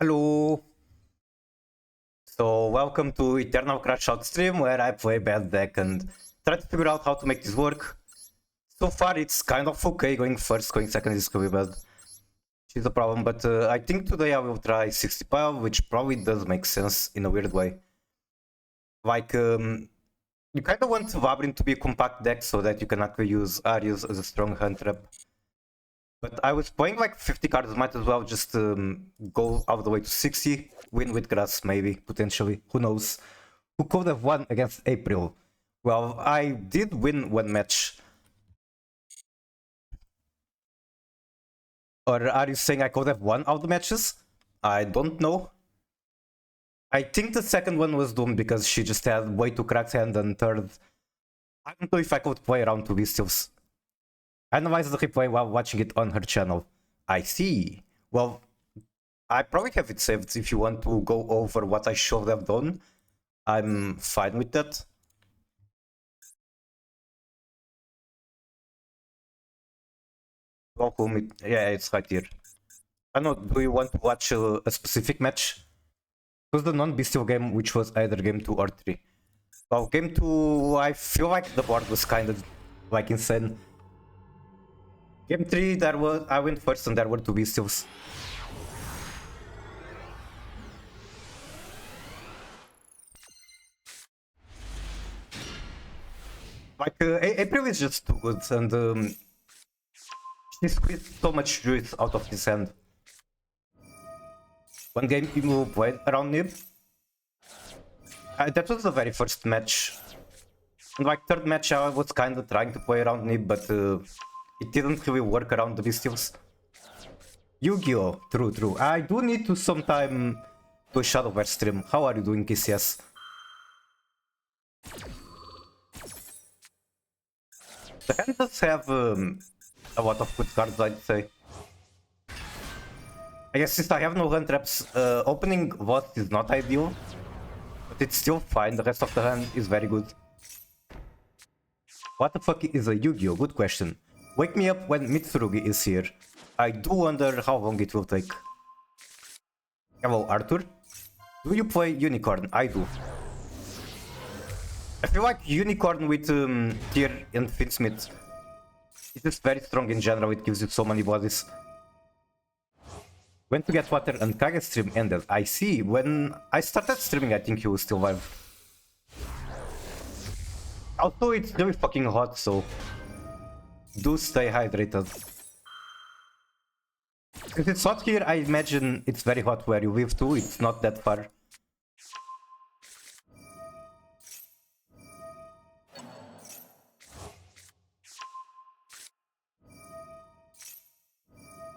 Hello. So welcome to Eternal Crash Out stream where I play bad deck and try to figure out how to make this work. So far it's kind of okay, going first, going second is really bad. Which is a problem, but I think today I will try 60 pile, which probably does make sense in a weird way. Like, you kind of want Vabrin to be a compact deck so that you can actually use Arius as a strong hand trap. But I was playing like 50 cards, might as well just go all the way to 60, win with grass maybe, potentially, who knows. Who could have won against April? Well, I did win one match. Or are you saying I could have won all the matches? I don't know. I think the second one was doomed because she just had way too cracked hand, and third, I don't know if I could play around 2 Bestials. Analyze the replay while watching it on her channel. I see. Well, I probably have it saved if you want to go over what I should have done. I'm fine with that. Welcome. Yeah, it's right here. I don't know, do you want to watch a specific match? It was the non-bestial game, which was either game 2 or 3. Well, game 2, I feel like the board was kind of like insane. Game 3, I went first and there were 2 bestials. Like, April is just too good, and she squeezed so much juice out of his hand. One game you played around Nib. That was the very first match. And like third match I was kind of trying to play around Nib, but it didn't really work around the Bestials. Yu-Gi-Oh! True. I do need to sometime do a Shadowverse stream. How are you doing, KCS? The hand does have a lot of good cards, I'd say. I guess since I have no hand traps, opening what is not ideal, but it's still fine. The rest of the hand is very good. What the fuck is a Yu-Gi-Oh? Good question. Wake me up when Mitsurugi is here. I do wonder how long it will take. Hello, Arthur. Do you play Unicorn? I do. I feel like Unicorn with Tyr and Finsmith is just very strong in general. It gives you so many bodies. When to get water and Kage stream ended. I see. When I started streaming, I think he was still live. Also, it's really fucking hot, so do stay hydrated. If it's hot here, I imagine it's very hot where you live too. It's not that far.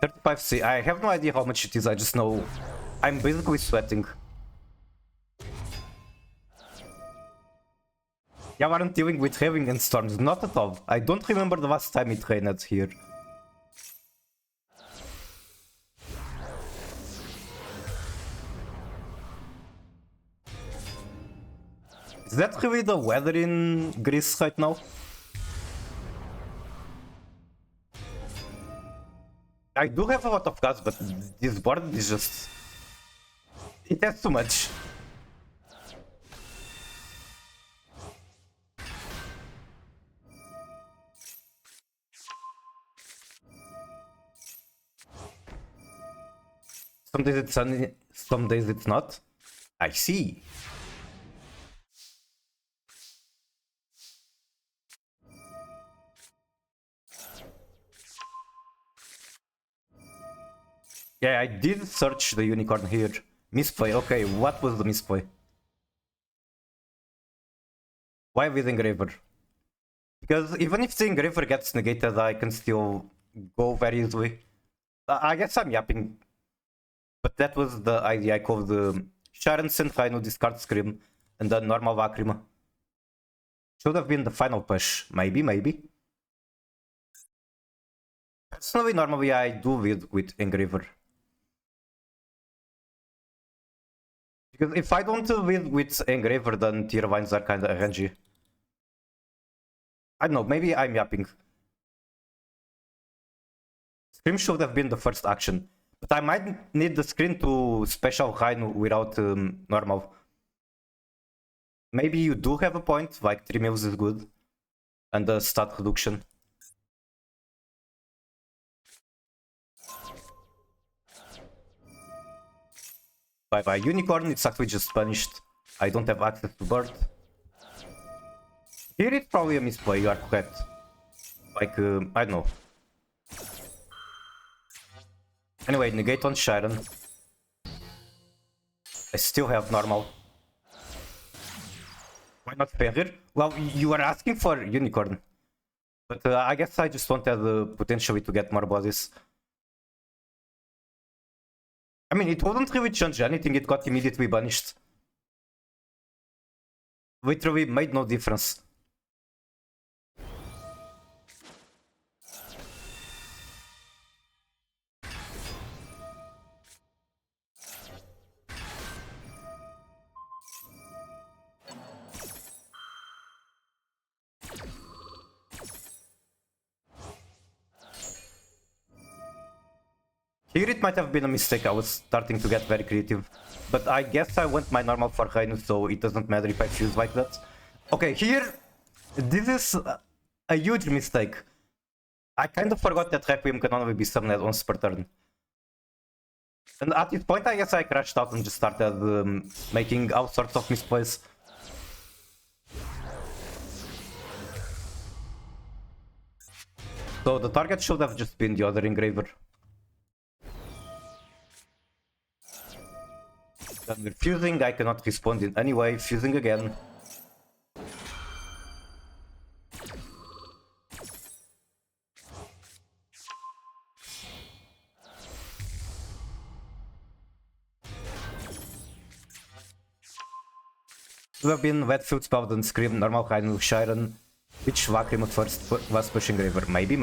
$35C. I have no idea how much it is. I just know I'm basically sweating. Yeah, aren't dealing with rain and storms. Not at all. I don't remember the last time it rained here. Is that really the weather in Greece right now? I do have a lot of gas, but this board is just... It has too much. Some days it's sunny, some days it's not. I see. Yeah, I did search the unicorn here. Misplay, okay, what was the misplay? Why with engraver? Because even if the engraver gets negated, I can still go very easily. I guess I'm yapping. But that was the idea. I called the Sharon Senraino discard Scream and then normal Lacrima. Should have been the final push. Maybe. Personally, normally I do lead with engraver. Because if I don't lead with engraver, then tier vines are kinda RNG. I don't know, maybe I'm yapping. Scream should have been the first action. But I might need the screen to special Rhino without normal. Maybe you do have a point, like 3 mils is good. And the stat reduction. Bye unicorn, it's actually just punished. I don't have access to bird. Here it's probably a misplay, you are correct. Like, I don't know. Anyway, negate on Sharon. I still have normal. Why not Fenrir? Well, you are asking for unicorn. But I guess I just wanted potentially to get more bodies. I mean, it wouldn't really change anything, it got immediately banished. Literally made no difference. Here it might have been a mistake, I was starting to get very creative. But I guess I went my normal for Rhino, so it doesn't matter if I fuse like that. Okay, here, this is a huge mistake. I kind of forgot that Requiem can only be summoned once per turn. And at this point, I guess I crashed out and just started making all sorts of misplays. So the target should have just been the other engraver. Then we're fusing, I cannot respond in any way, fusing again. Should have been Wetfield, Spout and Scream, normal Rhino, Shiren. Which Vacuum at first was pushing Graver? Maybe.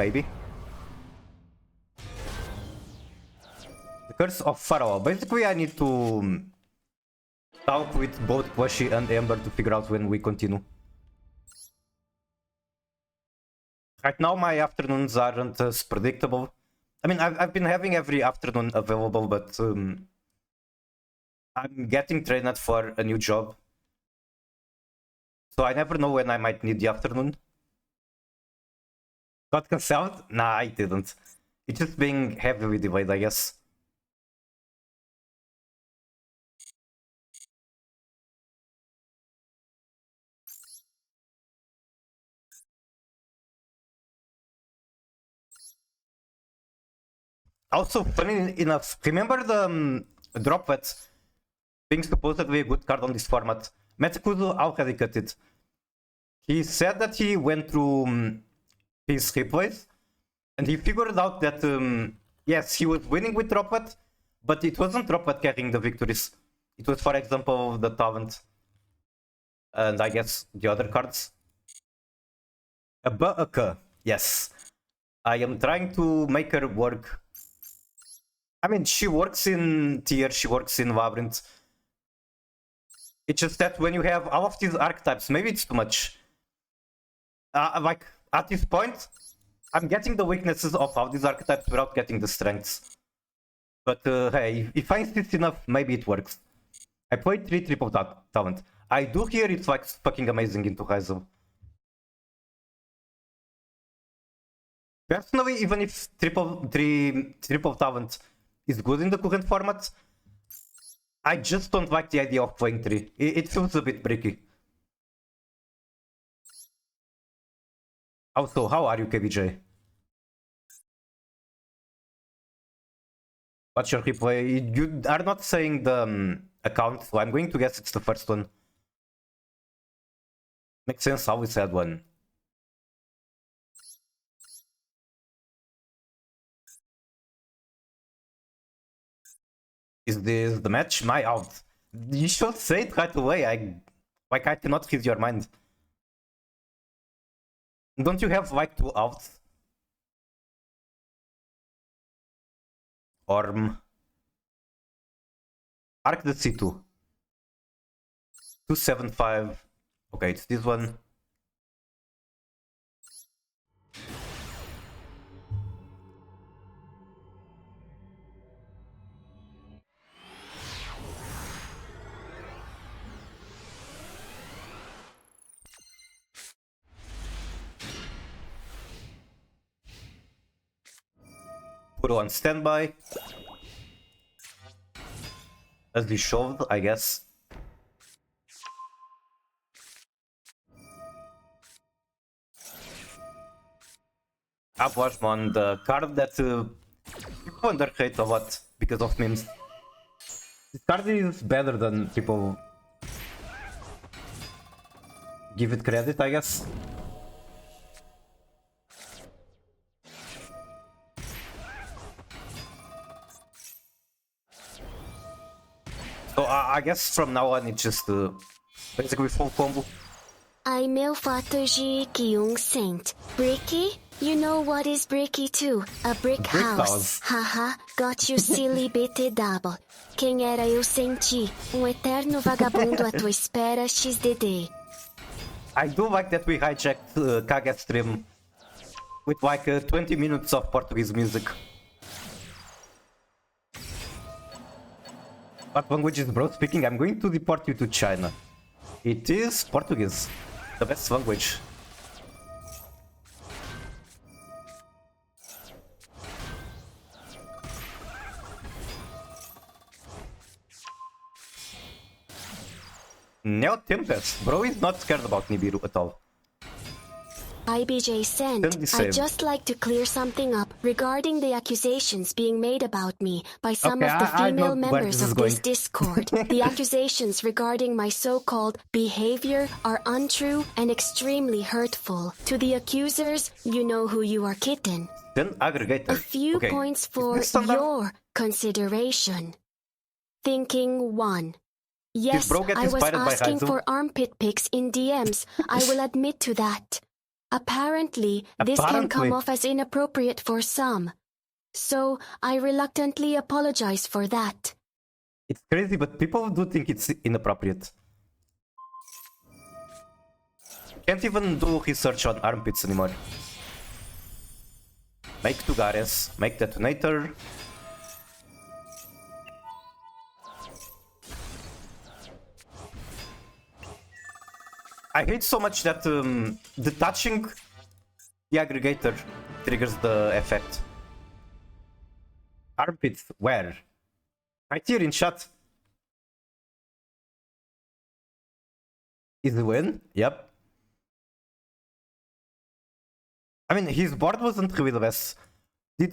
The Curse of Pharaoh. Basically, I need to talk with both Plushie and Ember to figure out when we continue. Right now, my afternoons aren't as predictable. I mean, I've been having every afternoon available, but I'm getting trained for a new job. So I never know when I might need the afternoon. Got cancelled? Nah, I didn't. It's just being heavily delayed, I guess. Also, funny enough, remember the drop that being supposedly a good card on this format? Metakuzu already cut it. He said that he went through his replays and he figured out that yes, he was winning with Droplet, but it wasn't Droplet carrying the victories. It was, for example, the Talent and I guess the other cards. A Baka, yes. I am trying to make her work. I mean, she works in Tier, she works in Labyrinth. It's just that when you have all of these archetypes, maybe it's too much. Like, at this point, I'm getting the weaknesses of all these archetypes without getting the strengths. But hey, if I insist enough, maybe it works. I played 3 triple talent. I do hear it's like fucking amazing into Hazel. Personally, even if triple talent is good in the current format, I just don't like the idea of playing 3. It feels a bit bricky. Also, how are you, KVJ? What's your replay? You are not saying the account, so I'm going to guess it's the first one. Makes sense, I always had one. Is this the match? My out. You should say it right away. I cannot read your mind. Don't you have like 2 outs? Orm. Arc the C2. 275. Okay, it's this one. put on standby. As we showed, I guess. Abwashmon, the card that people underrate a lot because of memes. This card is better than people give it credit, I guess. So I guess from now on it's just basically full combo. Ai meu fato de saint. Bricky? You know what is bricky too? A brick house. Haha, got you silly BT double. Quem era eu sem ti? Eterno vagabundo à tua espera XDD. I do like that we hijacked Kage's stream with like 20 minutes of Portuguese music. What language is bro speaking? I'm going to deport you to China. It is Portuguese, the best language. Neo Tempest, bro is not scared about Nibiru at all. IBJ sent. I'd just like to clear something up regarding the accusations being made about me by some of the female members of this Discord. The accusations regarding my so-called behavior are untrue and extremely hurtful. To the accusers, you know who you are, kitten. Then aggregator. A few points for your consideration. Thinking 1. Yes, I was asking for armpit pics in DMs. I will admit to that. Apparently, this can come off as inappropriate for some. So, I reluctantly apologize for that. It's crazy, but people do think it's inappropriate. Can't even do research on armpits anymore. Make Tugares, make detonator. I hate so much that detaching the aggregator triggers the effect. Armpits, where? Right here in chat. Is the win? Yep. I mean, his board wasn't really the best. Did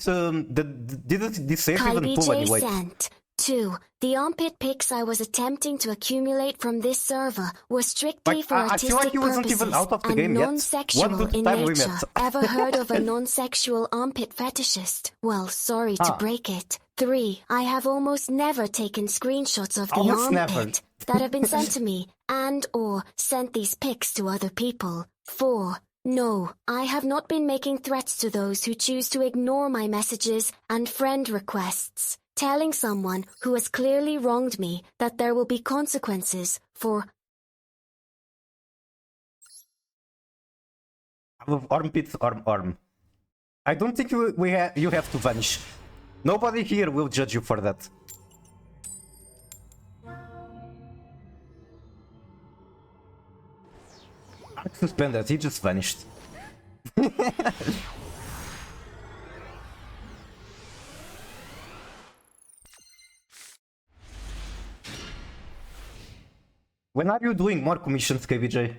this save even pull any weight? 2. The armpit pics I was attempting to accumulate from this server were strictly for artistic purposes and non-sexual in nature. Ever heard of a non-sexual armpit fetishist? Well, sorry to break it. 3. I have almost never taken screenshots of the armpit that have been sent to me and or sent these pics to other people. 4. No, I have not been making threats to those who choose to ignore my messages and friend requests. Telling someone who has clearly wronged me that there will be consequences for armpits, arm. I don't think you have to vanish. Nobody here will judge you for that. Suspended, he just vanished. When are you doing more commissions, KVJ?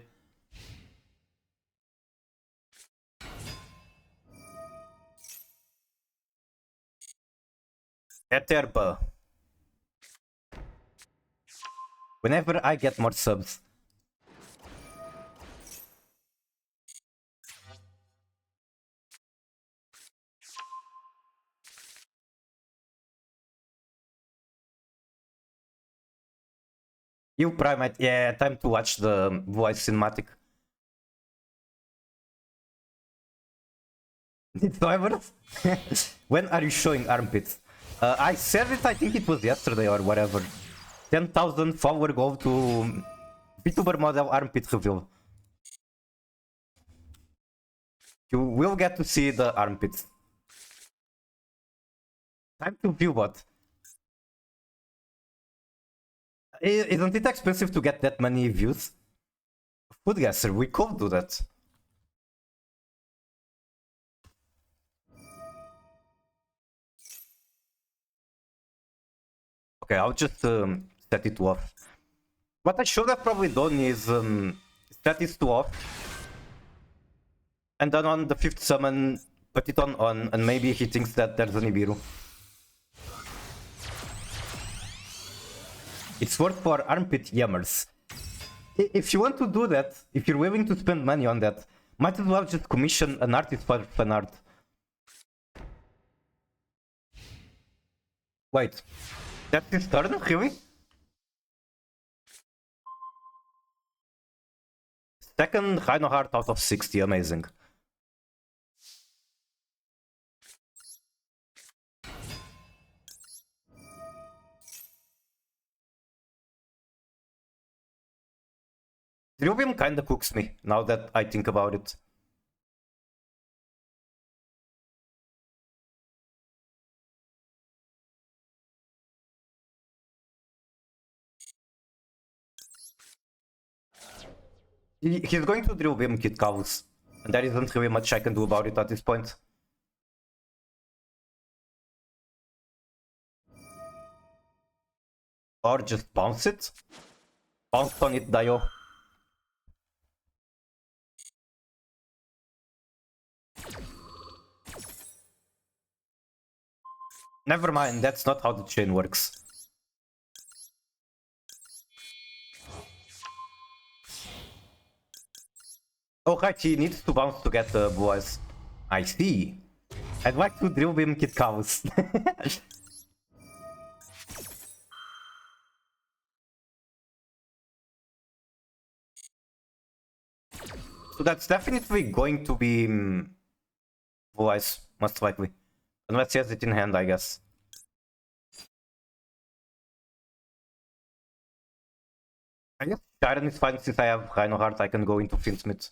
Eterba. Whenever I get more subs. You Primate, yeah, time to watch the voice cinematic. It's over? When are you showing armpits? I said it, I think it was yesterday or whatever. 10,000 follower goal to VTuber model armpit reveal. You will get to see the armpits. Time to view what? Isn't it expensive to get that many views? Foodgasser, we could do that. Okay, I'll just set it to off. What I should have probably done is set this to off. And then on the 5th summon, put it on, and maybe he thinks that there's an Ibiru. It's worth for armpit yammers. If you want to do that, if you're willing to spend money on that, might as well just commission an artist for fan art. Wait, that's his turn, really? Second Rhino Heart out of 60, amazing. Rubium kinda cooks me, now that I think about it. He's going to drill Beam Kid Cows, and there isn't really much I can do about it at this point. Or just bounce it. Bounce on it, Dio. Never mind, that's not how the chain works. Oh right, he needs to bounce to get the boys. I see. I'd like to drill Beam Kid Cows. So that's definitely going to be voice, most likely. Unless he has it in hand, I guess. I guess Sharon is fine since I have Rhino Heart, I can go into Finsmith.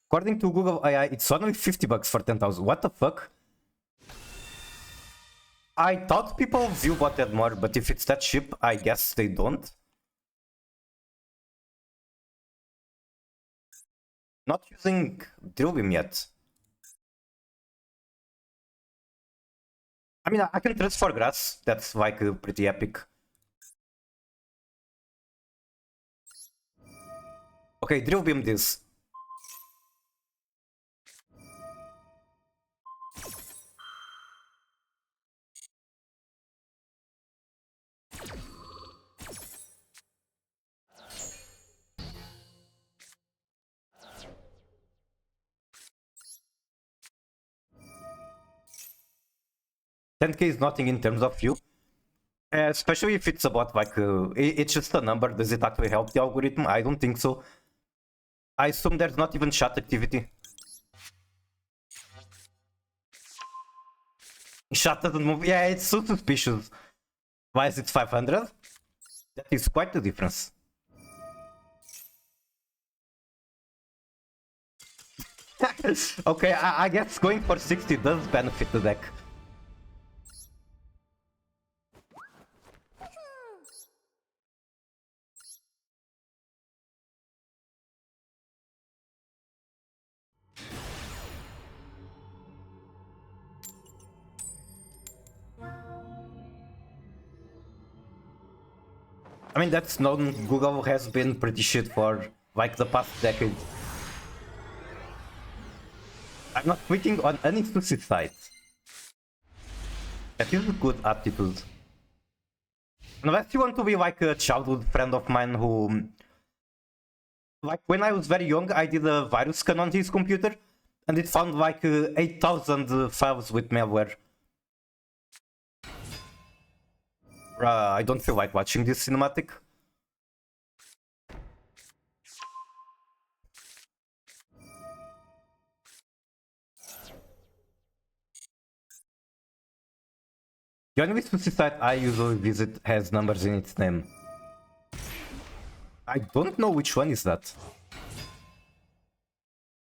According to Google AI, it's only 50 bucks for 10,000. What the fuck? I thought people view botted more, but if it's that cheap, I guess they don't. Not using Drill Beam yet. I mean, I can transfer grass. That's like pretty epic. Okay, Drill Beam this. $10K is nothing in terms of view. Especially if it's about like, it's just a number. Does it actually help the algorithm? I don't think so. I assume there's not even chat activity. Chat doesn't move. Yeah, it's so suspicious. Why is it 500? That is quite the difference. Okay, I guess going for 60 does benefit the deck. I mean, that's known. Google has been pretty shit for like the past decade. I'm not clicking on any suicide site. That is a good attitude. Unless you want to be like a childhood friend of mine who... Like when I was very young, I did a virus scan on his computer and it found like 8,000 files with malware. I don't feel like watching this cinematic. The only suicide site I usually visit has numbers in its name. I don't know which one is that.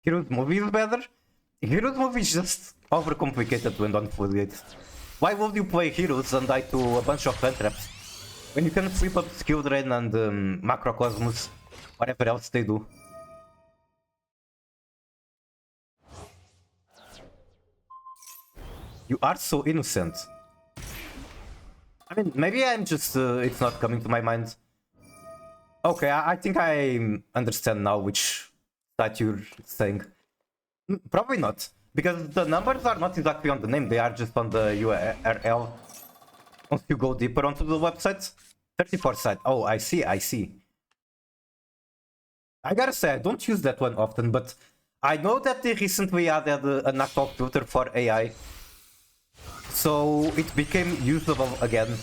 Heroes Movie is better? Heroes Movie is just overcomplicated when don't fully it. Why would you play Heroes and die to a bunch of hand traps when you can flip up Skill Drain and Macrocosmos, whatever else they do? You are so innocent. I mean, maybe I'm just, it's not coming to my mind. Okay, I think I understand now which site you're saying. Probably not, because the numbers are not exactly on the name, they are just on the URL. Once you go deeper onto the website, 34 site. Oh, I see, I see. I gotta say, I don't use that one often, but I know that they recently added a knockoff filter for AI, so it became usable again.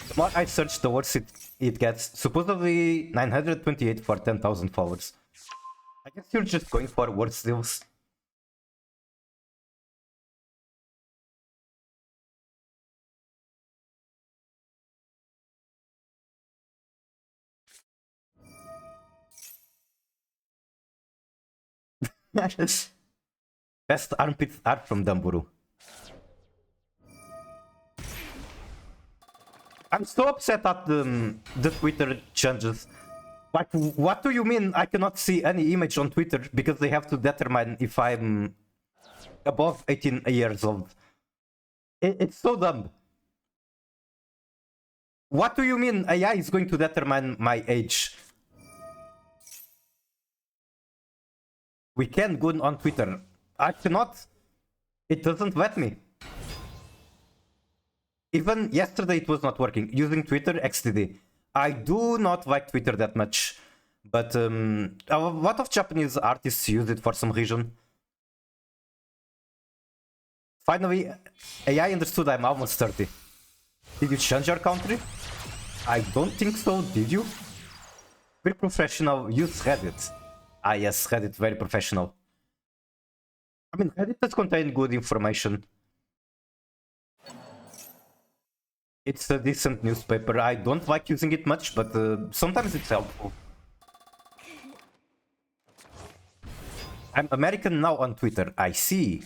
The more I search, the worse it gets. Supposedly 928 for 10,000 followers. I guess you're just going for worse deals. Best armpits are from Damburu. I'm so upset at the Twitter changes. Like, what do you mean I cannot see any image on Twitter because they have to determine if I'm above 18 years old? It's so dumb. What do you mean AI is going to determine my age? We can go on Twitter. I cannot. It doesn't let me. Even yesterday it was not working. Using Twitter XDD. I do not like Twitter that much. But a lot of Japanese artists use it for some reason. Finally, AI understood I'm almost 30. Did you change your country? I don't think so, did you? Very professional, use Reddit. Ah yes, Reddit, very professional. I mean, Reddit does contain good information. It's a decent newspaper. I don't like using it much, but sometimes it's helpful. I'm American now on Twitter, I see.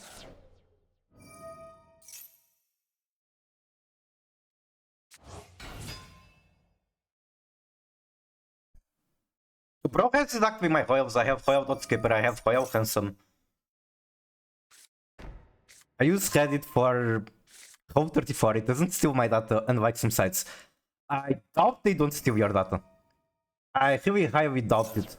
Bro has exactly my royals. I have royal.skipper, I have royal handsome. I use Reddit for Home 34, it doesn't steal my data, unlike some sites. I doubt they don't steal your data. I really highly doubt it.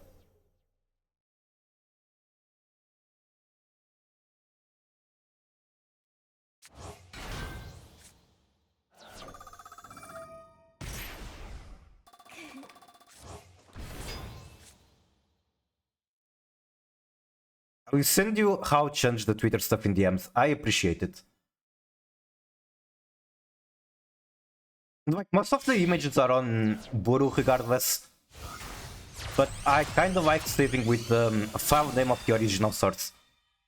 I will send you how to change the Twitter stuff in DMs. I appreciate it. Like, most of the images are on Buru regardless. But I kinda like saving with the file name of the original source.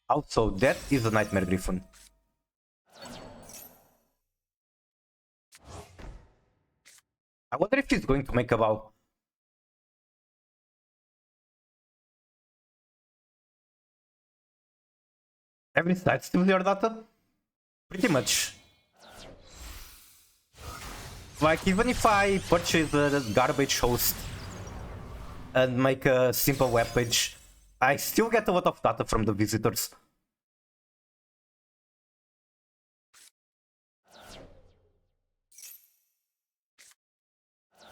Also, that is a Nightmare Griffin. I wonder if he's going to make a vow. Every site steals your data? Pretty much. Like, even if I purchase a garbage host and make a simple web page, I still get a lot of data from the visitors.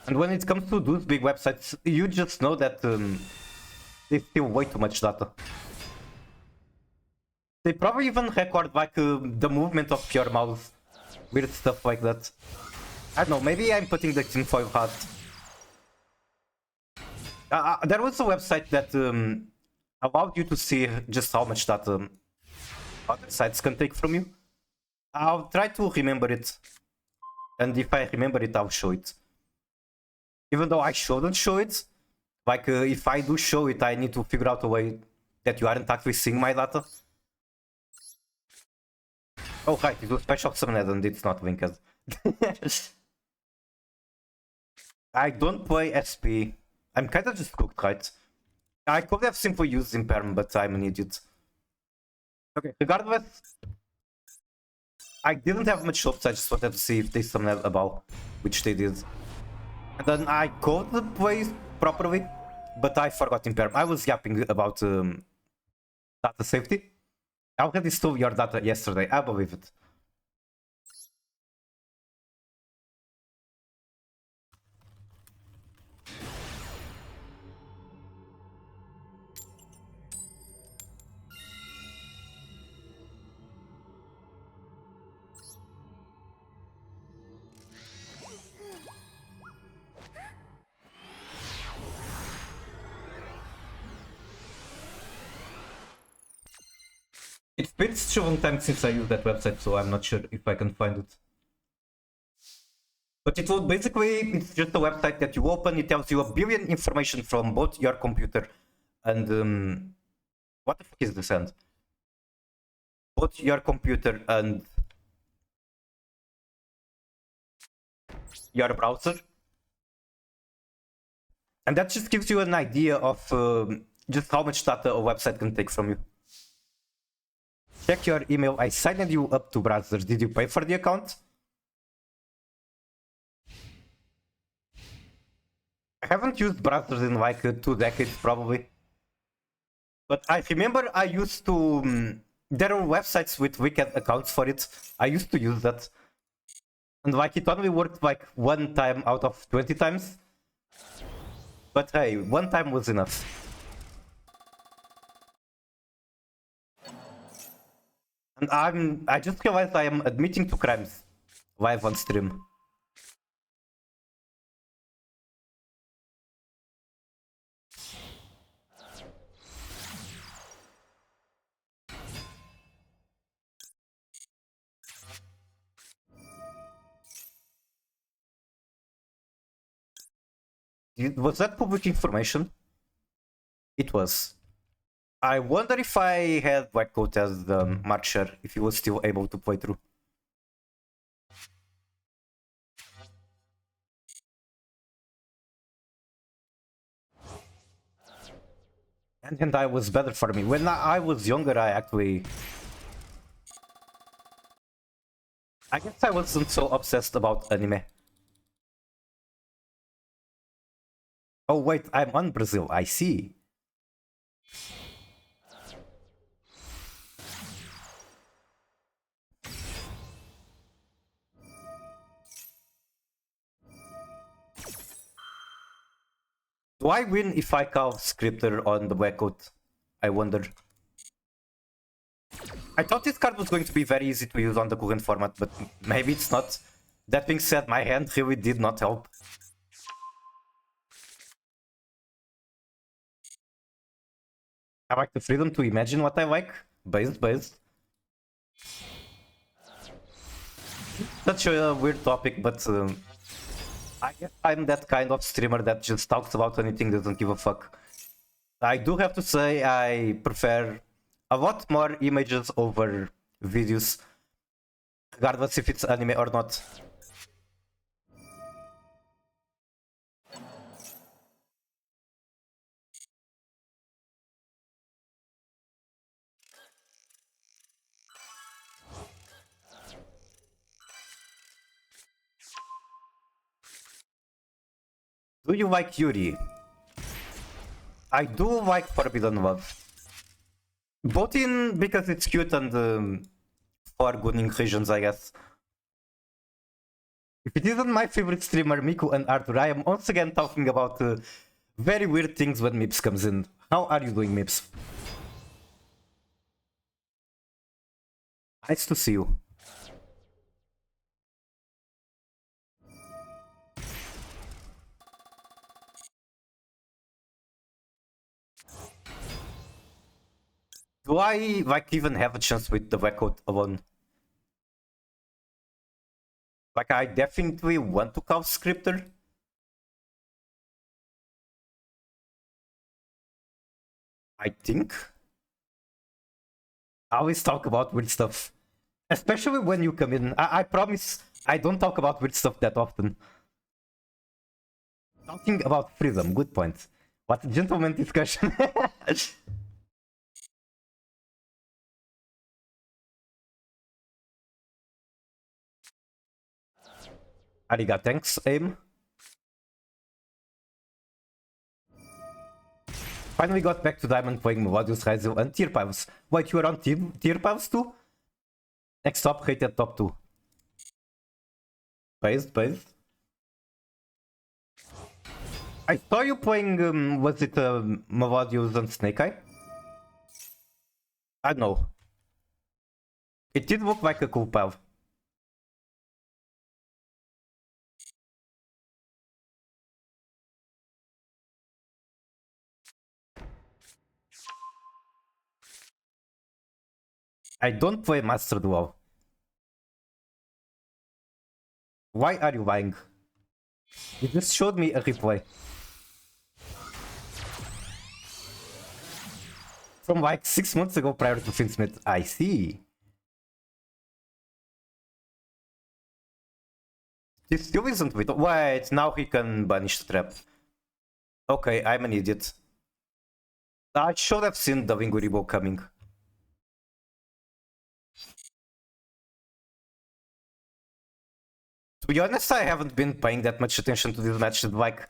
And when it comes to those big websites, you just know that they steal way too much data. They probably even record like the movement of your mouse, weird stuff like that. I don't know, maybe I'm putting the tinfoil hat. There was a website that allowed you to see just how much data other sites can take from you. I'll try to remember it, and if I remember it, I'll show it. Even though I shouldn't show it, like if I do show it, I need to figure out a way that you aren't actually seeing my data. Oh right, it was special summoned and it's not linked. I don't play SP. I'm kinda just cooked, right? I could have simply used Imperm, but I'm an idiot. Okay, regardless, I didn't have much hopes, I just wanted to see if they summoned a bow, which they did. And then I called the play properly, but I forgot Imperm. I was yapping about data safety. I already stole your data yesterday, I believe it. It's been so long time since I used that website, so I'm not sure if I can find it. But it will basically, it's just a website that you open, it tells you a billion information from both your computer and what the fuck is this end? Both your computer and your browser. And that just gives you an idea of just how much data a website can take from you. Check your email. I signed you up to browsers. Did you pay for the account? I haven't used browsers in like 2 decades probably. But I remember I used to... there are websites with wicked accounts for it. I used to use that. And like it only worked like 1 time out of 20 times. But hey, 1 time was enough. And I just realized I am admitting to crimes live on stream. Was that public information? It was. I wonder if I had Blackcoat as the marcher, if he was still able to play through. And I was better for me. When I was younger, I guess I wasn't so obsessed about anime. Oh wait, I'm on Brazil, I see. Do I win if I call Scripter on the Blackcoat? I wonder. I thought this card was going to be very easy to use on the current format, but maybe it's not. That being said, my hand really did not help. I like the freedom to imagine what I like. Based. Such a weird topic, but I guess I'm that kind of streamer that just talks about anything, doesn't give a fuck. I do have to say I prefer a lot more images over videos, regardless if it's anime or not. Do you like Yuri? I do like Forbidden Love. Both in because it's cute and for good reasons, I guess. If it isn't my favorite streamer, Miku and Arthur, I am once again talking about very weird things when Mips comes in. How are you doing, Mips? Nice to see you. Do I like even have a chance with the Blackcoat alone? Like I definitely want to call Scripter. I think. I always talk about weird stuff. Especially when you come in. I promise I don't talk about weird stuff that often. Talking about freedom, good point. What a gentleman discussion. Ariga, thanks, aim. Finally got back to Diamond playing Melodious, Raizel, and Tier Piles. Wait, you are on Tier Piles too? Next top, rated top 2. Based. I saw you playing, was it Melodious and Snake Eye? I don't know. It did look like a cool pile. I don't play Master Duel. Why are you lying? You just showed me a replay. From like 6 months ago prior to Finsmith. I see. This still isn't with. Wait, now he can banish the trap. Okay, I'm an idiot. I should have seen the Winguribo coming. To be honest, I haven't been paying that much attention to this match. Like,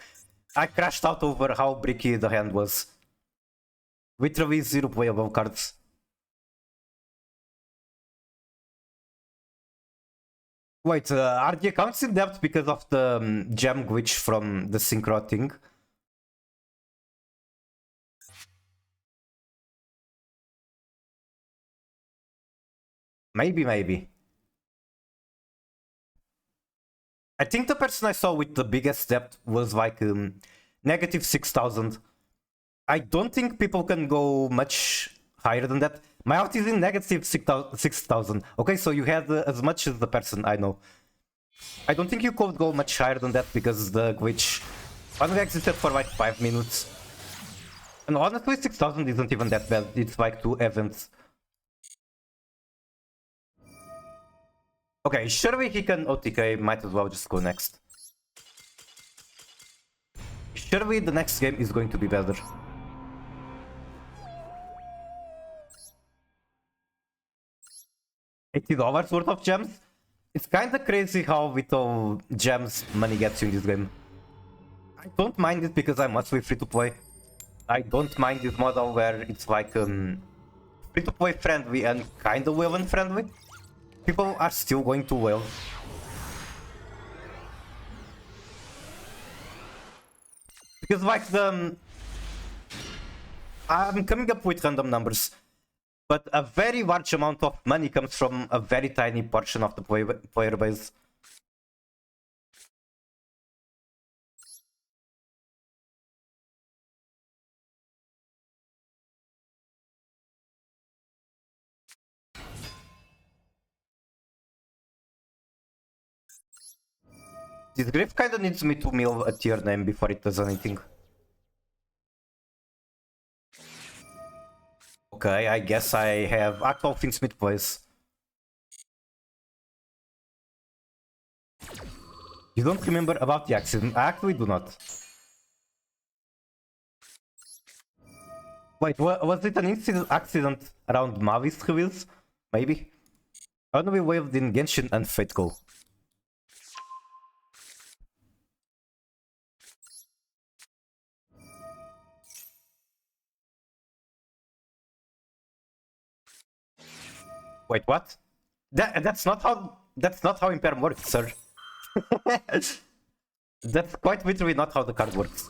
I crashed out over how bricky the hand was. Literally 0 playable cards. Wait, are the accounts in depth because of the gem glitch from the synchro thing? Maybe. I think the person I saw with the biggest depth was like negative 6,000. I don't think people can go much higher than that. My out is in negative 6,000. Okay, so you had as much as the person I know. I don't think you could go much higher than that because the glitch only existed for like 5 minutes. And honestly, 6,000 isn't even that bad. It's like 2 events. Okay, surely he can OTK. Might as well just go next. Surely the next game is going to be better. $80 worth of gems? It's kinda crazy how little gems money gets you in this game. I don't mind it because I'm mostly free to play. I don't mind this model where it's like free to play friendly and kinda well and friendly. People are still going to well. Because like I'm coming up with random numbers. But a very large amount of money comes from a very tiny portion of the player base. This Griff kinda needs me to mill a tier name before it does anything. Okay, I guess I have actual Finsmith plays. You don't remember about the accident? I actually do not. Wait, was it an accident around Mavi's release? Maybe? Only waved in Genshin and Fate Go. Wait, what? That's not how Imperm works, sir. That's quite literally not how the card works.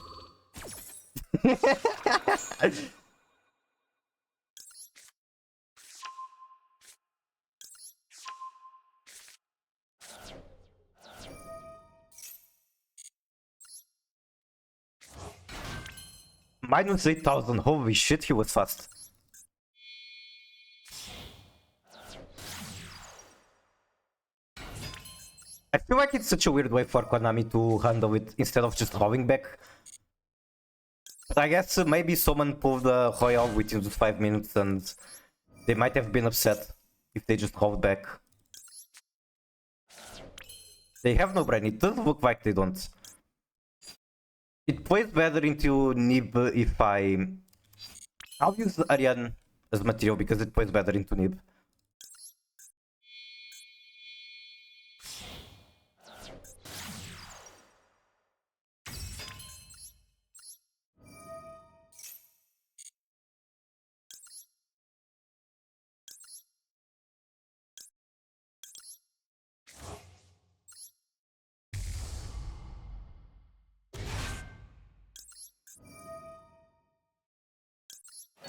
Minus 8,000, holy shit, he was fast. I feel like it's such a weird way for Konami to handle it instead of just rolling back. But I guess maybe someone pulled the Royal within just 5 minutes and they might have been upset if they just rolled back. They have no brain, it doesn't look like they don't. It plays better into Nib if I'll use Ariane as material because it plays better into Nib.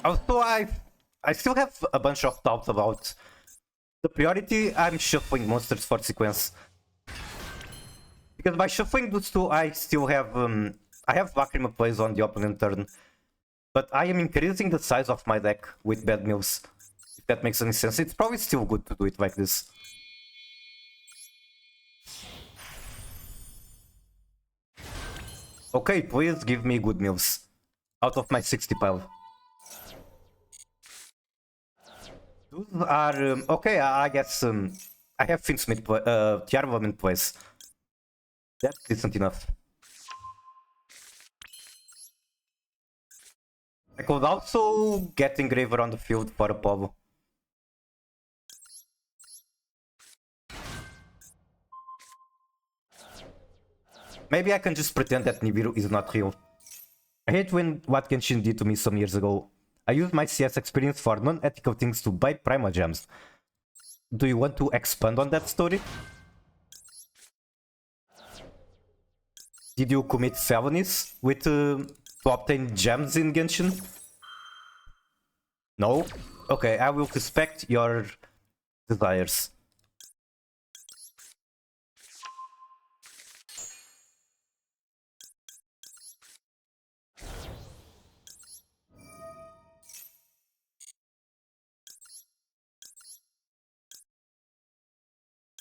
Also, I still have a bunch of doubts about the priority I'm shuffling monsters for sequence. Because by shuffling those two, I still have I have Lacrima plays on the opponent turn, but I am increasing the size of my deck with bad mills. If that makes any sense, it's probably still good to do it like this. Okay, please give me good mills out of my 60 pile. Those are okay. I guess I have Finsmith Tiarvam in place. That's decent enough. I could also get Engraver on the field for a Pablo. Maybe I can just pretend that Nibiru is not real. I hate when what Genshin did to me some years ago. I used my CS experience for non-ethical things to buy Prima Gems. Do you want to expand on that story? Did you commit felonies with to obtain gems in Genshin? No? Okay, I will respect your desires.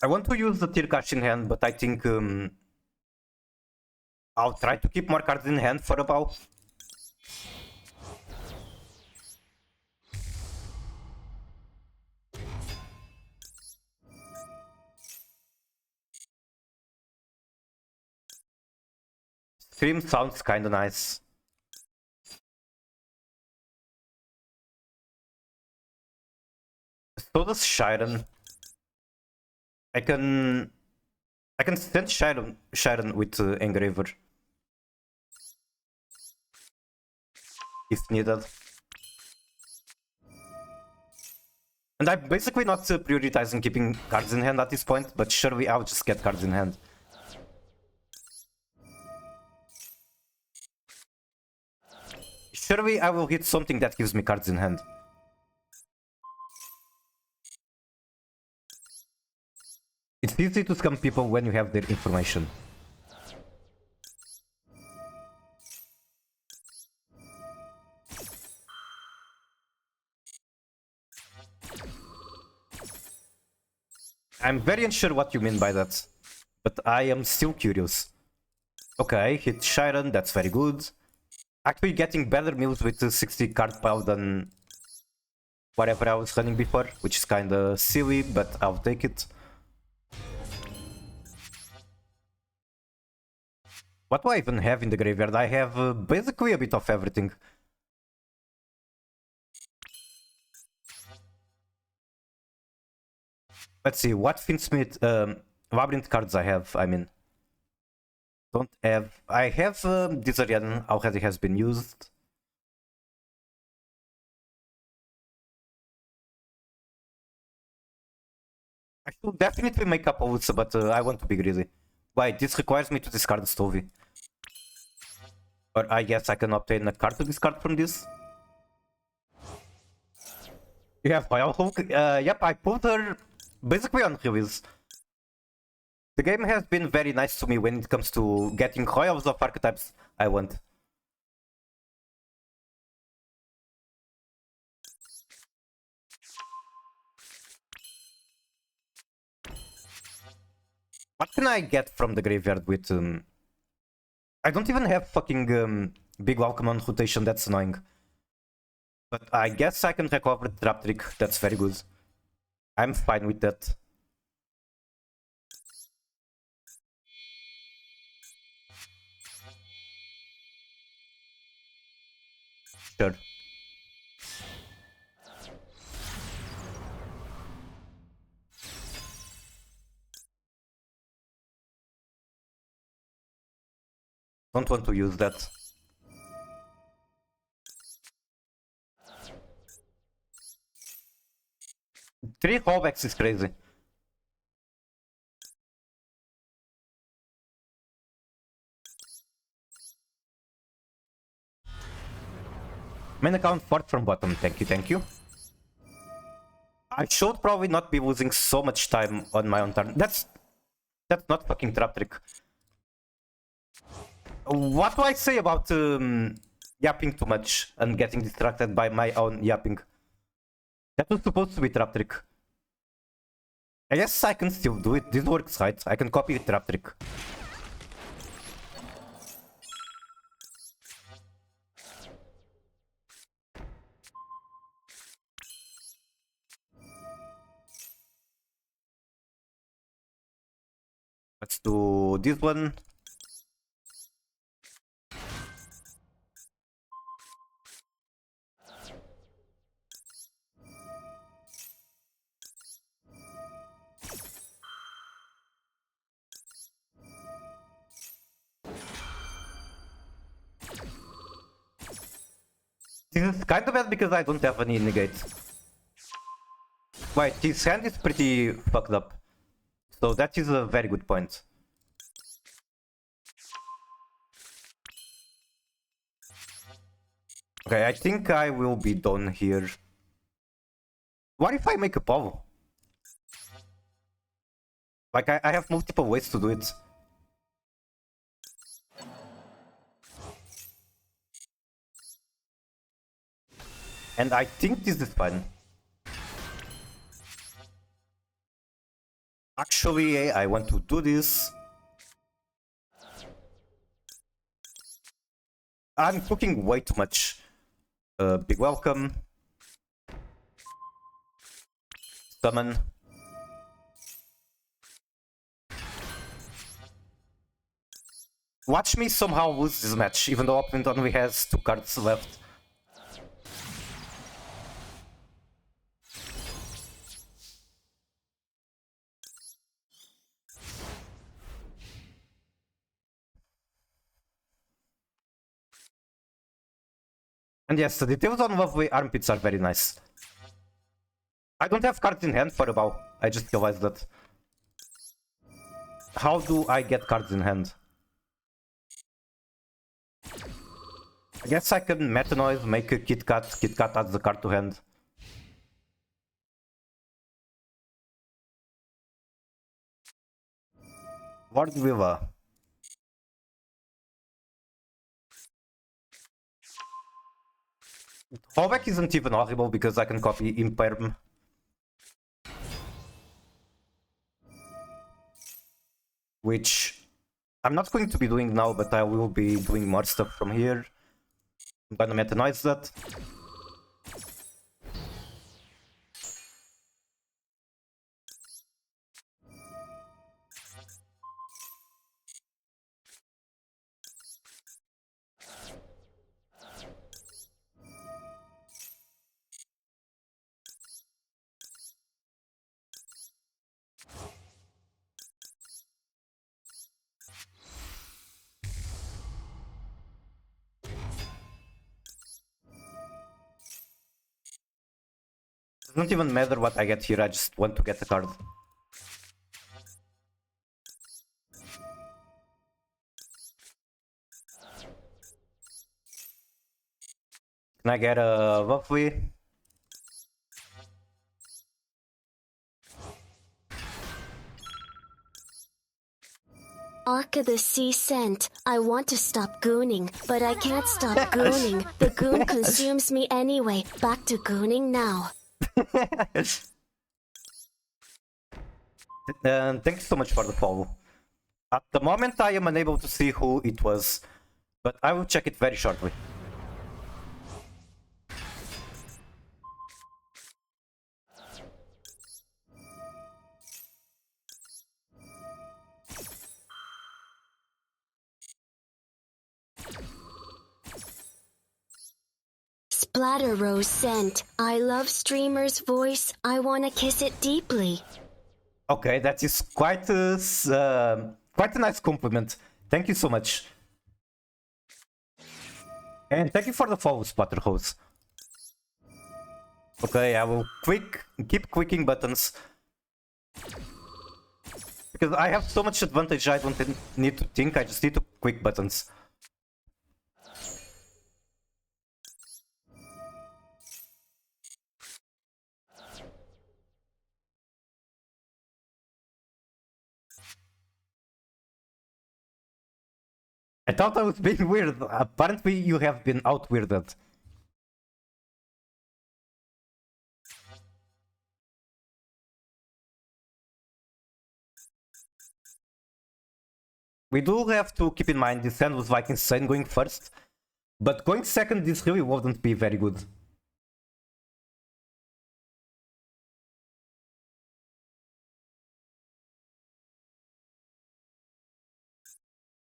I want to use the Tirkash in hand, but I think I'll try to keep more cards in hand for a while. Stream sounds kinda nice. So does Shiren. I can send Shiren with Engraver if needed. And I'm basically not prioritizing keeping cards in hand at this point, but surely I'll just get cards in hand. Surely I will hit something that gives me cards in hand. It's easy to scam people when you have their information. I'm very unsure what you mean by that, but I am still curious. Okay, hit Shiren, that's very good. Actually getting better mills with the 60 card pile than whatever I was running before, which is kinda silly, but I'll take it. What do I even have in the graveyard? I have basically a bit of everything. Let's see, what Finsmith Labyrinth cards I have, I mean. Don't have... I have Dizarian already has been used. I should definitely make up Olutsa, but I want to be greedy. Why, this requires me to discard Stovey. Or I guess I can obtain a card to discard from this. You have Royal Hulk? Yep, I pulled her basically on release. The game has been very nice to me when it comes to getting Royals of archetypes I want. What can I get from the graveyard with... I don't even have fucking big welcome on rotation, that's annoying. But I guess I can recover the trap trick, that's very good. I'm fine with that. Sure. Don't want to use that. Three callbacks is crazy. Main account, fourth from bottom. Thank you, thank you. I should probably not be losing so much time on my own turn. That's not fucking trap trick. What do I say about yapping too much and getting distracted by my own yapping? That was supposed to be trap trick. I guess I can still do it. This works, right? I can copy the trap trick. Let's do this one. This is kind of bad because I don't have any negate. Wait, his hand is pretty fucked up. So that is a very good point. Okay, I think I will be done here. What if I make a POV? Like, I have multiple ways to do it. And I think this is fine. Actually, I want to do this. I'm cooking way too much. Big welcome. Summon. Watch me somehow lose this match, even though opponent only has 2 cards left. And yes, the details on lovely armpits are very nice. I don't have cards in hand for a bow. I just realized that. How do I get cards in hand? I guess I can meta noise, make a Kit Kat adds the card to hand. Lord Villa. Fallback isn't even horrible because I can copy Imperm. Which I'm not going to be doing now, but I will be doing more stuff from here. I'm gonna meta noise that. It doesn't even matter what I get here, I just want to get the card. Can I get a Waffly? Arc of the Sea Scent. I want to stop gooning, but I can't stop gooning. The goon consumes me anyway. Back to gooning now. Thank you so much for the follow. At the moment I am unable to see who it was, but I will check it very shortly. Splatter Rose Scent. I love Streamer's voice. I wanna kiss it deeply. Okay, that is quite a nice compliment. Thank you so much. And thank you for the follow, Splatter Rose. Okay, I will keep clicking buttons. Because I have so much advantage, I don't need to think, I just need to click buttons. I thought I was being weird. Apparently you have been out-weirded. We do have to keep in mind this hand was like insane going first. But going second, this really wouldn't be very good.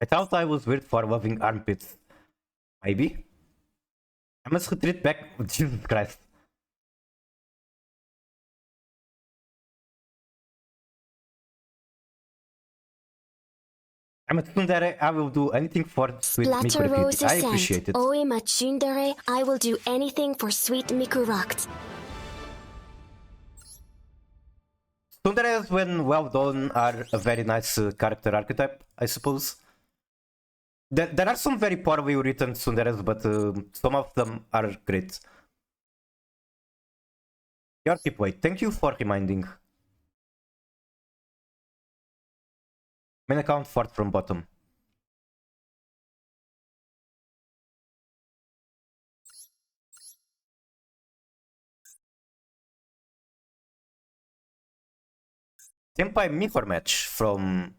I thought I was weird for loving armpits. Maybe? I must retreat back. Jesus Christ. I'm a tsundere. I will do anything for sweet Miku repeating. I appreciate it. Oi tsundere, I will do anything for sweet Miku rocked. Tsunderes, when well done, are a very nice character archetype, I suppose. There are some very poorly written tsunderes, but some of them are great. Your keep wait. Thank you for reminding. Main account fourth from bottom. Senpai Mihor match from...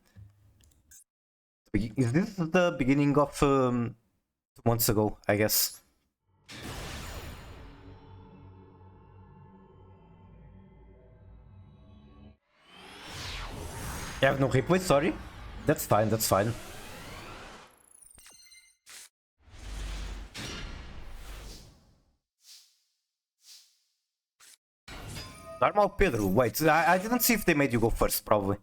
Is this the beginning of 2 months ago, I guess? You have no replay, sorry? That's fine, that's fine. Normal Pedro, wait, I didn't see if they made you go first, probably.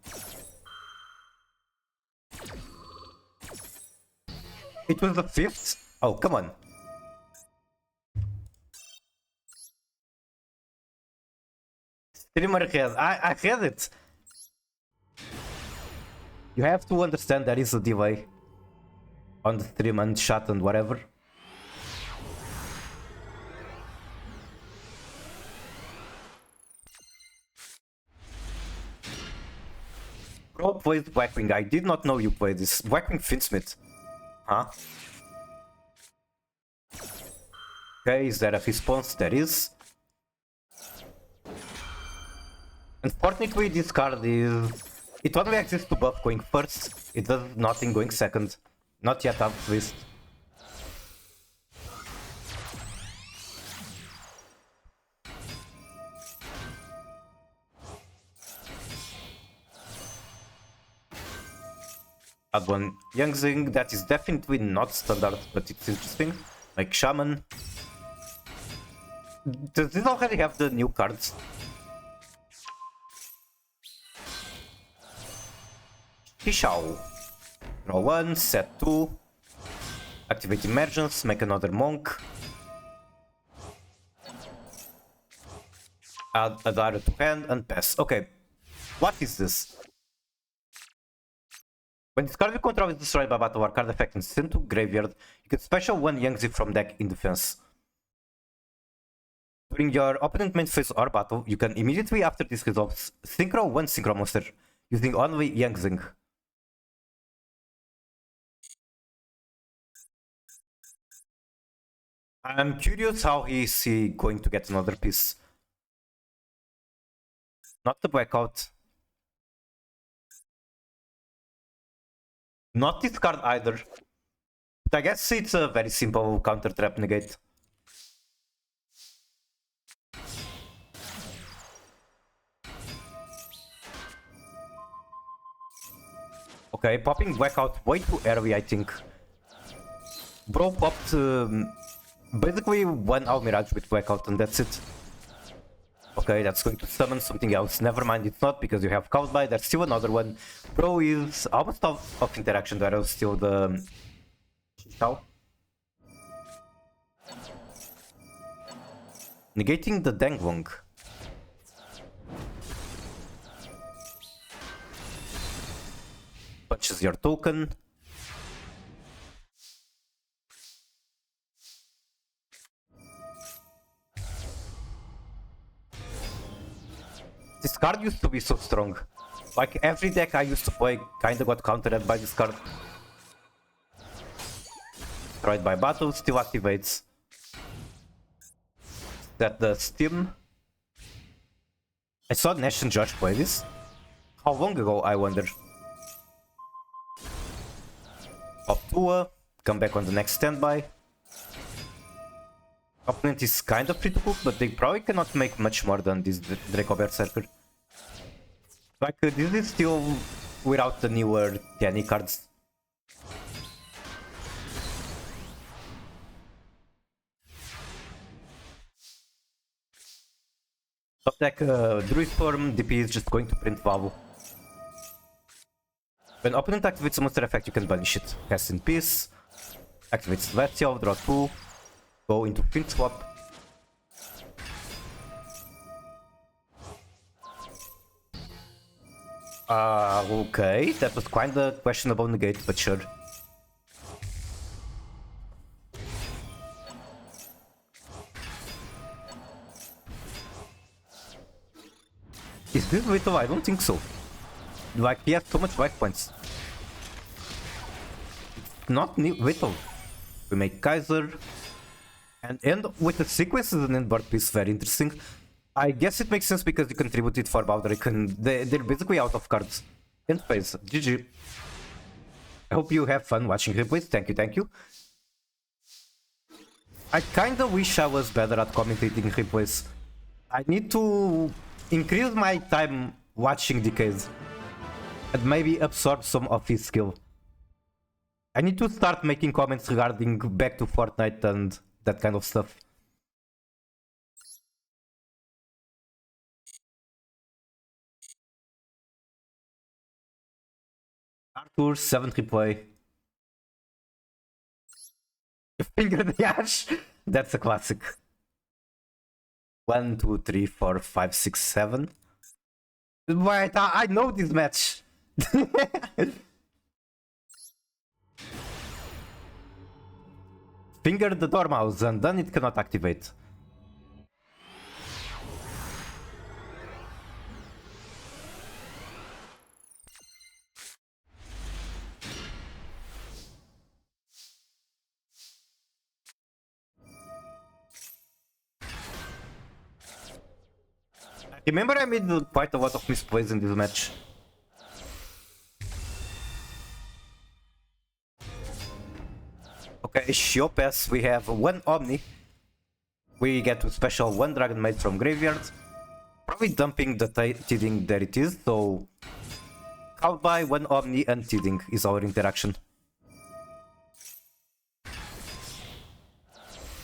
It was the 5th? Oh, come on. Streamer head, I had it! You have to understand there is a delay on the stream and chat and whatever. Bro plays Blackwing. I did not know you played this. Blackwing Finsmith. Huh? Okay, is there a response? There is. Unfortunately, this card is... It only exists to buff going first. It does nothing going second. Not yet at least. Add one Youngzing, that is definitely not standard, but it's interesting. Like Shaman. Does this already have the new cards? Hishao. Draw 1, set 2. Activate Emergence, make another Monk. Add a Dara to hand and pass. Okay. What is this? When this card you control is destroyed by battle or card effect and sent to graveyard, you can special one Youngzi from deck in defense. During your opponent main phase or battle, you can immediately after this resolves synchro one synchro monster using only Youngzing. I'm curious how is he going to get another piece. Not the blackout. Not this card either. But I guess it's a very simple counter trap negate. Okay, popping blackout way too early, I think. Bro popped basically one Almirage with blackout and that's it. Okay, that's going to summon something else. Never mind, it's not because you have called by. There's still another one. Pro is almost out of interaction. There is still the Shao. Negating the Dengwong. Punches your token. This card used to be so strong. Like every deck I used to play kinda got countered by this card. destroyed by battle, still activates. Set the Steam. I saw Nash and Josh play this. How long ago, I wonder? Pop Tua, come back on the next standby. Opponent is kind of free to cook, but they probably cannot make much more than this Draco Berserker. Like, this is still without the newer Tiani cards. Top deck, Druid Form, DP is just going to print Vavu. When opponent activates a monster effect, you can banish it. Cast in Peace, activates Celestial, draw 2, go into Print Swap. Okay, that was kinda questionable negate, but sure. Is this Vito? I don't think so. Like, he has so much life points. It's not Vito. We make Kaiser. And end with the sequences and end board piece, very interesting. I guess it makes sense because you contribute it for Baldric and they're basically out of cards. End phase. GG. I hope you have fun watching replays. Thank you, thank you. I kinda wish I was better at commentating replays. I need to increase my time watching decays and maybe absorb some of his skill. I need to start making comments regarding back to Fortnite and that kind of stuff. Arthur, 7 replay. Finger the Ash. That's a classic. 1, 2, 3, 4, 5, 6, 7. Wait, I know this match. Finger the Dormouse and then it cannot activate. Remember, I made quite a lot of misplays in this match. Okay, show pass, we have 1 Omni. We get to special 1 Dragon Maid from graveyard. Probably dumping the Teething, there it is, so... Out by 1 Omni and Teething is our interaction.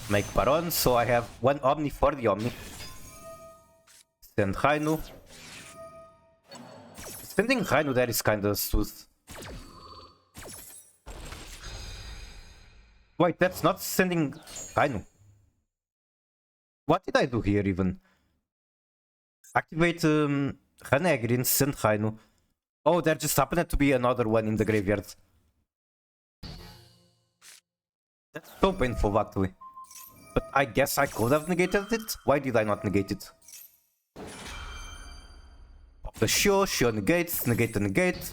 Make Baron, so I have 1 Omni for the Omni. Send Hainu. Sending Hainu there is kinda sus. Wait, that's not sending Hainu. What did I do here even? Activate Hanegrin, send Hainu. Oh, there just happened to be another one in the graveyard. That's so painful actually. But I guess I could have negated it. Why did I not negate it? Pop the show negates, negate the negate.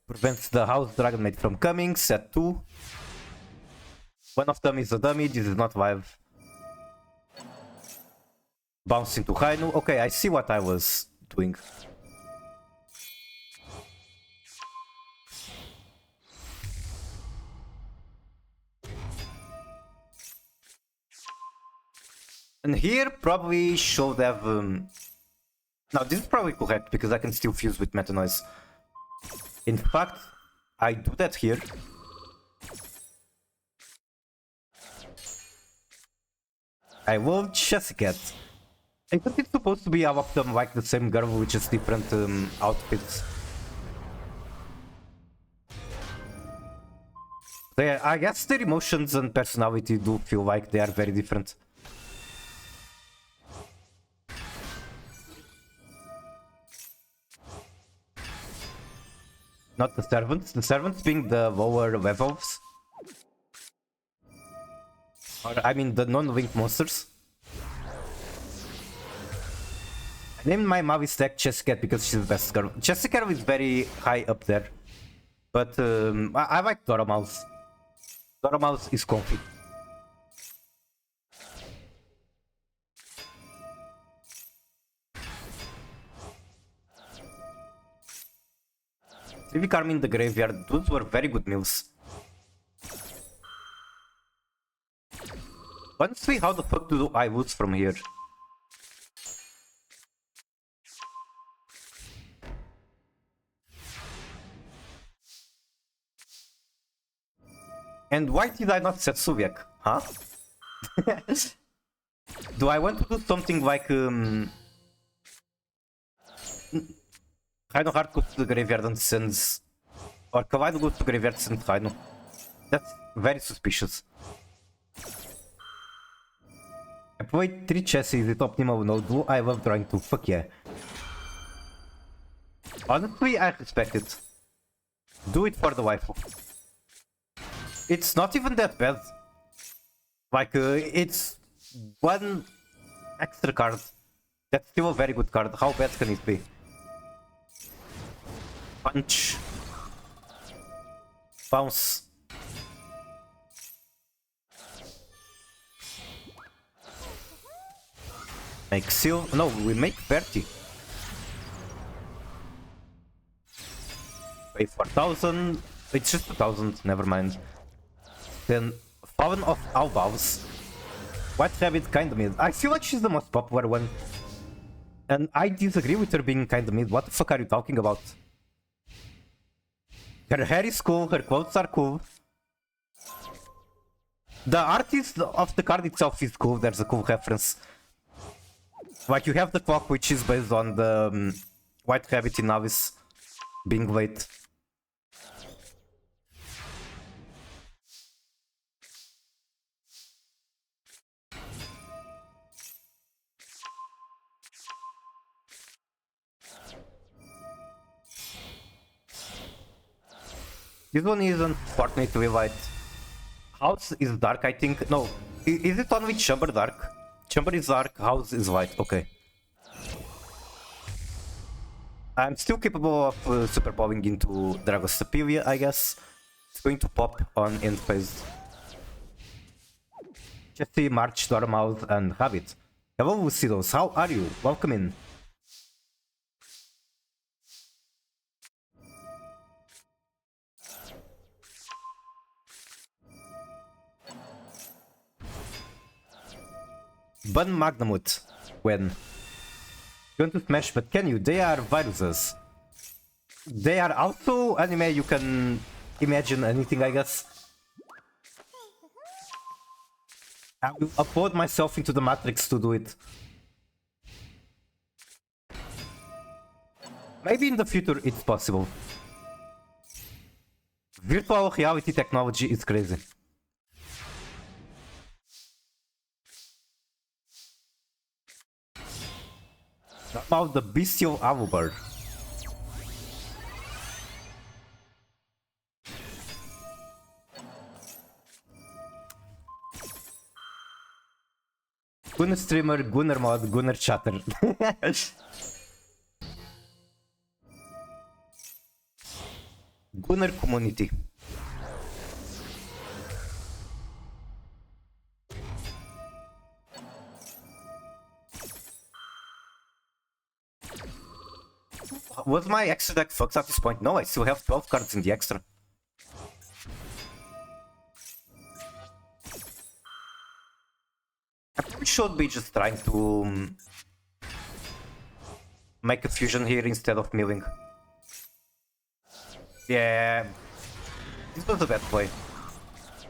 Prevents the House Dragon Maid from coming, set 2. One of them is a dummy, this is not live. Bounce into Hainu. Okay, I see what I was doing. And here probably should have... Now this is probably correct because I can still fuse with Meta Noise. In fact, I do that here. I love Jessica. I thought it's supposed to be all of them like the same girl with just different outfits. I guess their emotions and personality do feel like they are very different. Not the servants being the lower levels. Or, I mean, the non-linked monsters. I named my Mavi stack Jessica because she's the best girl. Jessica is very high up there. But I like Dormouse. Dormouse is comfy. Civic Army in the graveyard, those were very good meals. Honestly, how the fuck do I lose from here? And why did I not set Suviak? Huh? Do I want to do something like Rhino goes to the graveyard and sends, or Kawaii goes to the graveyard and sends Rhino? That's very suspicious. I played 3 chess, is it optimal? No, do I love drawing too? Fuck yeah. Honestly, I respect it. Do it for the waifu. It's not even that bad. Like, it's one extra card. That's still a very good card. How bad can it be? Punch. Bounce. Make seal. No, we make 30. Pay 4,000. It's just 2,000, never mind. Then Fallen of Albaus. White Rabbit kinda mid. I feel like she's the most popular one. And I disagree with her being kinda mid. What the fuck are you talking about? Her hair is cool, her clothes are cool. The artist of the card itself is cool, there's a cool reference. Like you have the clock which is based on the White Rabbit in Navis being late. This one isn't fortunately light. House is dark, I think. No, is it only Chamber dark? Chamber is dark, House is light. Okay. I'm still capable of superpowering into Dragostapelia, I guess. It's going to pop on end phase. Jesse, March, Dormouse, and Rabbit. Hello, Lucidos. How are you? Welcome in. Ban Magnamut. When? You want to smash, but can you? They are viruses. They are also anime, you can imagine anything, I guess. I will upload myself into the Matrix to do it. Maybe in the future it's possible. Virtual reality technology is crazy. About the bestial Avobird. Gunner streamer, Gunner mod, Gunner chatter. Gunner community. Was my extra deck fucked at this point? No, I still have 12 cards in the extra. I probably should be just trying to make a fusion here instead of milling. Yeah, this was a bad play.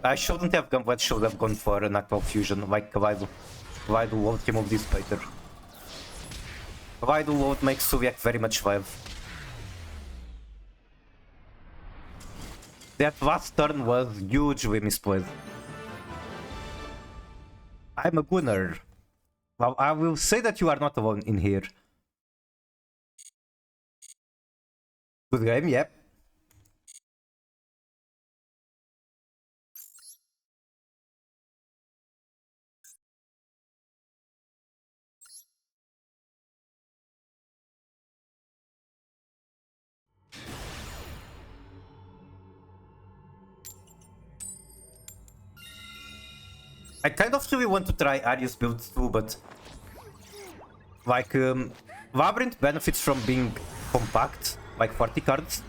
I shouldn't have gone, but should have gone for an actual fusion like Kawaii. Kawaii won't remove this later. Kawaii won't make Suviak very much live. That last turn was hugely misplayed. I'm a Gunner. Well, I will say that you are not alone in here. Good game, yep. I kind of really want to try Arius builds too, but like Labyrinth benefits from being compact, like 40 cards.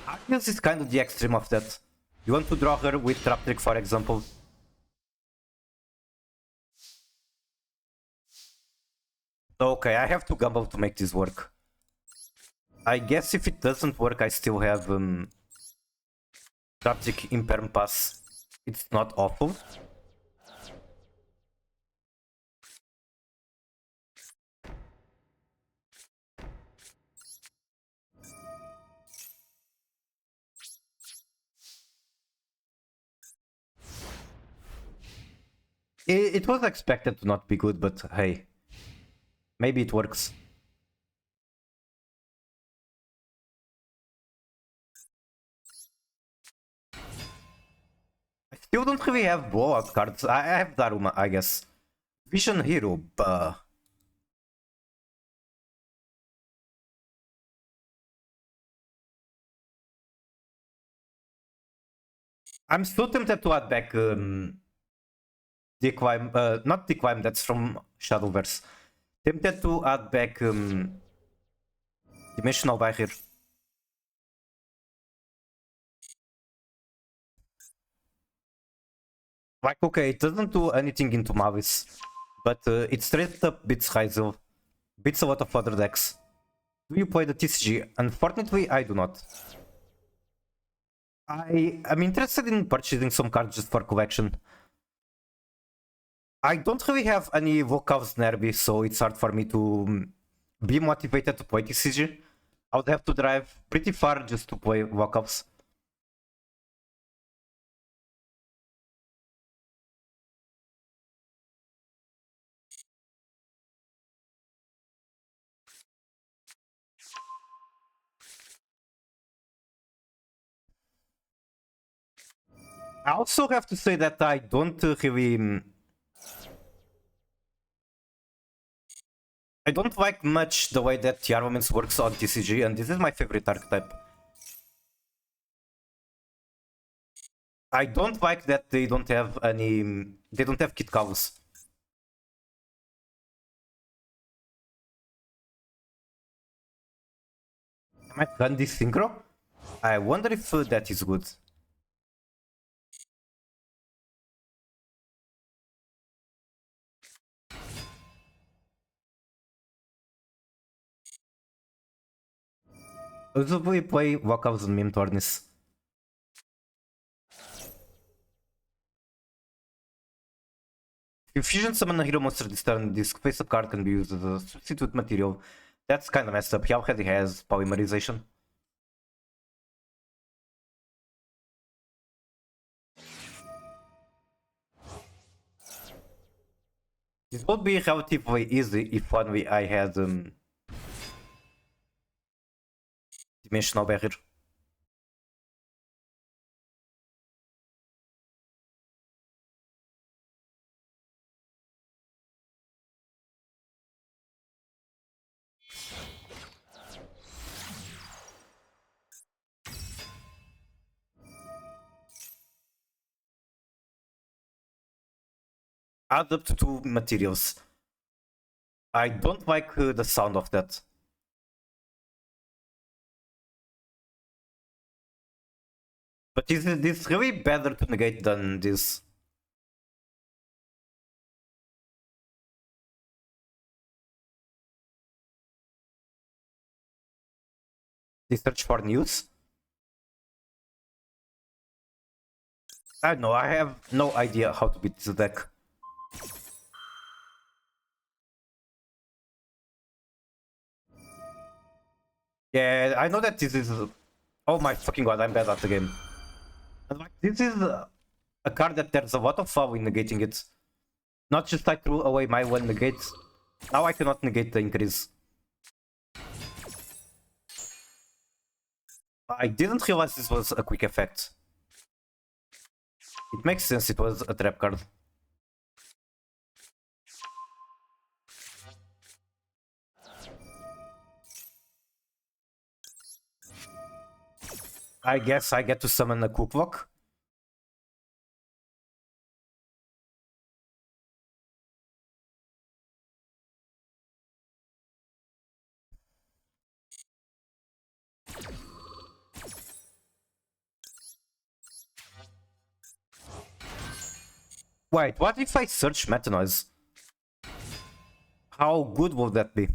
Arius is kind of the extreme of that. You want to draw her with Trap Trick, for example. Okay, I have to gamble to make this work. I guess if it doesn't work, I still have Trap Trick Imperm Pass. It's not awful. It was expected to not be good, but hey, maybe it works. I still don't really have blowout cards. I have Daruma, I guess. Vision Hero, but I'm so tempted to add back Declimb, not Declimb, that's from Shadowverse. Tempted to add back Dimensional Barrier. Like, okay, it doesn't do anything into Mavis, but it straight up beats Hyzel, beats a lot of other decks. Do you play the TCG? Unfortunately, I do not. I am interested in purchasing some cards just for collection. I don't really have any Volcavs nearby, so it's hard for me to be motivated to play TCG. I would have to drive pretty far just to play Volcavs. I also have to say that I don't really... I don't like much the way that the armaments works on TCG, and this is my favorite archetype. I don't like that they don't have any... They don't have Kit Cows. Am I done this synchro? I wonder if that is good. I'll probably play Walkouts and Meme Tornis. If Fusion summon a hero monster this turn, this face-up card can be used as a substitute material. That's kinda messed up. He already has polymerization. This would be relatively easy if only I had Dimensional Barrier. Add up to 2 materials. I don't like the sound of that. But is this really better to negate than this? They search for news? I don't know, I have no idea how to beat this deck. Yeah, I know that this is... Oh my fucking god, I'm bad at the game. And like, this is a card that there's a lot of foul in negating it. Not just I threw away my one negate. Now I cannot negate the increase. I didn't realize this was a quick effect. It makes sense, it was a trap card. I guess I get to summon a Cooklock. Wait, what if I search meta noise? How good would that be?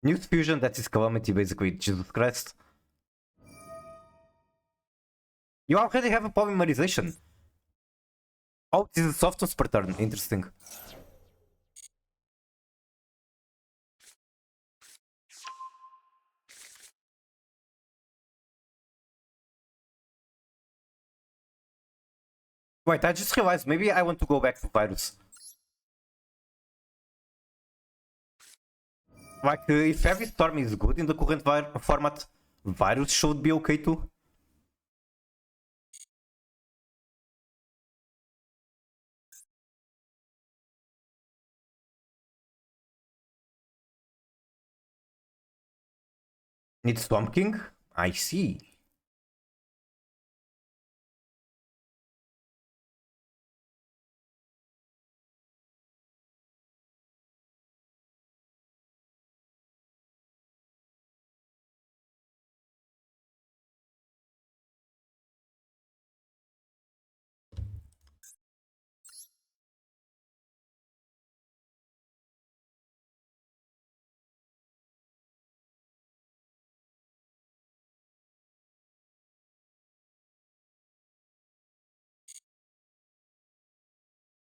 News fusion, that is calamity basically, Jesus Christ. You already have a polymerization. Oh, this is softness per turn, interesting. Wait, I just realized maybe I want to go back to Virus. Like, if Heavy Storm is good in the current format, Virus should be okay too. Need Swamp King? I see.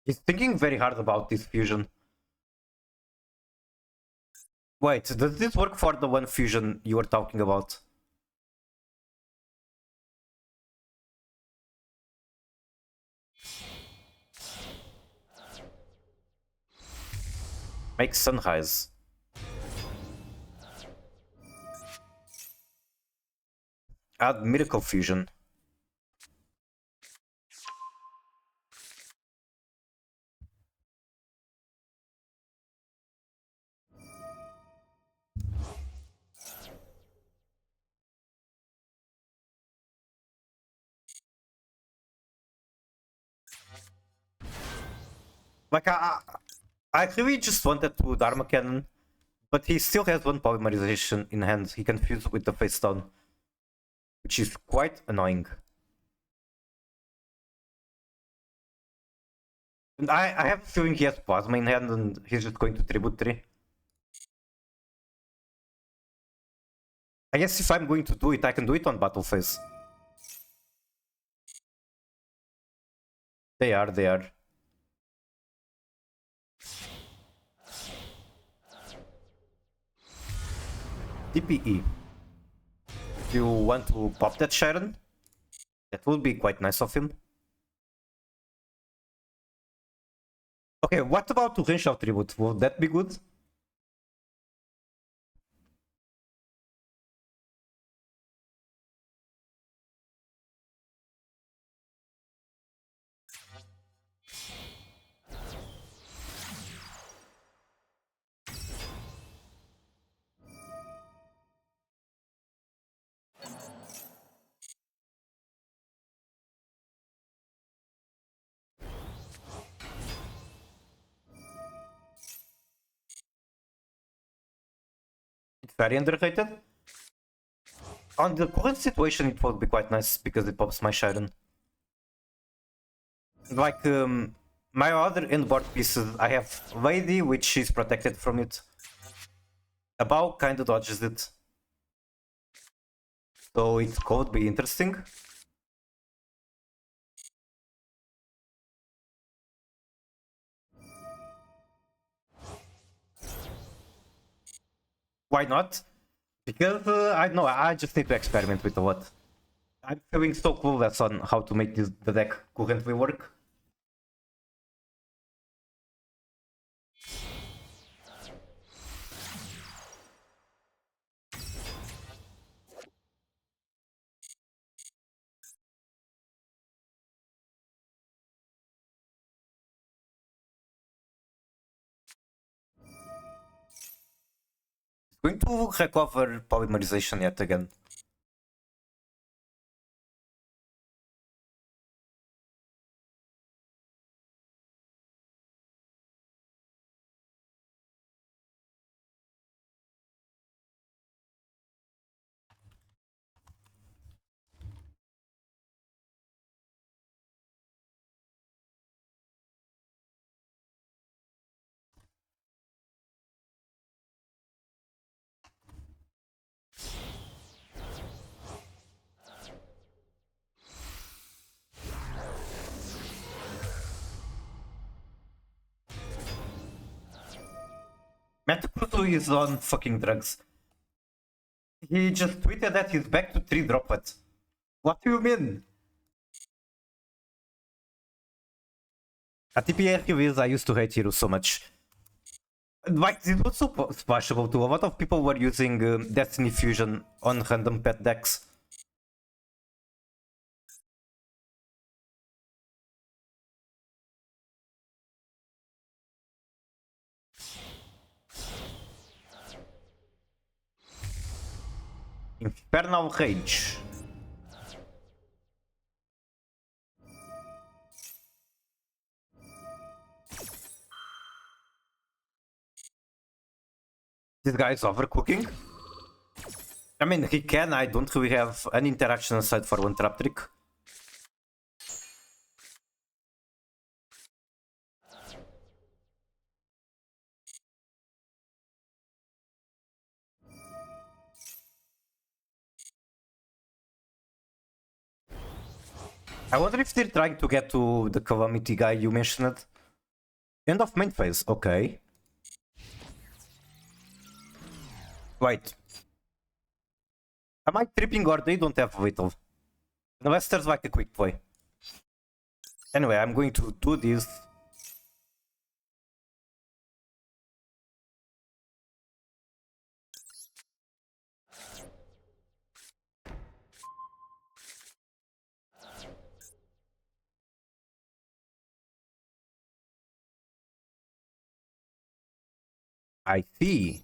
He's thinking very hard about this fusion. Wait, does this work for the one fusion you were talking about? Make Sunrise. Add Miracle Fusion. Like, I really just wanted to Dharma Cannon, but he still has one polymerization in hand. He can fuse with the face down, which is quite annoying. And I have a feeling he has Plasma in hand and he's just going to Tribute 3. I guess if I'm going to do it, I can do it on Battle Phase. They are. DPE. Do you want to pop that Sharon? That would be quite nice of him. Okay, what about to range out Tribute? Would that be good? It's very underrated. On the current situation, it would be quite nice because it pops my Sharon. Like, my other inboard pieces, I have Lady, which is protected from it. A bow kinda dodges it. So it could be interesting. Why not? Because, I don't know, I just need to experiment with a lot. I'm feeling so clueless on how to make the deck currently work. Going to recover polymerization yet again. Gluu is on fucking drugs. He just tweeted that he's back to 3 droplet. What do you mean? At TPRQs, I used to hate Hero so much. Like, it was so splashable too. A lot of people were using Destiny Fusion on random pet decks. Infernal Rage. This guy is overcooking. I mean, he can. I don't really have any interaction aside for one trap trick. I wonder if they're trying to get to the Calamity guy you mentioned. End of main phase, okay. Wait. Am I tripping or they don't have Vital? Unless there's like a quick play. Anyway, I'm going to do this. I see.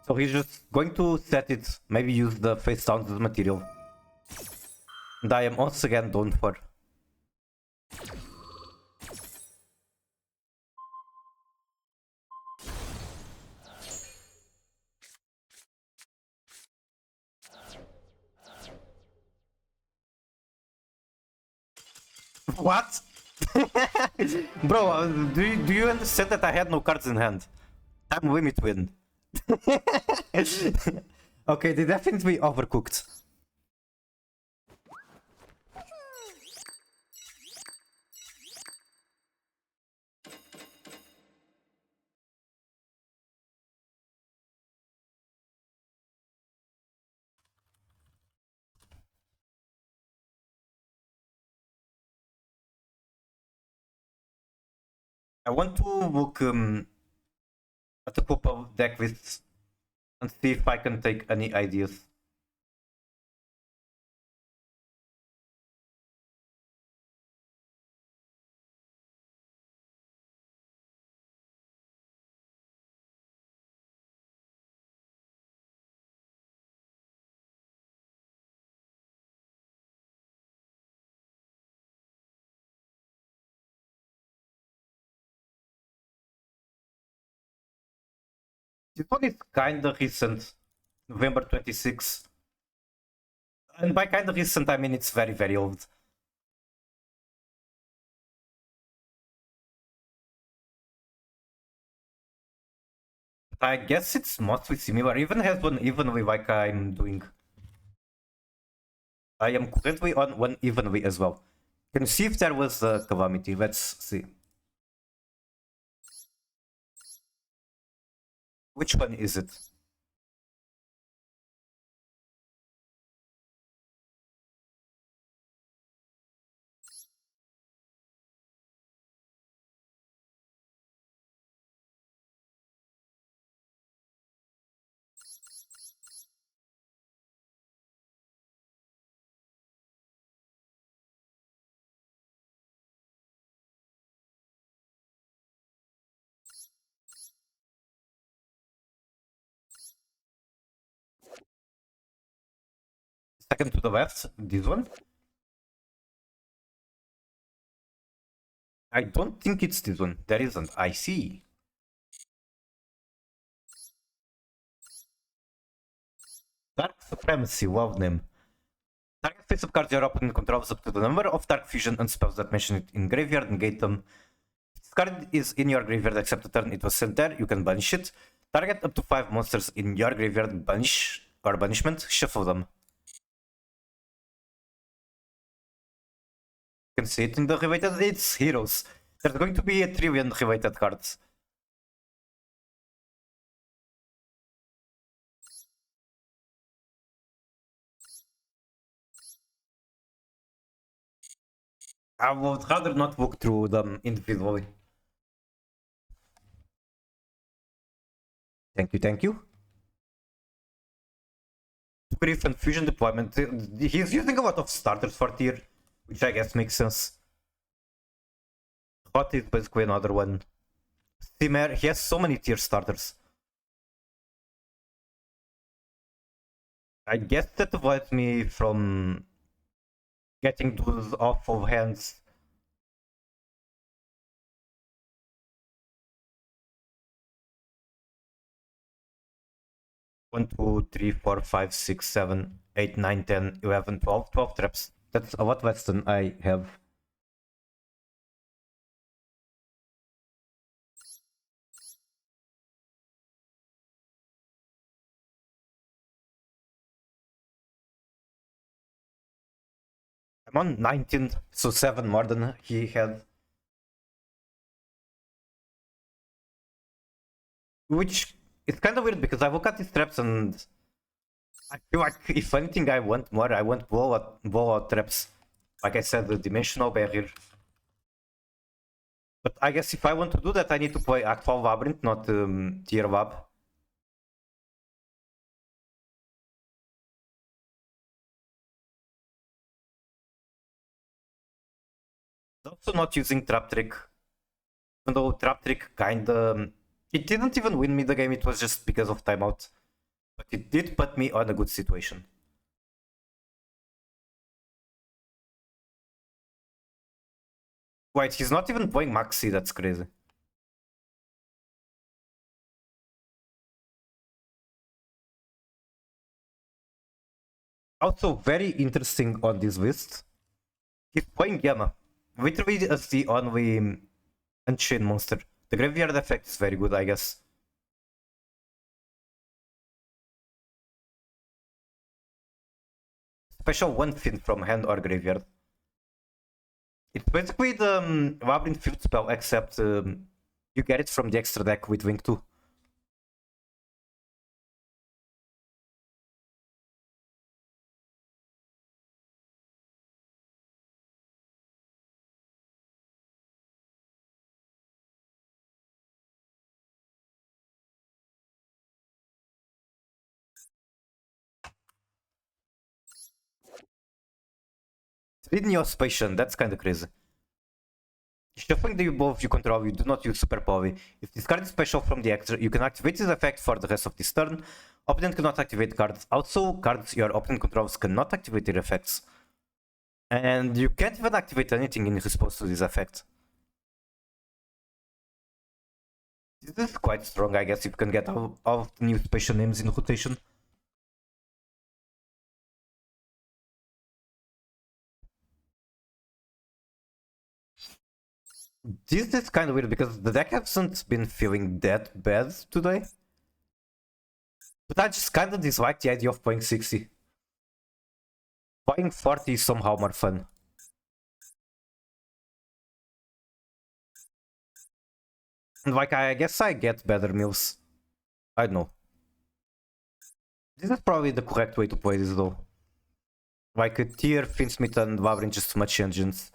So he's just going to set it, maybe use the face down as material. And I am once again done for. What? Bro, do you understand that I had no cards in hand? Time limit win. Okay, they definitely overcooked. I want to look at the couple deck lists and see if I can take any ideas. This one is kinda recent, November 26. And by kinda recent, I mean it's very, very old. I guess it's mostly similar, even has one evenly like I'm doing. I am currently on one evenly as well. Can you see if there was a Calamity? Let's see. Which one is it? Second to the left, this one? I don't think it's this one. There isn't. I see. Dark Supremacy, love name. Target face-up cards your opponent controls up to the number of Dark Fusion and spells that mention it in graveyard, negate them. If this card is in your graveyard except the turn it was sent there, you can banish it. Target up to 5 monsters in your graveyard, banish or banishment, shuffle them. You can see it in the related, it's heroes. There's going to be a trillion related cards. I would rather not walk through them individually. Thank you, thank you. Brief and fusion deployment. He's using a lot of starters for tier, which I guess makes sense. Hot is basically another one. Steamer, he has so many tier starters. I guess that avoids me from getting those off of hands. One, two, three, four, five, six, 7, 8, 9, 10, 11, 12, 12 traps. That's a lot less than I have. I'm on 19, so 7 more than he had. Which is kind of weird because I look at these traps and I feel like if anything I want more, I want blowout traps. Like I said, the dimensional barrier. But I guess if I want to do that, I need to play actual Labyrinth, not tier Lab. Also not using Trap Trick. Even though Trap Trick kinda... It didn't even win me the game, it was just because of timeout. But it did put me on a good situation. Wait, he's not even playing Maxi, that's crazy. Also very interesting on this list, he's playing Gamma. Literally as the only Unchained monster. The graveyard effect is very good, I guess. Special one fin from hand or graveyard. It's basically the Labyrinth field spell, except you get it from the extra deck with Wing 2. Three Neospatian, that's kinda crazy. Shuffling the above you control, you do not use Super Poly. If this card is special from the extra, you can activate this effect for the rest of this turn. Opponent cannot activate cards. Also, cards your opponent controls cannot activate their effects. And you can't even activate anything in response to this effect. This is quite strong, I guess, if you can get all of the new special names in rotation. This is kind of weird because the deck hasn't been feeling that bad today. But I just kind of dislike the idea of playing 60. Playing 40 is somehow more fun. And like, I guess I get better mills. I don't know. This is probably the correct way to play this though. Like a tier, Finsmith and Labyrinth just too much engines.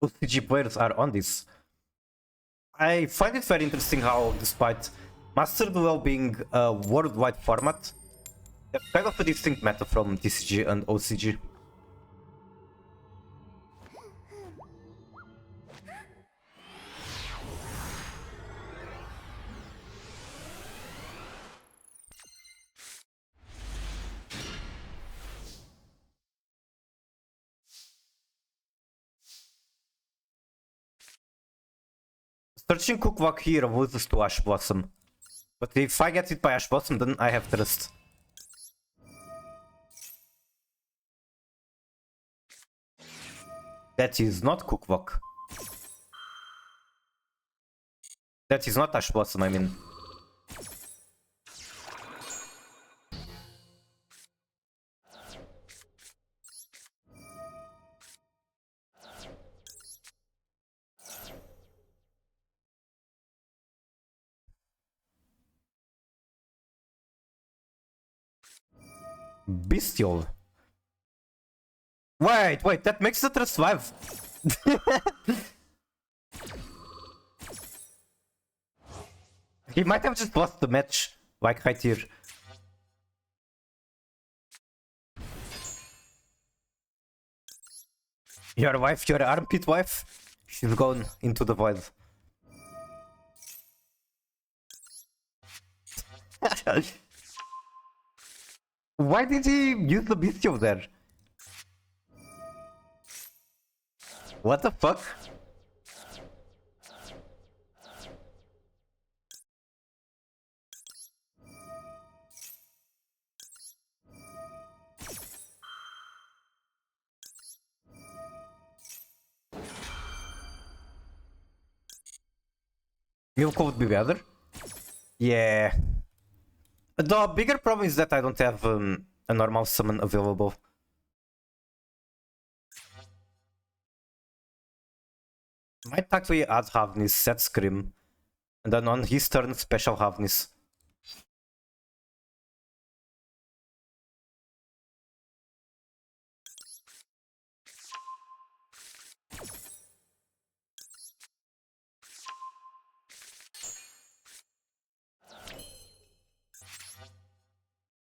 OCG players are on this. I find it very interesting how, despite Master Duel being a worldwide format, there's kind of a distinct meta from TCG and OCG. Searching Cooklock here loses to Ash Blossom. But if I get it by Ash Blossom, then I have trust. That is not Cooklock. That is not Ash Blossom, I mean. Bestial. Wait, that makes it survive. He might have just lost the match, like right here. Your wife, your armpit wife, she's gone into the void. Why did he use the bestial there? What the fuck? Milko would be better. Yeah. The bigger problem is that I don't have a normal summon available. Might actually add Havnis, set Scream, and then on his turn special Havnis.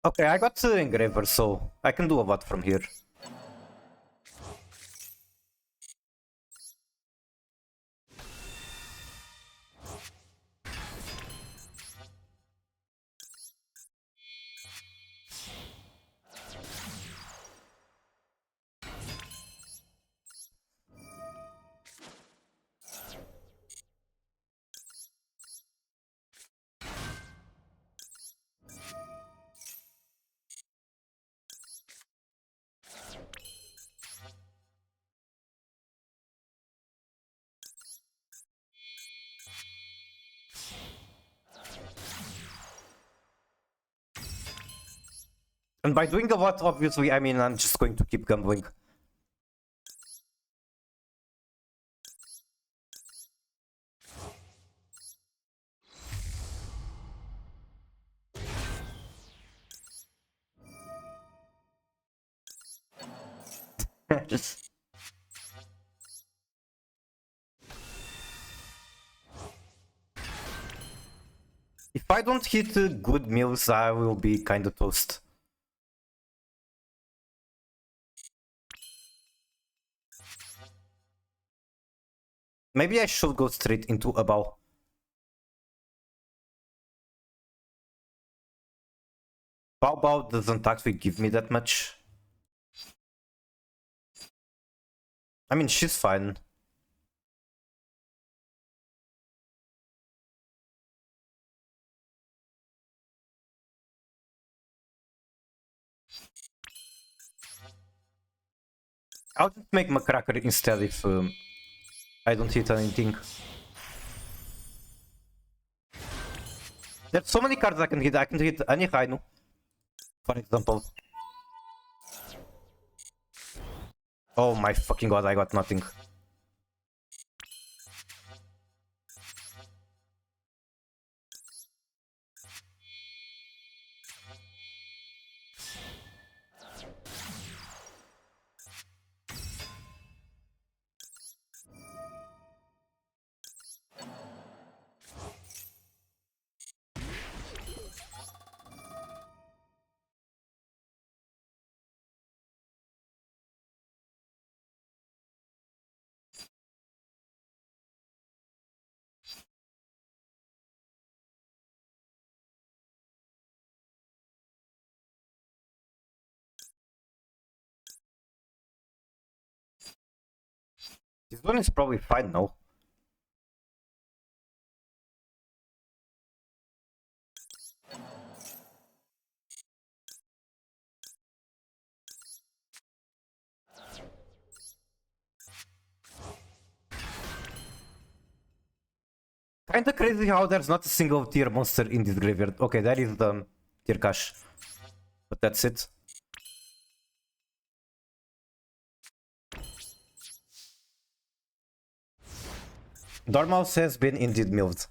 Okay, I got Engraver, so I can do a lot from here. And by doing a lot, obviously, I mean I'm just going to keep gambling. If I don't hit good meals, I will be kinda toast. Maybe I should go straight into a bow. Bow doesn't actually give me that much. I mean, she's fine. I'll just make Macracker instead if I don't hit anything. There's so many cards I can hit. I can hit any Rhino, for example. Oh my fucking god, I got nothing. This one is probably fine now. Kinda crazy how there's not a single tier monster in this graveyard. Okay, that is the tier cache. But that's it. Dormouse has been indeed milled.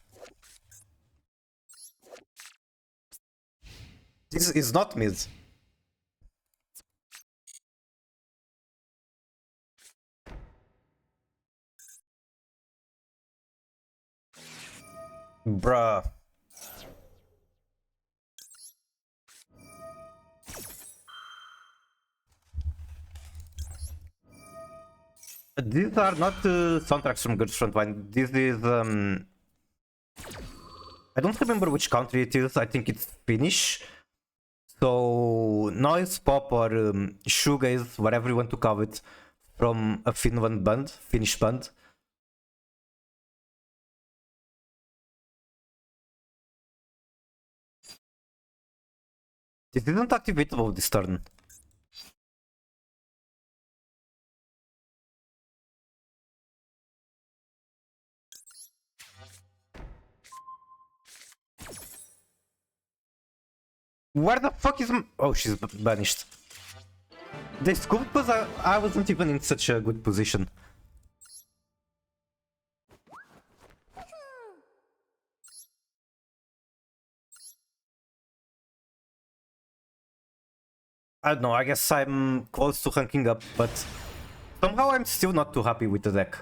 This is not mid. Bruh. These are not soundtracks from Girls Frontline. This is I don't remember which country it is. I think it's Finnish. So noise pop or shoegaze, whatever you want to call it, from a Finnish band. This isn't activatable this turn. Where the fuck is... Oh, she's banished. They scooped because I wasn't even in such a good position. I don't know, I guess I'm close to ranking up, but somehow I'm still not too happy with the deck.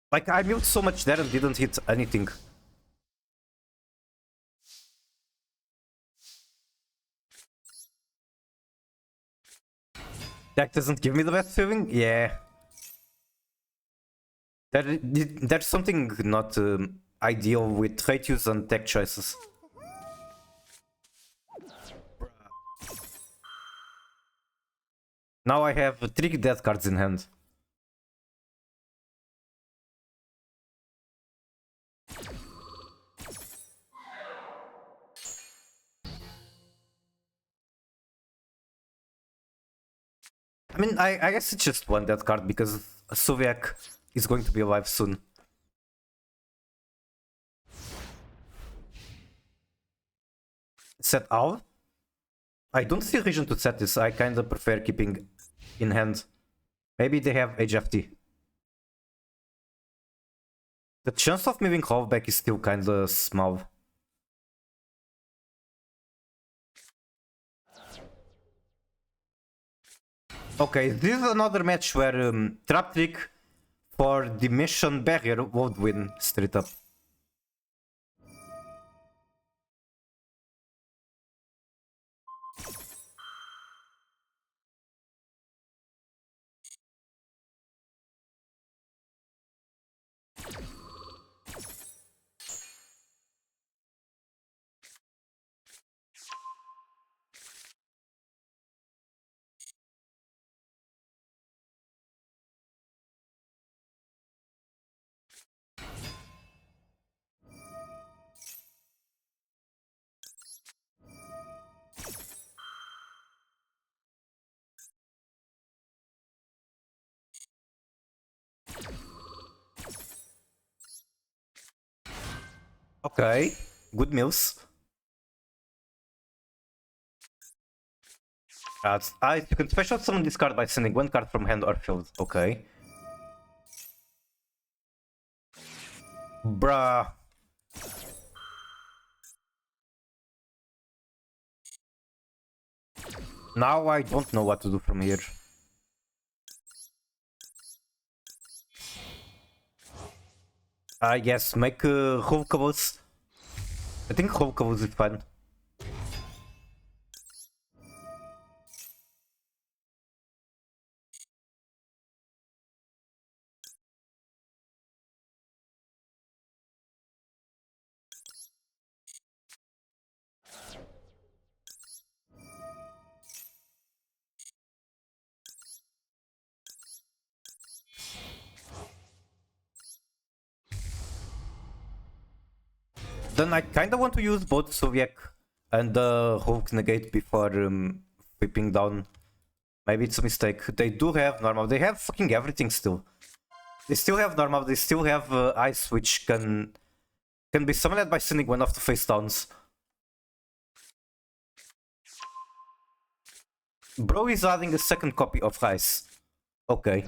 Like, I milled so much there and didn't hit anything. That doesn't give me the best feeling? Yeah. There's something not ideal with trait use and tech choices. Now I have 3 death cards in hand. I mean, I guess it's just one death card because Soviak is going to be alive soon. Set Owl? I don't see a reason to set this. I kinda prefer keeping in hand. Maybe they have HFT. The chance of moving Hove back is still kinda small. Okay, this is another match where Trap Trick for Dimension Barrier would win straight up. Okay, good mills. You can special summon this card by sending 1 card from hand or field. Okay. Bruh. Now I don't know what to do from here. I guess make Hulkabos. I think Hulkabos is fine. Then I kinda want to use both Soviet and the Hulk negate before whipping down. Maybe it's a mistake. They do have normal. They have fucking everything still. They still have normal. They still have ice, which can be summoned by sending 1 of the face downs. Bro is adding a second copy of ice. Okay.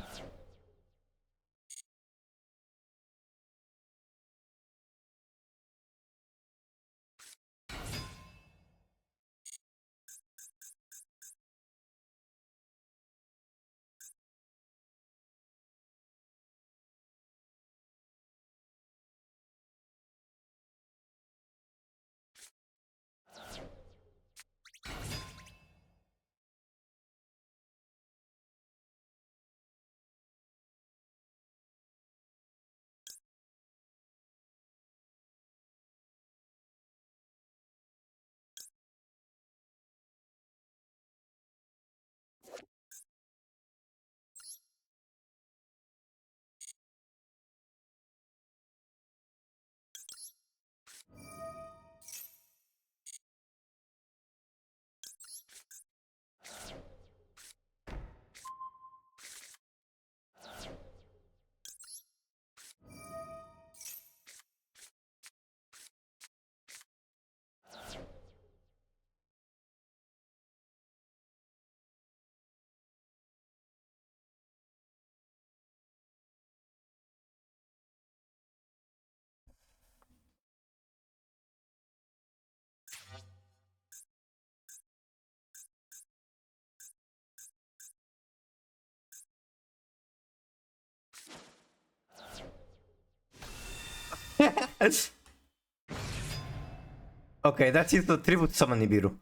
Okay, that is the tribute summon Nibiru.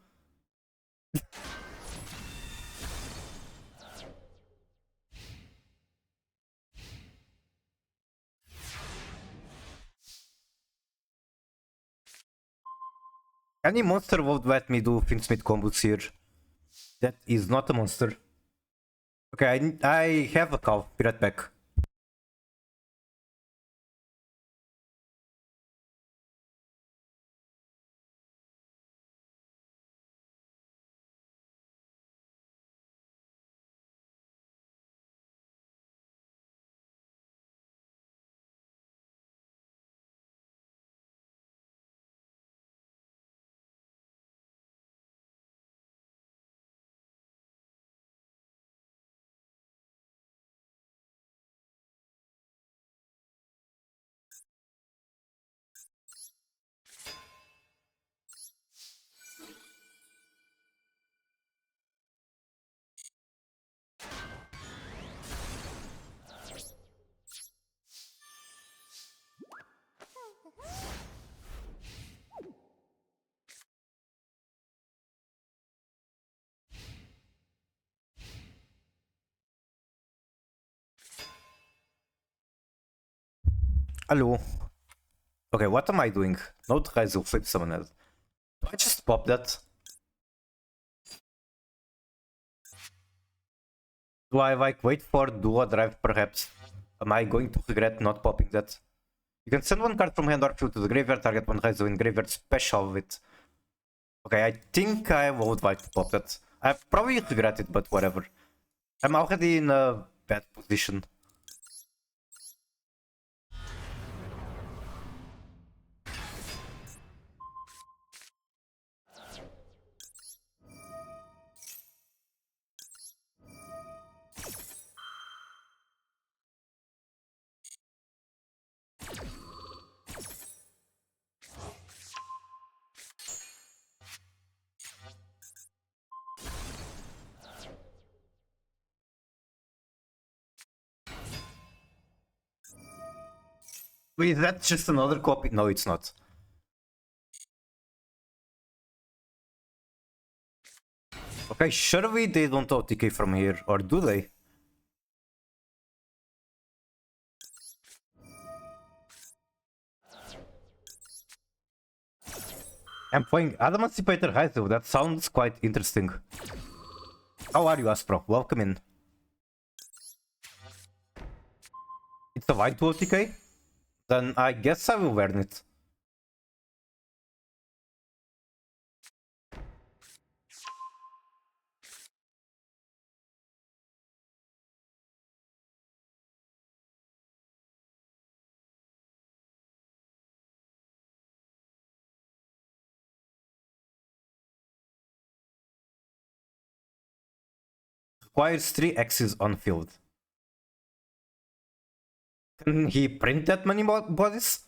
Any monster would let me do Finsmith combos here. That is not a monster. Okay, I have a cow. Be right back. Hello. Okay, what am I doing? No tries to flip someone else. Do I just pop that? Do I like wait for duo drive perhaps? Am I going to regret not popping that? You can send one card from hand or field to the graveyard, target one Raizo in graveyard special with. Okay, I think I would like to pop that. I probably regret it, but whatever. I'm already in a bad position. Wait, is that just another copy? No, it's not. Okay, surely they don't OTK from here, or do they? I'm playing Adamantipator Raizo, that sounds quite interesting. How are you, Aspro? Welcome in. It's a white 2 OTK? Then I guess I will learn it. Requires 3 X's on field. Can he print that many bodies?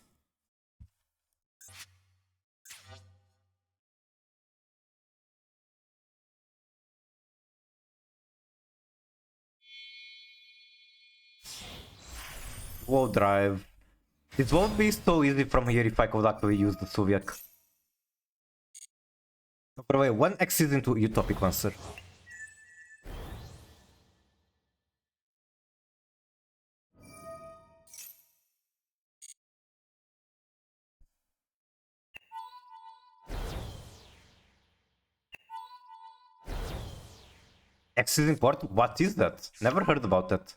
Wall drive. This won't be so easy from here if I could actually use the Soviet. By the way, 1 X is into Utopic Monster. X is important? What is that? Never heard about that.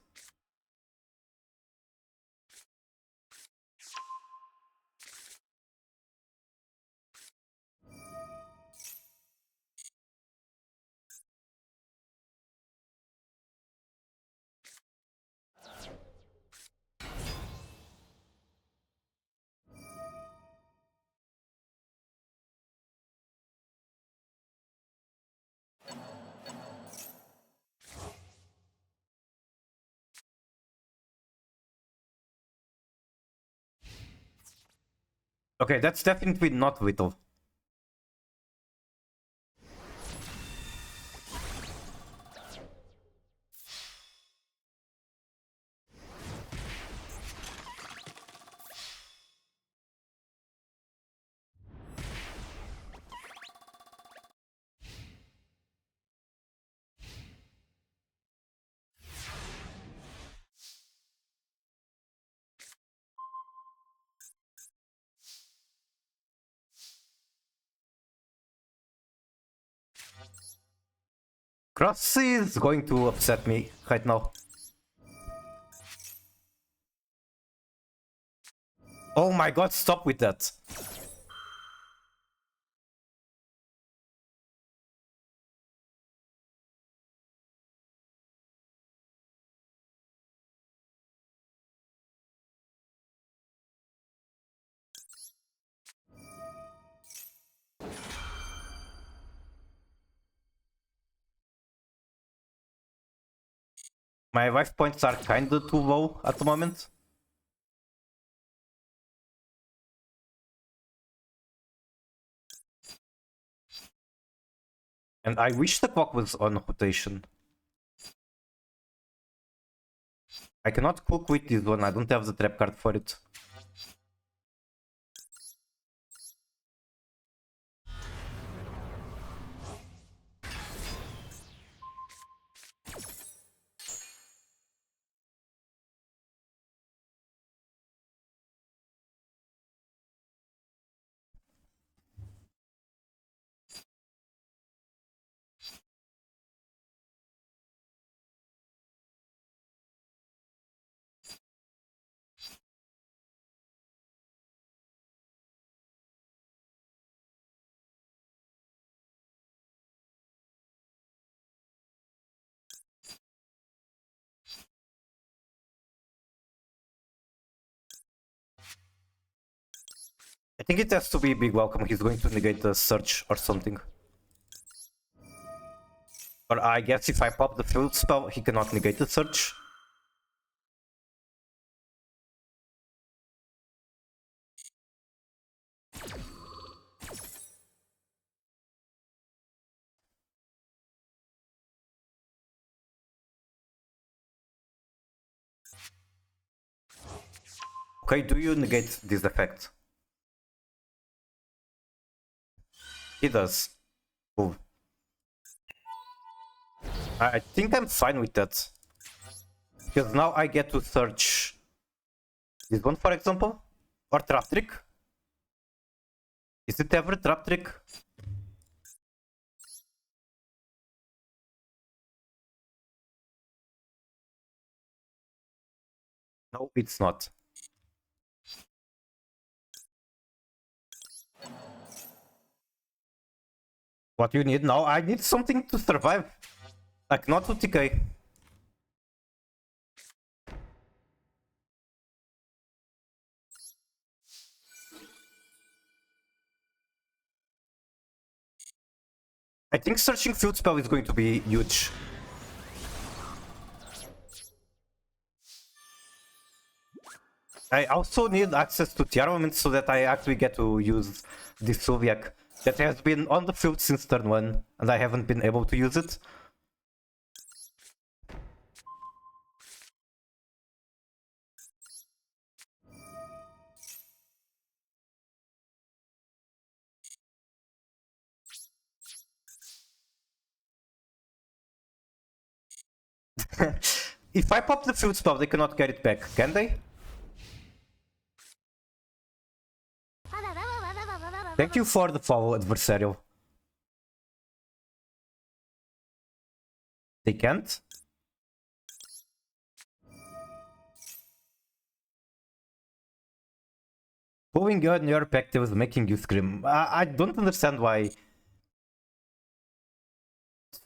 Okay, that's definitely not Whittle. Cross is going to upset me right now. Oh my god, stop with that. My life points are kinda too low at the moment. And I wish the clock was on rotation. I cannot cook with this one, I don't have the trap card for it. I think it has to be big welcome, he's going to negate the search or something. Or I guess if I pop the field spell, he cannot negate the search. Okay, do you negate this effect? He does. Ooh. I think I'm fine with that. Because now I get to search this one, for example, or trap trick. Is it ever trap trick? No, it's not. What you need now? I need something to survive. Like, not to TK. I think searching field spell is going to be huge. I also need access to Tiarmament so that I actually get to use this Soviak that has been on the field since turn 1 and I haven't been able to use it. If I pop the field spell, they cannot get it back, can they? Thank you for the follow, adversarial. They can't? Pulling on your perspective is making you scream. I don't understand why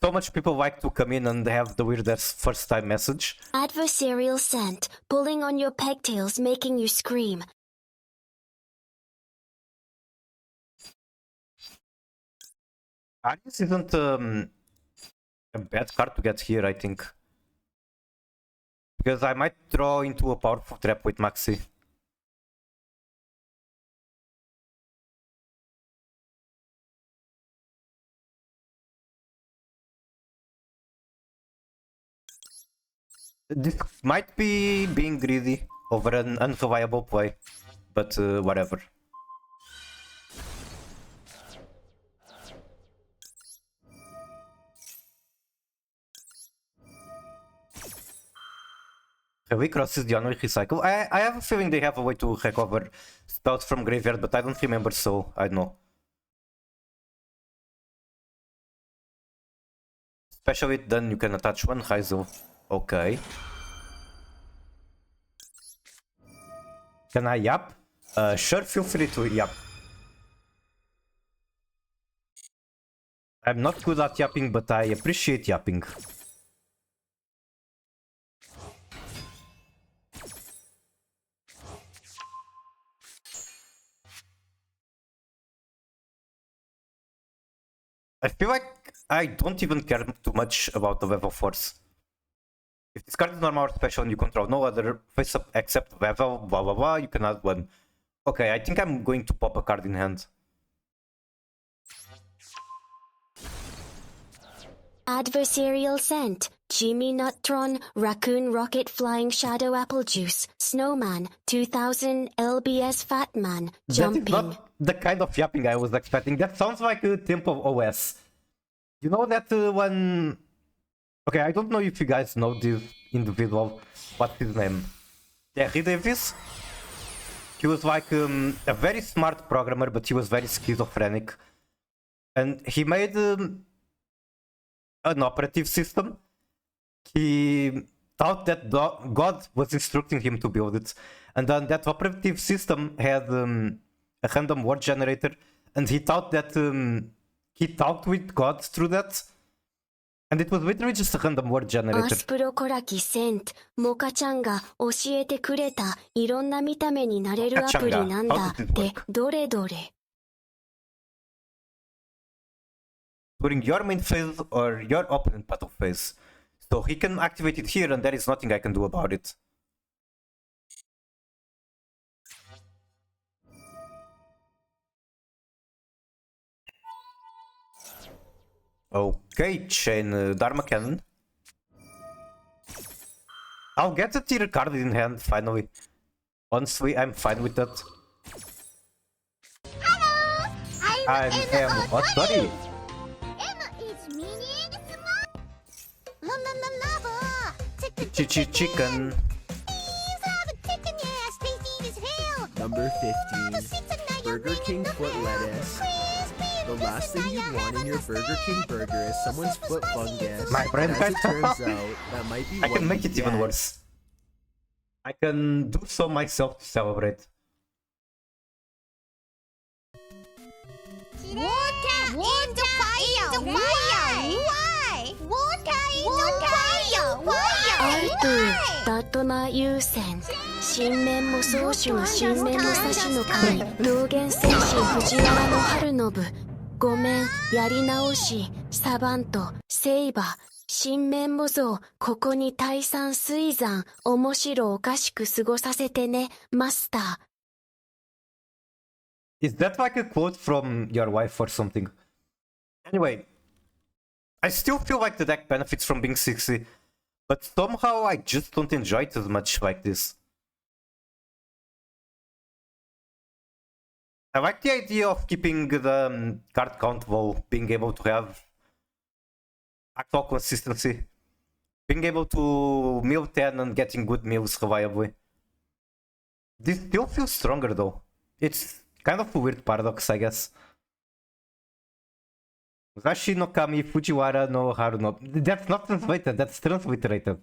so much people like to come in and have the weirdest first time message. Adversarial scent, pulling on your pigtails, making you scream. Arius isn't a bad card to get here, I think. Because I might draw into a powerful trap with Maxi. This might be being greedy over an unviable play, but whatever. Heavy crosses the Unway Recycle. I have a feeling they have a way to recover spells from graveyard, but I don't remember, so I don't know. special it, then you can attach one Haizo. Okay. Can I yap? Sure, feel free to yap. I'm not good at yapping, but I appreciate yapping. I feel like I don't even care too much about the Wevel Force. If this card is normal or special and you control no other face up except Wevel, blah blah blah, you can add one. Okay, I think I'm going to pop a card in hand. Adversarial Scent, Jimmy Neutron, Raccoon Rocket Flying Shadow Apple Juice, Snowman, 2000, LBS Fat Man, Jumping. That is not the kind of yapping I was expecting. That sounds like a Temple OS. You know that one... Okay, I don't know if you guys know this individual. What's his name? Terry Davis? He was like a very smart programmer, but he was very schizophrenic. And he made an operative system. He thought that God was instructing him to build it. And then that operative system had a random word generator. And he thought that he talked with God through that. And it was literally just a random word generator. アスプロコラキセント、モカちゃんが教えてくれたいろんな見た目になれるアプリなんだってどれどれ During your main phase or your opponent battle phase. So he can activate it here and there is nothing I can do about it. Okay, Chain Dharma Cannon. I'll get a tier card in hand finally. Honestly, I'm fine with that. Hello! I am Otori. Chicken. Number 15. Burger King foot lettuce. The last thing you want in your Burger King burger is someone's foot fungus. My friend, as it turns out, that might be I can make it even worse. I can do so myself to celebrate. Water in the fire! Why? Water in the fire! Why? ダトナ優先新面も宗主の新面の差しの神道元精神藤原の春信ごめんやり直しサバントセイバ新面も像ここに退散水山面白おかしく過ごさせてねマスター Is that like a quote from your wife or something? Anyway, I still feel like the deck benefits from being 60, but somehow I just don't enjoy it as much like this. I like the idea of keeping the card count low, being able to have actual consistency, being able to mill 10 and getting good mills reliably. This still feels stronger though. It's kind of a weird paradox, I guess. Musashi no Kami Fujiwara no Haru no... That's not translated, that's transliterated.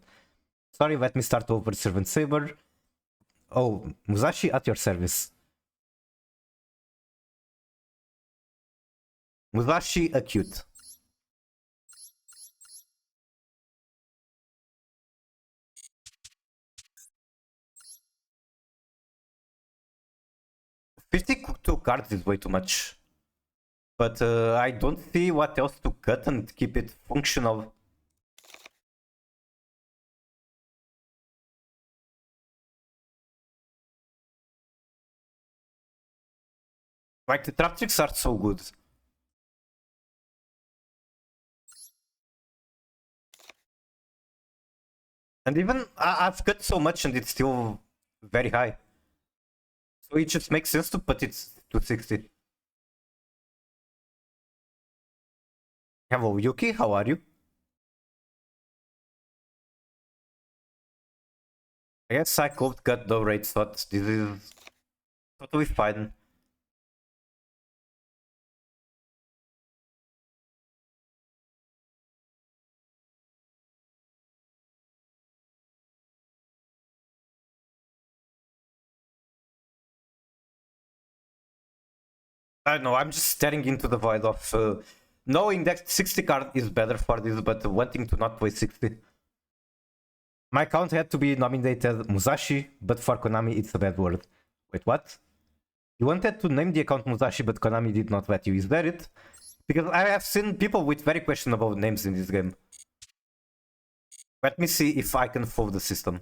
Sorry, let me start over, Servant Saber. Oh, Musashi at your service. Musashi acute. $52 cards is way too much. But I don't see what else to cut and keep it functional. Like, the trap tricks are so good. And even I've cut so much and it's still very high. So it just makes sense to put it to 60. Hello Yuki, how are you? I guess I could cut the rate slot. This is totally fine. I don't know, I'm just staring into the void of knowing that 60 card is better for this, but wanting to not play 60. My account had to be nominated Musashi, but for Konami it's a bad word. Wait, what? You wanted to name the account Musashi, but Konami did not let you. Is that it? Because I have seen people with very questionable names in this game. Let me see if I can fold the system.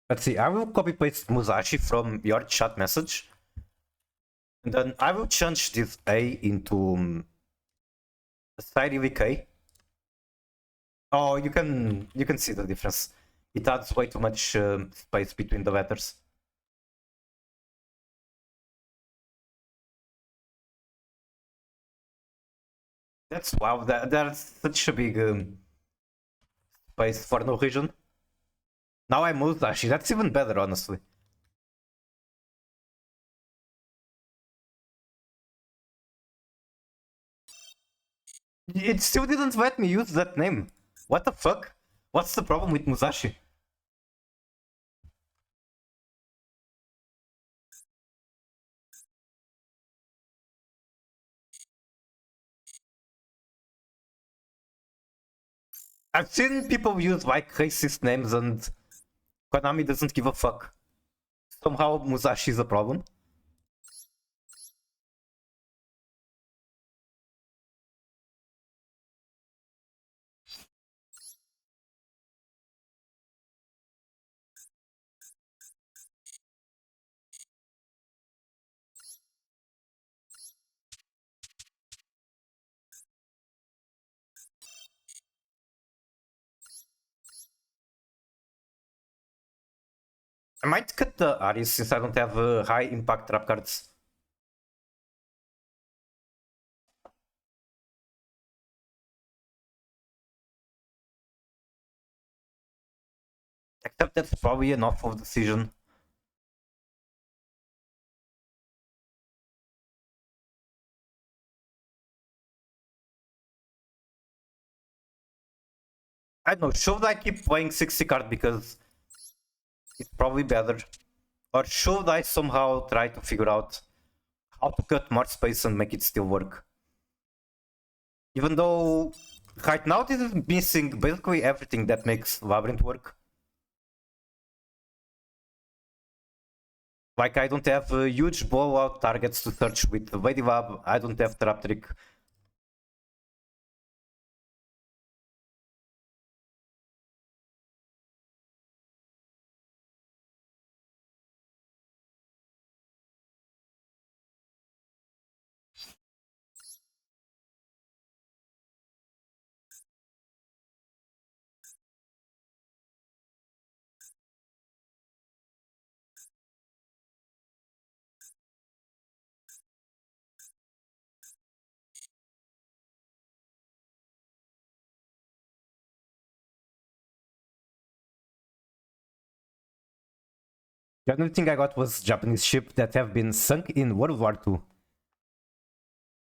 Let's see, I will copy paste Musashi from your chat message. And then I will change this A into Side K. Oh, you can see the difference. It adds way too much space between the letters. That's wow. That's such a big space for no reason. Now I moved Musashi. That's even better, honestly. It still didn't let me use that name. What the fuck? What's the problem with Musashi? I've seen people use like racist names and Konami doesn't give a fuck. Somehow Musashi is a problem. I might cut the Aris since I don't have high impact trap cards. Except that's probably an awful decision. I don't know, should I keep playing 60 card because it's probably better? Or should I somehow try to figure out how to cut more space and make it still work? Even though right now this is missing basically everything that makes Labyrinth work. Like I don't have huge blowout targets to search with Lady Lab, I don't have Trap Trick. The only thing I got was Japanese ships that have been sunk in World War II.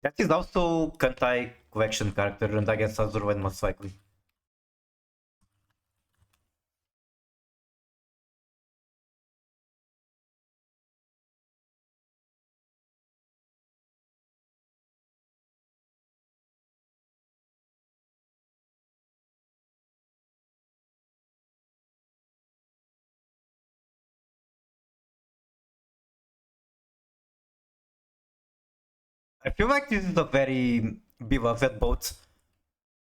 That is also Kantai collection character, and I guess Azurwen most likely. I feel like this is a very beloved boat.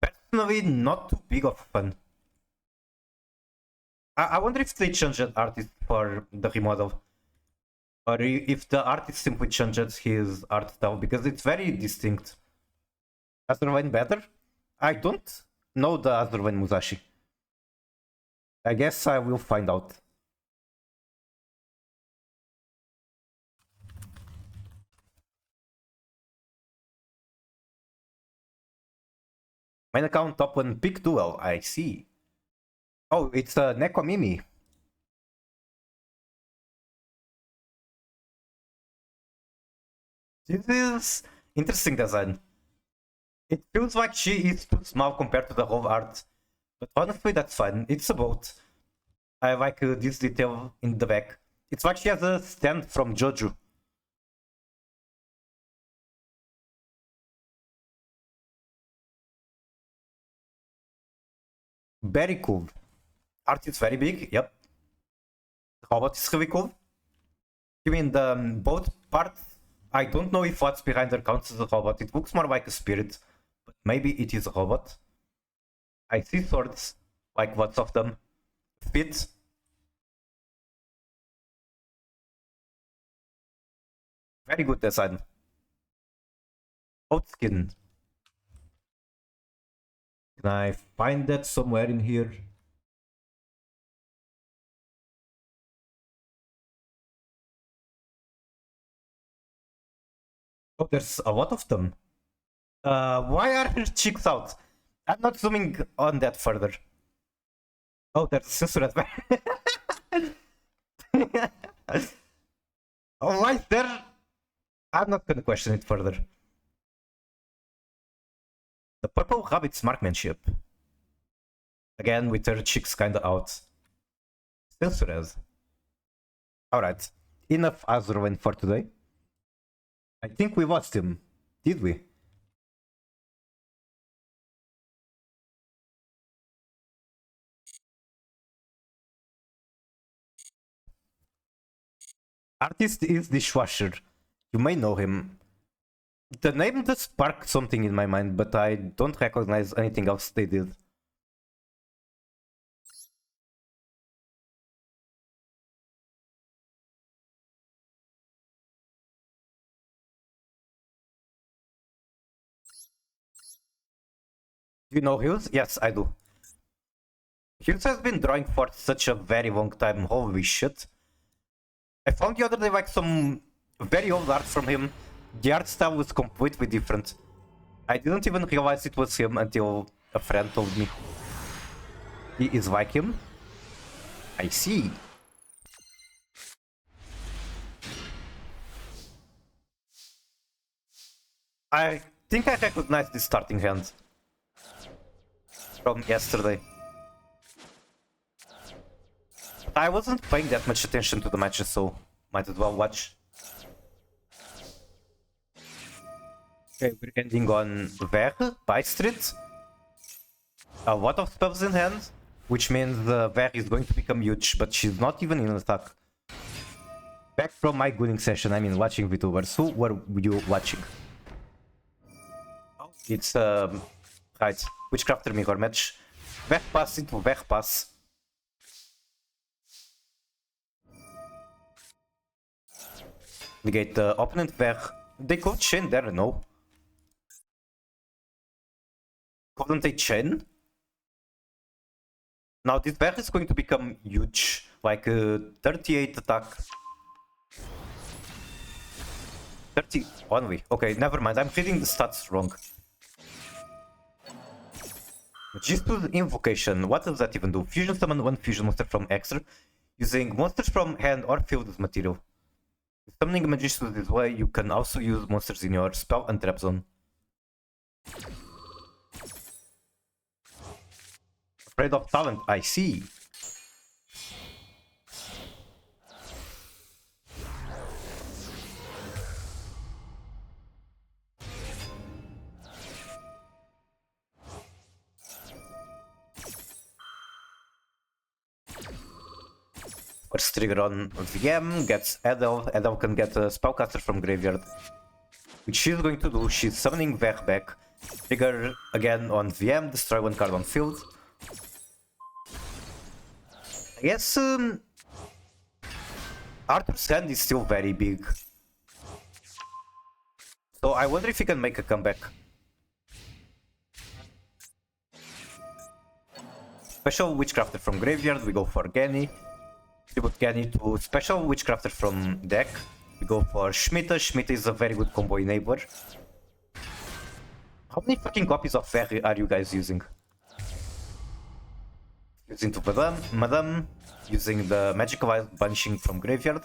Personally, not too big of fun. I wonder if they changed the artist for the remodel. Or if the artist simply changed his art style, because it's very distinct. Azurwen better? I don't know the Azurwen Musashi. I guess I will find out. Main account top 1 pick duel, I see. Oh, it's a Nekomimi. This is interesting design. It feels like she is too small compared to the whole art. But honestly, that's fine. It's a boat. I like this detail in the back. It's like she has a stand from JoJo. Very cool. Art is very big, yep. The robot is really cool. You mean the boat part? I don't know if what's behind her counts as a robot. It looks more like a spirit, but maybe it is a robot. I see swords, like lots of them. Feet. Very good design. Oat skin. Can I find that somewhere in here? Oh, there's a lot of them. Why are her cheeks out? I'm not zooming on that further. Oh, there's a sensor at back. Oh, why is there? I'm not gonna question it further. The purple rabbit's marksmanship. Again, with her cheeks kinda out. Censored. Alright. Enough Azurwen for today. I think we lost him. Did we? Artist is Dishwasher. You may know him. The name does spark something in my mind, but I don't recognize anything else they did. Do you know Hughes? Yes, I do. Hughes has been drawing for such a very long time, holy shit. I found the other day like some very old art from him. The art style was completely different. I didn't even realize it was him until a friend told me. He is like him? I see. I think I recognize this starting hand from yesterday. I wasn't paying that much attention to the matches, so might as well watch. Okay, we're ending on Ver, by Street. A lot of spells in hand, which means Ver is going to become huge, but she's not even in attack. Back from my gooning session, I mean watching VTubers. Who were you watching? Oh, it's right, Witchcrafter mirror match. Ver pass into Ver pass. Negate the opponent Ver. They could chain there, no? Couldn't they chain? Now this Ver is going to become huge, like 38 attack. 30 only. Okay, never mind. I'm reading the stats wrong. Magistu's Invocation. What does that even do? Fusion summon one fusion monster from extra using monsters from hand or field as material. If summoning a Magistus this way, you can also use monsters in your spell and trap zone. Afraid of talent, I see. First trigger on VM, gets Edel. Edel can get a spellcaster from graveyard. Which she's going to do, she's summoning Ver back. Trigger again on VM, destroy one card on field. I guess Arthur's hand is still very big. So I wonder if he can make a comeback. Special Witchcrafter from graveyard, we go for Genny. Tribute Genny to Special Witchcrafter from deck. We go for Schmitta. Schmitta is a very good combo enabler. How many fucking copies of Ferry are you guys using? Using to Madame, using the Magical Eye Banishing from graveyard.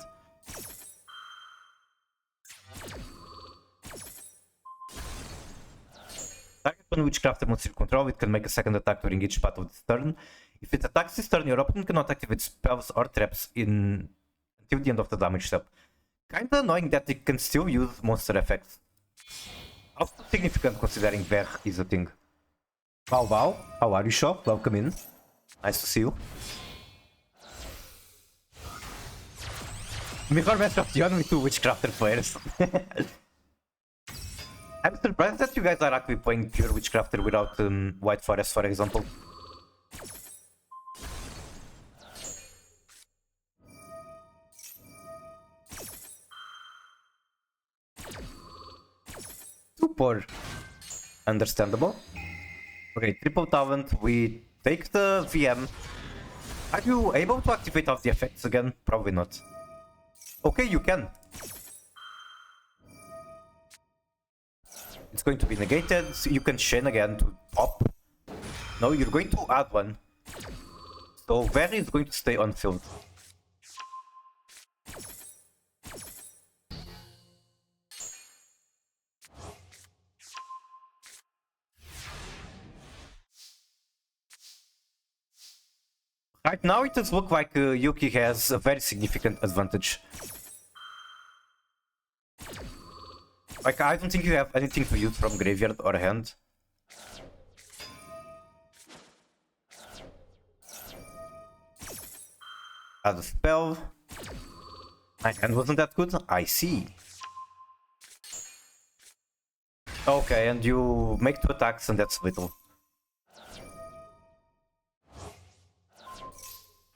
Target When Witchcrafter monster you control, it can make a second attack during each part of this turn. If it attacks this turn, your opponent cannot activate spells or traps until the end of the damage step. Kinda annoying that it can still use monster effects. Also significant considering Ver is a thing. Wow, wow. How are you, Shop? Welcome in. Nice to see you. Mirror match of the only two Witchcrafter players. I'm surprised that you guys are actually playing pure Witchcrafter without White Forest, for example. Too poor. Understandable. Okay, triple talent. We take the VM. Are you able to activate all the effects again? Probably not. Okay, you can. It's going to be negated. So you can chain again to pop. No, you're going to add one. So Very is going to stay on field. Right now it does look like Yuki has a very significant advantage. Like, I don't think you have anything to use from graveyard or hand. Add a spell. My hand wasn't that good? I see. Okay, and you make 2 attacks and that's little.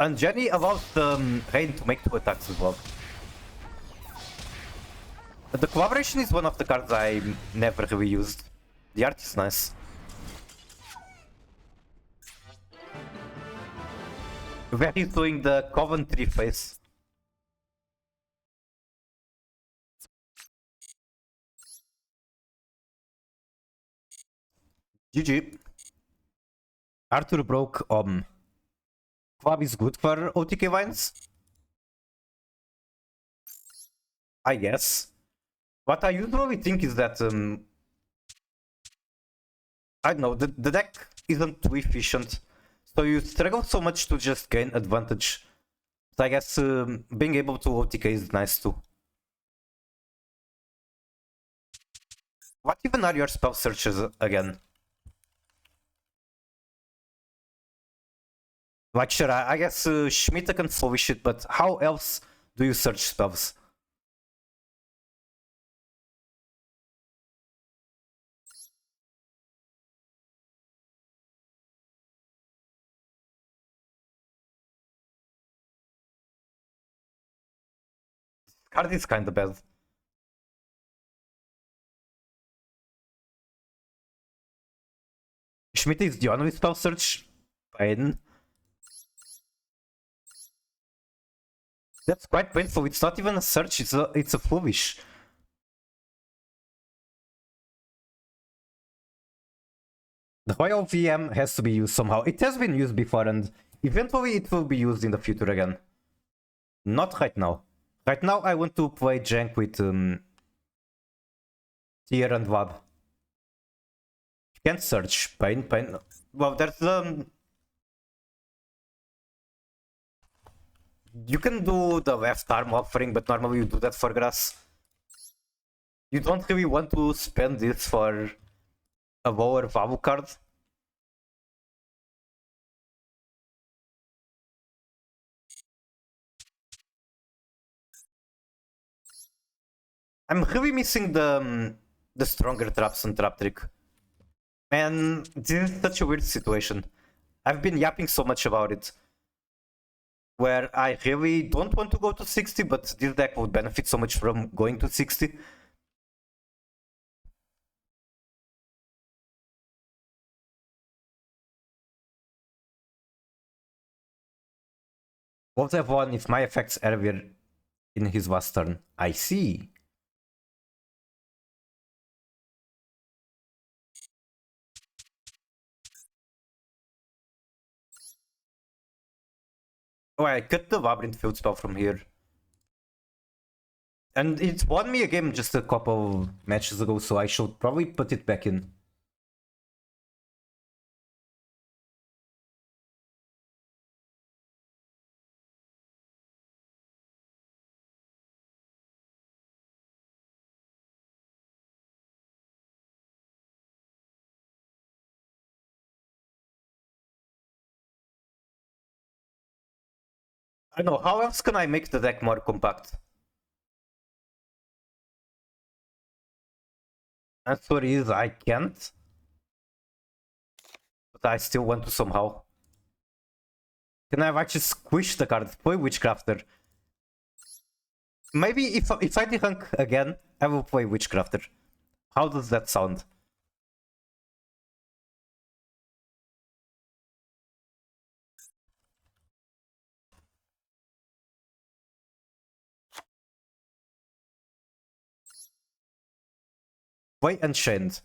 And Jenny allows the Rain to make 2 attacks as well. The collaboration is one of the cards I never really used. The art is nice. Very doing the Coventry face. GG. Arthur broke Club is good for OTK lines? I guess. What I usually think is that I don't know, the deck isn't too efficient, so you struggle so much to just gain advantage. So I guess being able to OTK is nice too. What even are your spell searches again? Like sure, I guess Schmidt can flourish it, but how else do you search spells? Card is kinda bad. Schmidt is the only spell search. Fine. That's quite painful. It's not even a search, it's a flourish. The Royal VM has to be used somehow. It has been used before and eventually it will be used in the future again. Not right now. Right now I want to play Jank with Tier and Vab. You can't search. Pain. Well, there's you can do the left arm offering, but normally you do that for grass. You don't really want to spend this for a lower value card. I'm really missing the stronger traps and trap trick. Man, this is such a weird situation. I've been yapping so much about it. Where I really don't want to go to 60, but this deck would benefit so much from going to 60. Wolves have won if my effects earlier in his last turn. I see. Oh, I cut the Labyrinth Field spell from here. And it won me a game just a couple matches ago, so I should probably put it back in. I know, how else can I make the deck more compact? Answer is I can't. But I still want to somehow. Can I actually squish the card? Play Witchcrafter. Maybe if I de-rank again, I will play Witchcrafter. How does that sound? Play Unchained.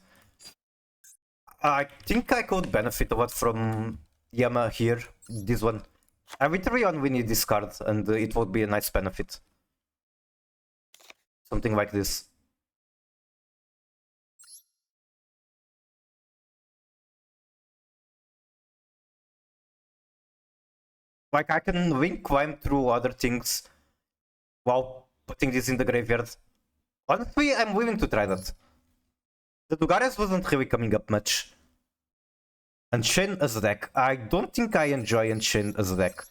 I think I could benefit a lot from Yama here, this one. I literally only need this card and it would be a nice benefit. Something like this. Like I can wing climb through other things while putting this in the graveyard. Honestly, I'm willing to try that. The Dugares wasn't really coming up much. Unchain as a deck. I don't think I enjoy Unchain as a deck.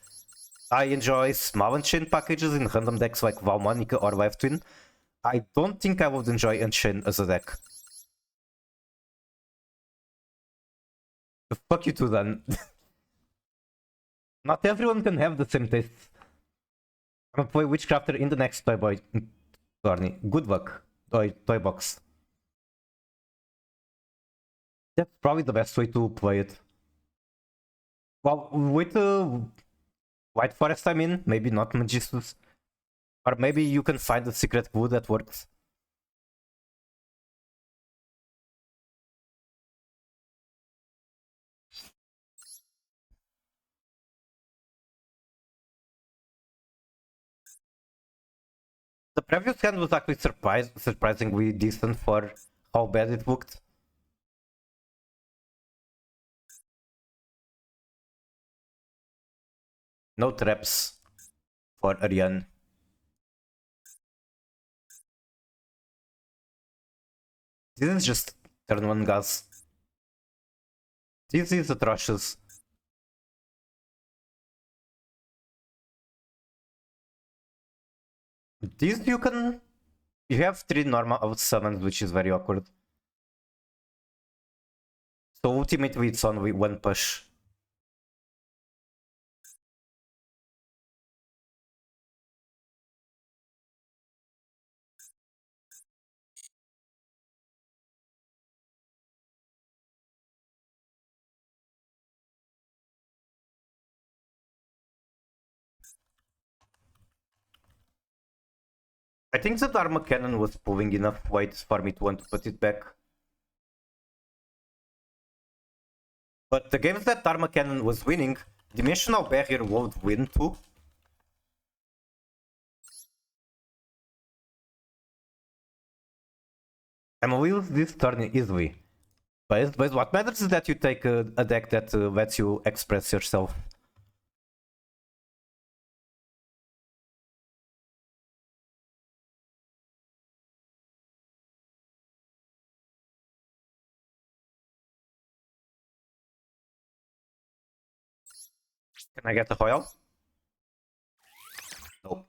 I enjoy small Unchain packages in random decks like Valmonica or Live Twin. I don't think I would enjoy Unchain as a deck. Fuck you too then. Not everyone can have the same tastes. I'm gonna play Witchcrafter in the next Toy tourney. Good luck, toy box. That's probably the best way to play it. Well, with White Forest, I mean, maybe not Magistus. Or maybe you can find a secret glue that works. The previous hand was actually surprisingly decent for how bad it looked. No traps for Ariane. This is just turn 1 gas. This is atrocious. This you can... You have 3 normal out summons, which is very awkward. So ultimately it's only 1 push. I think the Dharma Cannon was pulling enough weight for me to want to put it back. But the games that Dharma Cannon was winning, Dimensional Barrier would win too. I'm gonna lose this turn easily. But what matters is that you take a deck that lets you express yourself. Can I get a foil? No.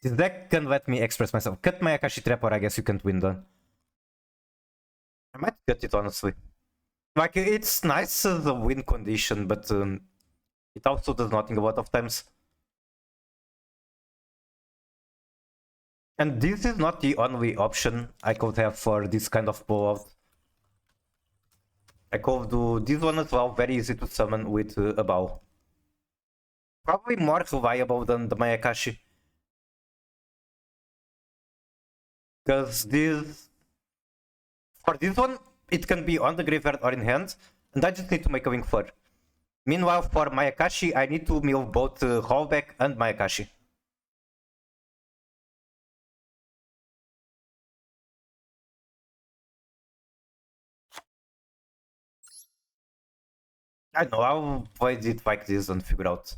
This deck can let me express myself. Cut my Akashi Trap or I guess you can't win then. I might cut it honestly. Like, it's nice as a win condition, but it also does nothing a lot of times. And this is not the only option I could have for this kind of blowout. I could do this one as well, very easy to summon with a bow. Probably more reliable than the Mayakashi. Because for this one, it can be on the graveyard or in hand, and I just need to make a wing 4. Meanwhile, for Mayakashi, I need to mill both Hallback and Mayakashi. I know, I'll play it like this and figure out.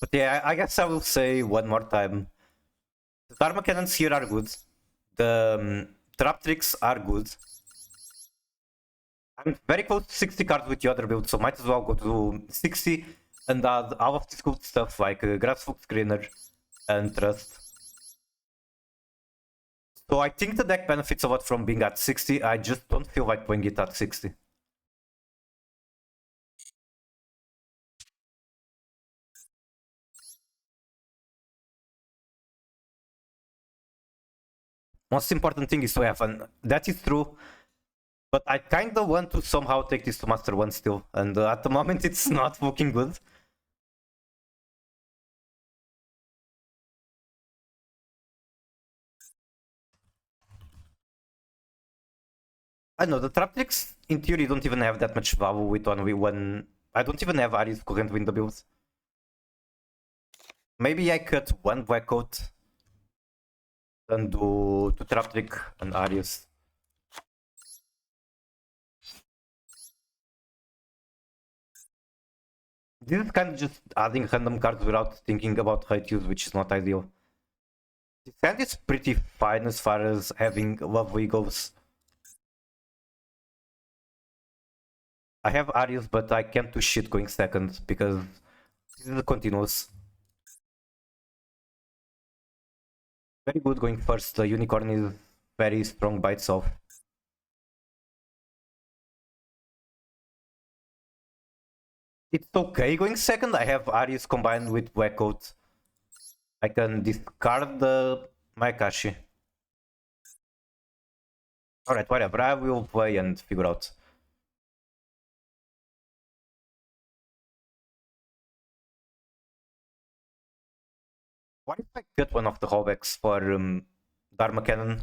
But yeah, I guess I will say one more time. The Dharma Cannons here are good. The trap tricks are good. I'm very close to 60 cards with the other build, so might as well go to 60 and add all of this good stuff like Grassfoot Screener and Trust. So I think the deck benefits a lot from being at 60, I just don't feel like playing it at 60. Most important thing is to have fun. That is true. But I kinda want to somehow take this to Master 1 still. And at the moment it's not looking good. I know, the trap tricks in theory don't even have that much value with 1v1. I don't even have Aries current win the build. Maybe I cut one black coat and do 2 trap trick and Aries. This is kind of just adding random cards without thinking about hate use, which is not ideal. This hand is pretty fine as far as having lovely goes. I have Arius, but I can't do shit going second because this is a continuous. Very good going first. The unicorn is very strong by itself. It's okay going second. I have Arius combined with Black Coat. I can discard the Maekashi. Alright, whatever. I will play and figure out. What if I cut one of the rollbacks for Dharma Cannon?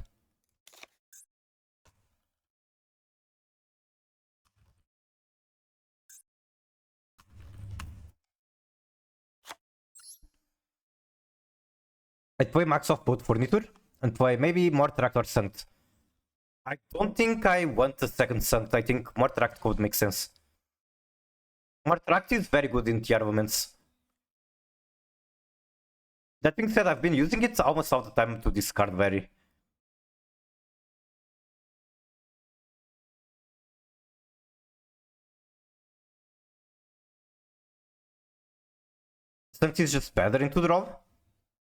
I'd play max off both Furniture and play maybe more Tract or Sanct. I don't think I want a second Sanct. I think more Tract could make sense. More Tract is very good in the armaments. That being said, I've been using it almost all the time to discard very. Sanct is just better into draw?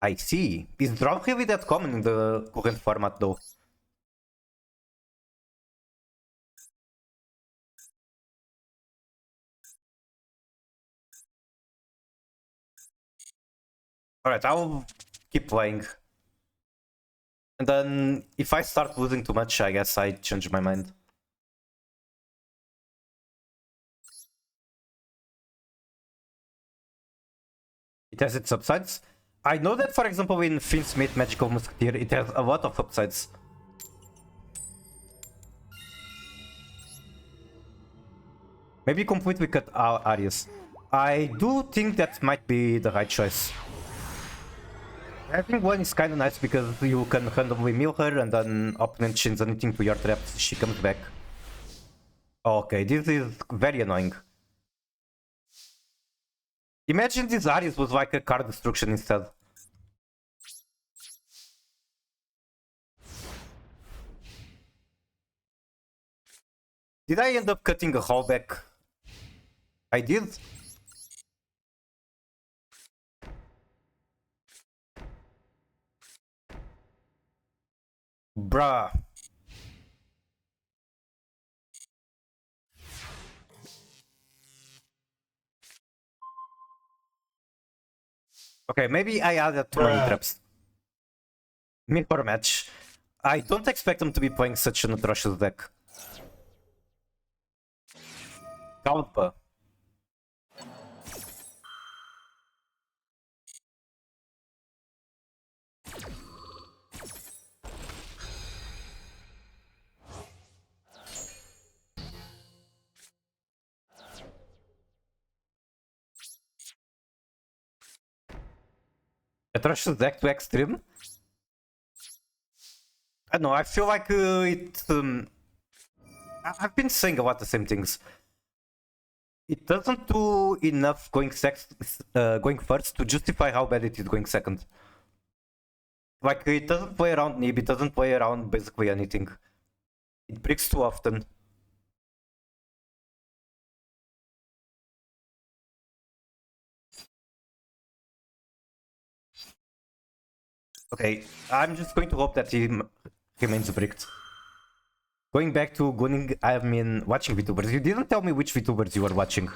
I see. Is draw really that common in the current format though? Alright, I'll keep playing. And then if I start losing too much, I guess I change my mind. It has its upsides. I know that, for example, in Finsmith Magical Musketeer, it has a lot of upsides. Maybe completely cut Arius. I do think that might be the right choice. Having one is kinda nice because you can randomly mill her and then opponent chains anything to your traps, she comes back. Okay, this is very annoying. Imagine this Arius was like a card destruction instead. Did I end up cutting a rollback? I did? Bruh. Okay, maybe I added too many traps. Mirror match. I don't expect them to be playing such an atrocious deck. Kalpa. Atrocious deck to extreme? I don't know, I feel like I've been saying a lot of the same things. It doesn't do enough going first to justify how bad it is going second. Like, it doesn't play around Nib, it doesn't play around basically anything. It breaks too often. Okay, I'm just going to hope that he remains bricked. Going back to gunning, I mean watching VTubers. You didn't tell me which VTubers you were watching.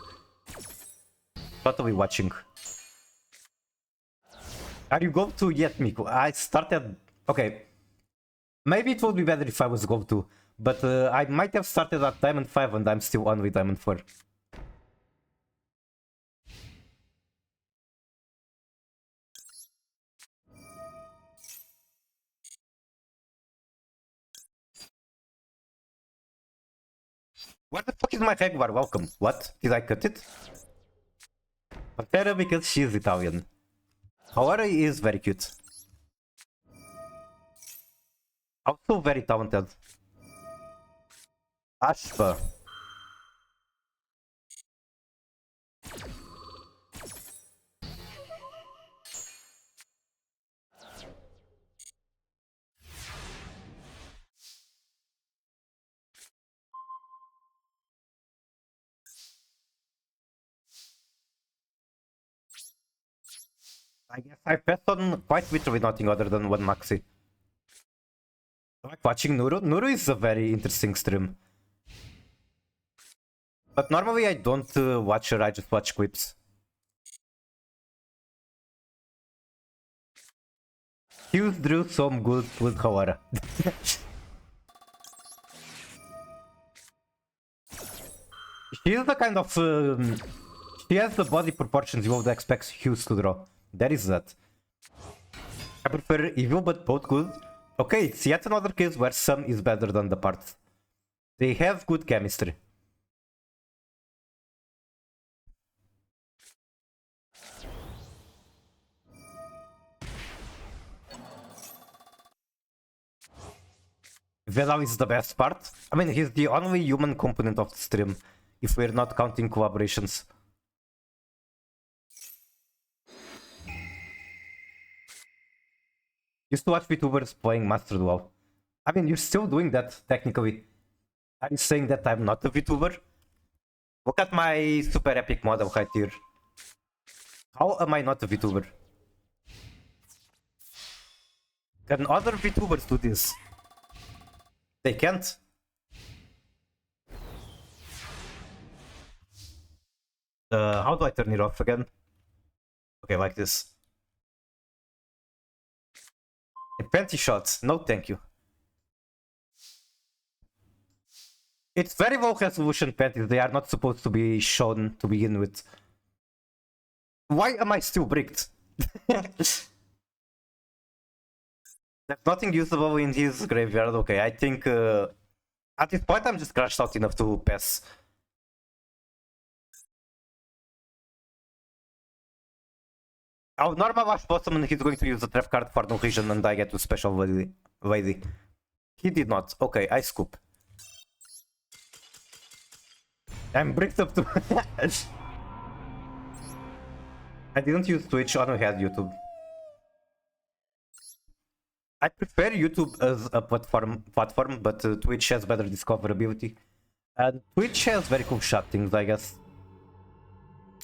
Totally watching. Are you go to yet, Miku? I started... Okay. Maybe it would be better if I was go to. But I might have started at Diamond 5 and I'm still on with Diamond 4. Where the fuck is my Jaguar? Welcome. What? Did I cut it? Pantera because she's Italian. However, is very cute. Also very talented. Ashpa. I guess I passed on quite literally nothing other than one maxi. I like watching Nuru. Nuru is a very interesting stream. But normally I don't watch her, I just watch clips. Hughes drew some good with Hawara. She is the kind of... she has the body proportions you would expect Hughes to draw. That is that. I prefer evil but both good. Okay, it's yet another case where some is better than the parts. They have good chemistry. Vedal is the best part. I mean, he's the only human component of the stream, if we're not counting collaborations. Used to watch VTubers playing Master Duel. I mean, you're still doing that, technically. Are you saying that I'm not a VTuber? Look at my super epic model right here. How am I not a VTuber? Can other VTubers do this? They can't. How do I turn it off again? Okay, like this. Panty shots, no thank you. It's very low resolution panties, they are not supposed to be shown to begin with. Why am I still bricked? There's nothing usable in his graveyard. Okay, I think at this point I'm just crashed out enough to pass. Our normal wash bottom and he's going to use the trap card for no reason and I get to special lady. He did not. Okay, I scoop. I'm bricked up to... I didn't use Twitch, I only had YouTube. I prefer YouTube as a platform, but Twitch has better discoverability. And Twitch has very cool chat things, I guess.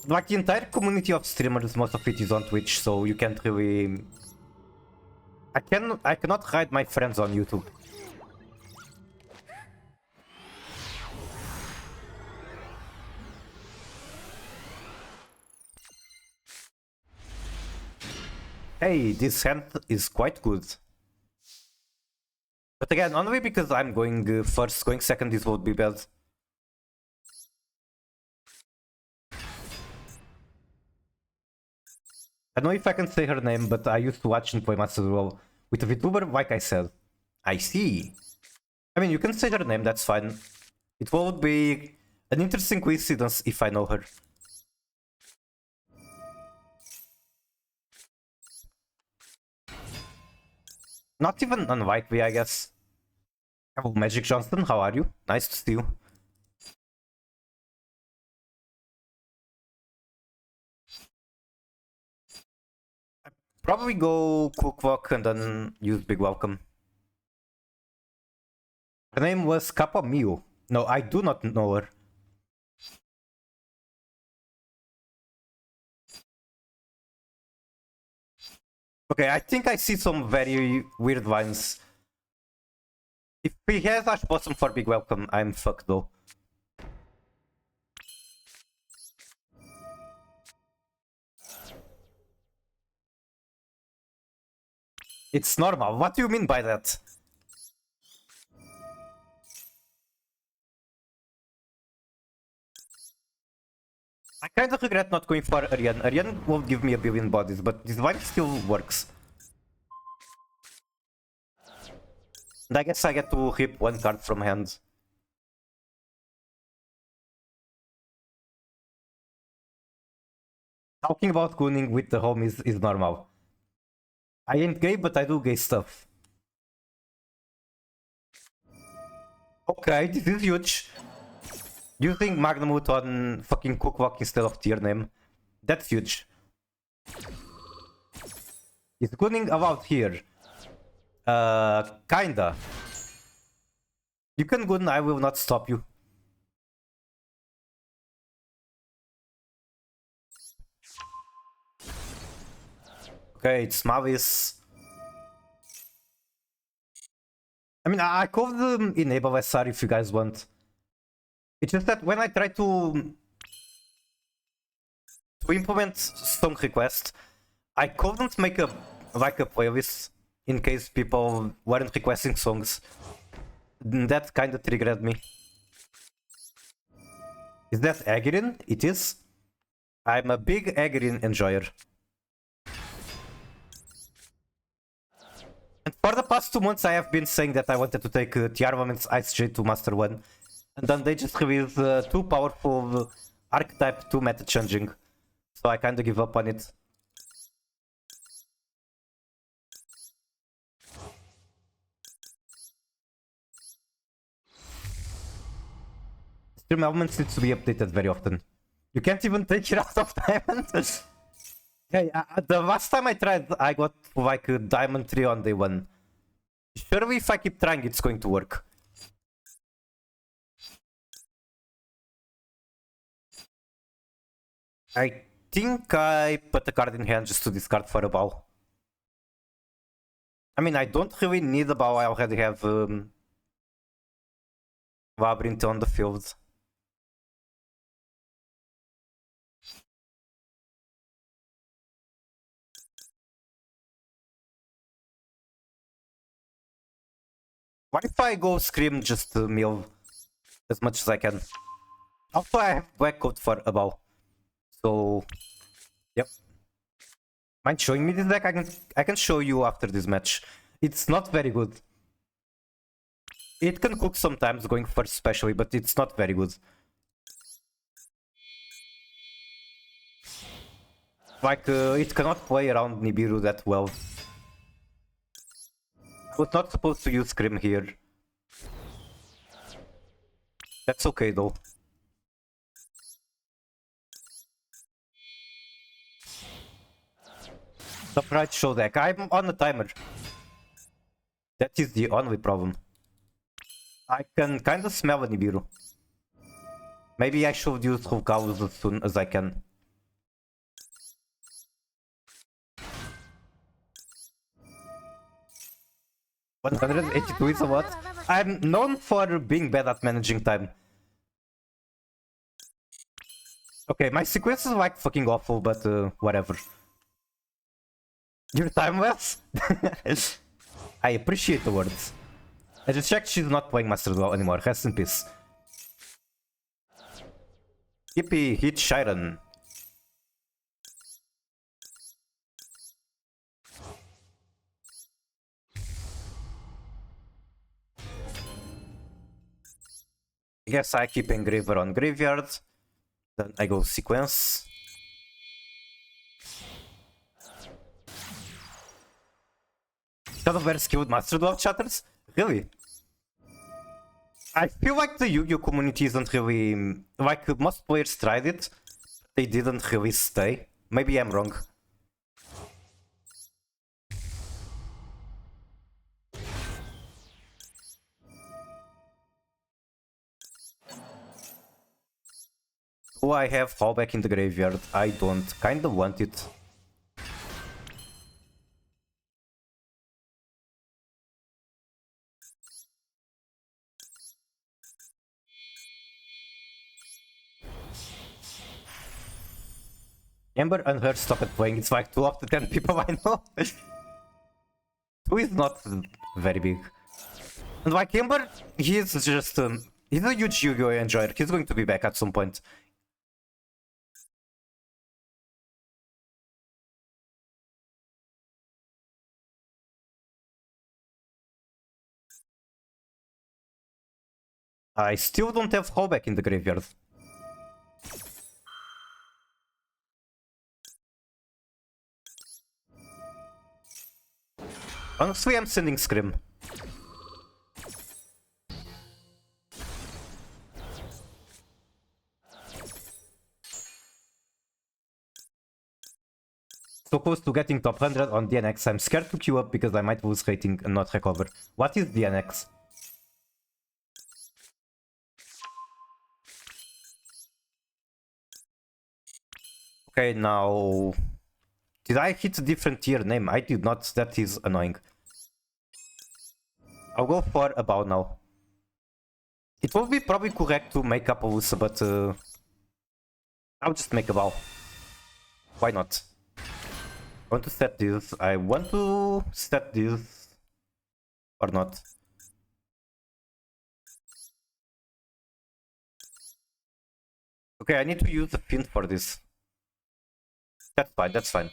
Like the entire community of streamers, most of it is on Twitch, so you can't really... I cannot hide my friends on YouTube. Hey, this hand is quite good. But again, only because I'm going first, going second this would be bad. I don't know if I can say her name, but I used to watch and play Master Duel with a VTuber, like I said. I see. I mean, you can say her name, that's fine. It would be an interesting coincidence if I know her. Not even unlikely, I guess. Hello, Magic Johnson, how are you? Nice to see you. I'm probably go Cook Walk and then use Big Welcome. Her name was Kappa Miu. No, I do not know her. Okay, I think I see some very weird vines. If he has Ash Blossom for Big Welcome, I'm fucked though. It's normal. What do you mean by that? I kind of regret not going for Ariane. Ariane won't give me a billion bodies, but this vibe still works. And I guess I get to rip one card from hand. Talking about gooning with the home is normal. I ain't gay, but I do gay stuff. Okay, this is huge. Using Magnamut on fucking Cookwalk instead of tier name. That's huge. Is gooning allowed here? Kinda. You can goon, I will not stop you. Okay, it's Mavis. I mean, I could enable SR if you guys want. It's just that when I try to implement song request, I couldn't make a playlist in case people weren't requesting songs. That kind of triggered me. Is that Agirin? It is. I'm a big Agirin enjoyer. And for the past 2 months I have been saying that I wanted to take Tiarvament's Ice J to Master 1. And then they just released 2 powerful archetype 2 meta changing. So I kinda give up on it. Stream elements needs to be updated very often. You can't even take it out of diamond. Hey, the last time I tried, I got like a diamond 3 on day 1. Surely if I keep trying, it's going to work. I think I put a card in hand just to discard for a bow. I mean, I don't really need a bow, I already have Labyrinth on the field. What if I go Scream just to mill as much as I can? Also, I have black coat for a bow. So, yep. Mind showing me this deck? I can show you after this match. It's not very good. It can cook sometimes, going first especially, but it's not very good. Like, it cannot play around Nibiru that well. I was not supposed to use Scream here. That's okay though. Surprise show deck. I'm on a timer. That is the only problem. I can kinda smell a Nibiru. Maybe I should use Hulkaus as soon as I can. $182 is a lot. I'm known for being bad at managing time. Okay, my sequence is like fucking awful, but whatever. Your time less? I appreciate the words. I just checked she's not playing Master Duel anymore. Rest in peace. Yippee, hit Shiren. I guess I keep Engraver on Graveyard. Then I go Sequence. Kind of very skilled Master Duel chatters? Really? I feel like the Yu-Gi-Oh community isn't really... Like, most players tried it. They didn't really stay. Maybe I'm wrong. Do I have fallback in the graveyard? I don't. Kinda want it. Amber and her stopped playing. It's like 2 of the 10 people I know. 2 is not very big. And like Amber, he's just... he's a huge Yu-Gi-Oh enjoyer. He's going to be back at some point. I still don't have fallback in the graveyard. Honestly, I'm sending Scrim. So close to getting top 100 on DNX. I'm scared to queue up because I might lose rating and not recover. What is DNX? Okay, now... Did I hit a different tier name? I did not. That is annoying. I'll go for a bow now. It will be probably correct to make up a Lusa, but I'll just make a bow. Why not? I want to set this. I want to set this. Or not. Okay, I need to use the pin for this. That's fine, that's fine.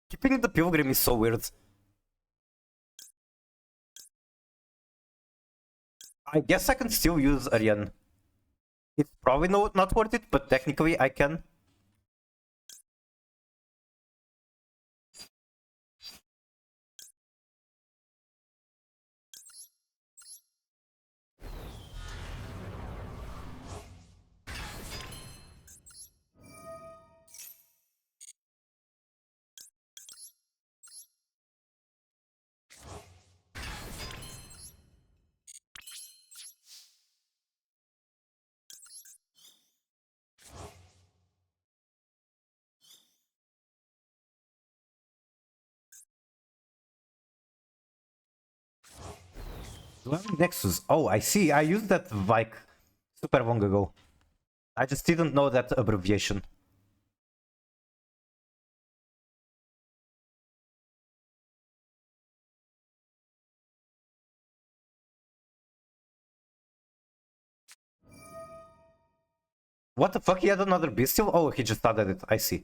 Keeping the Pilgrim is so weird. I guess I can still use Ariane. It's probably not worth it, but technically I can. Nexus. Oh, I see. I used that like super long ago. I just didn't know that abbreviation. What the fuck? He had another bestial? Oh, he just added it. I see.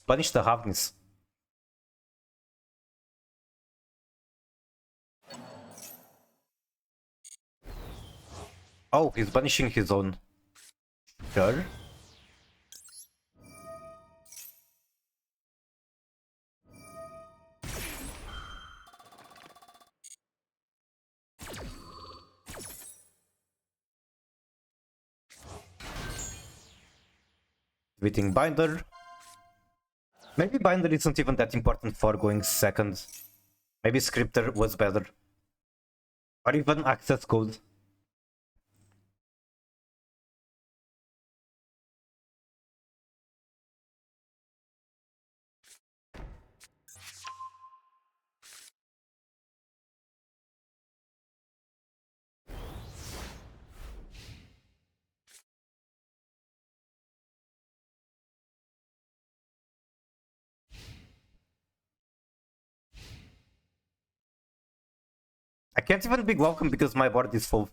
Punish the Havnis. Oh, he's banishing his own. Sure. Beating Binder. Maybe Binder isn't even that important for going second. Maybe Scripter was better. Or even Access Code. I can't even be welcome because my board is full.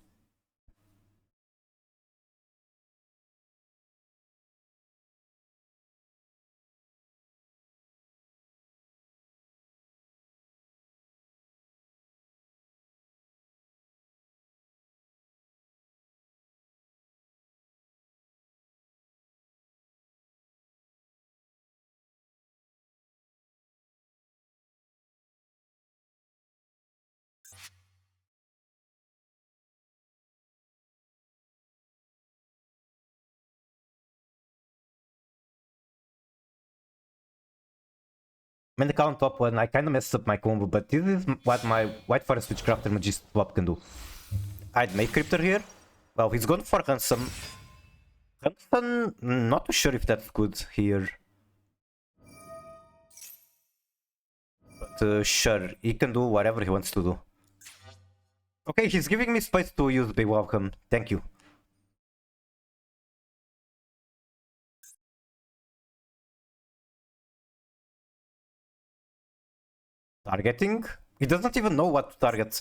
I'm in the count top one. I kind of messed up my combo, but this is what my White Forest Witchcrafter Magist swap can do. I'd make Cryptor here. Well, he's going for Ransom. Ransom, not too sure if that's good here. But sure, he can do whatever he wants to do. Okay, he's giving me space to use Big Welcome. Thank you. Targeting? He doesn't even know what to target.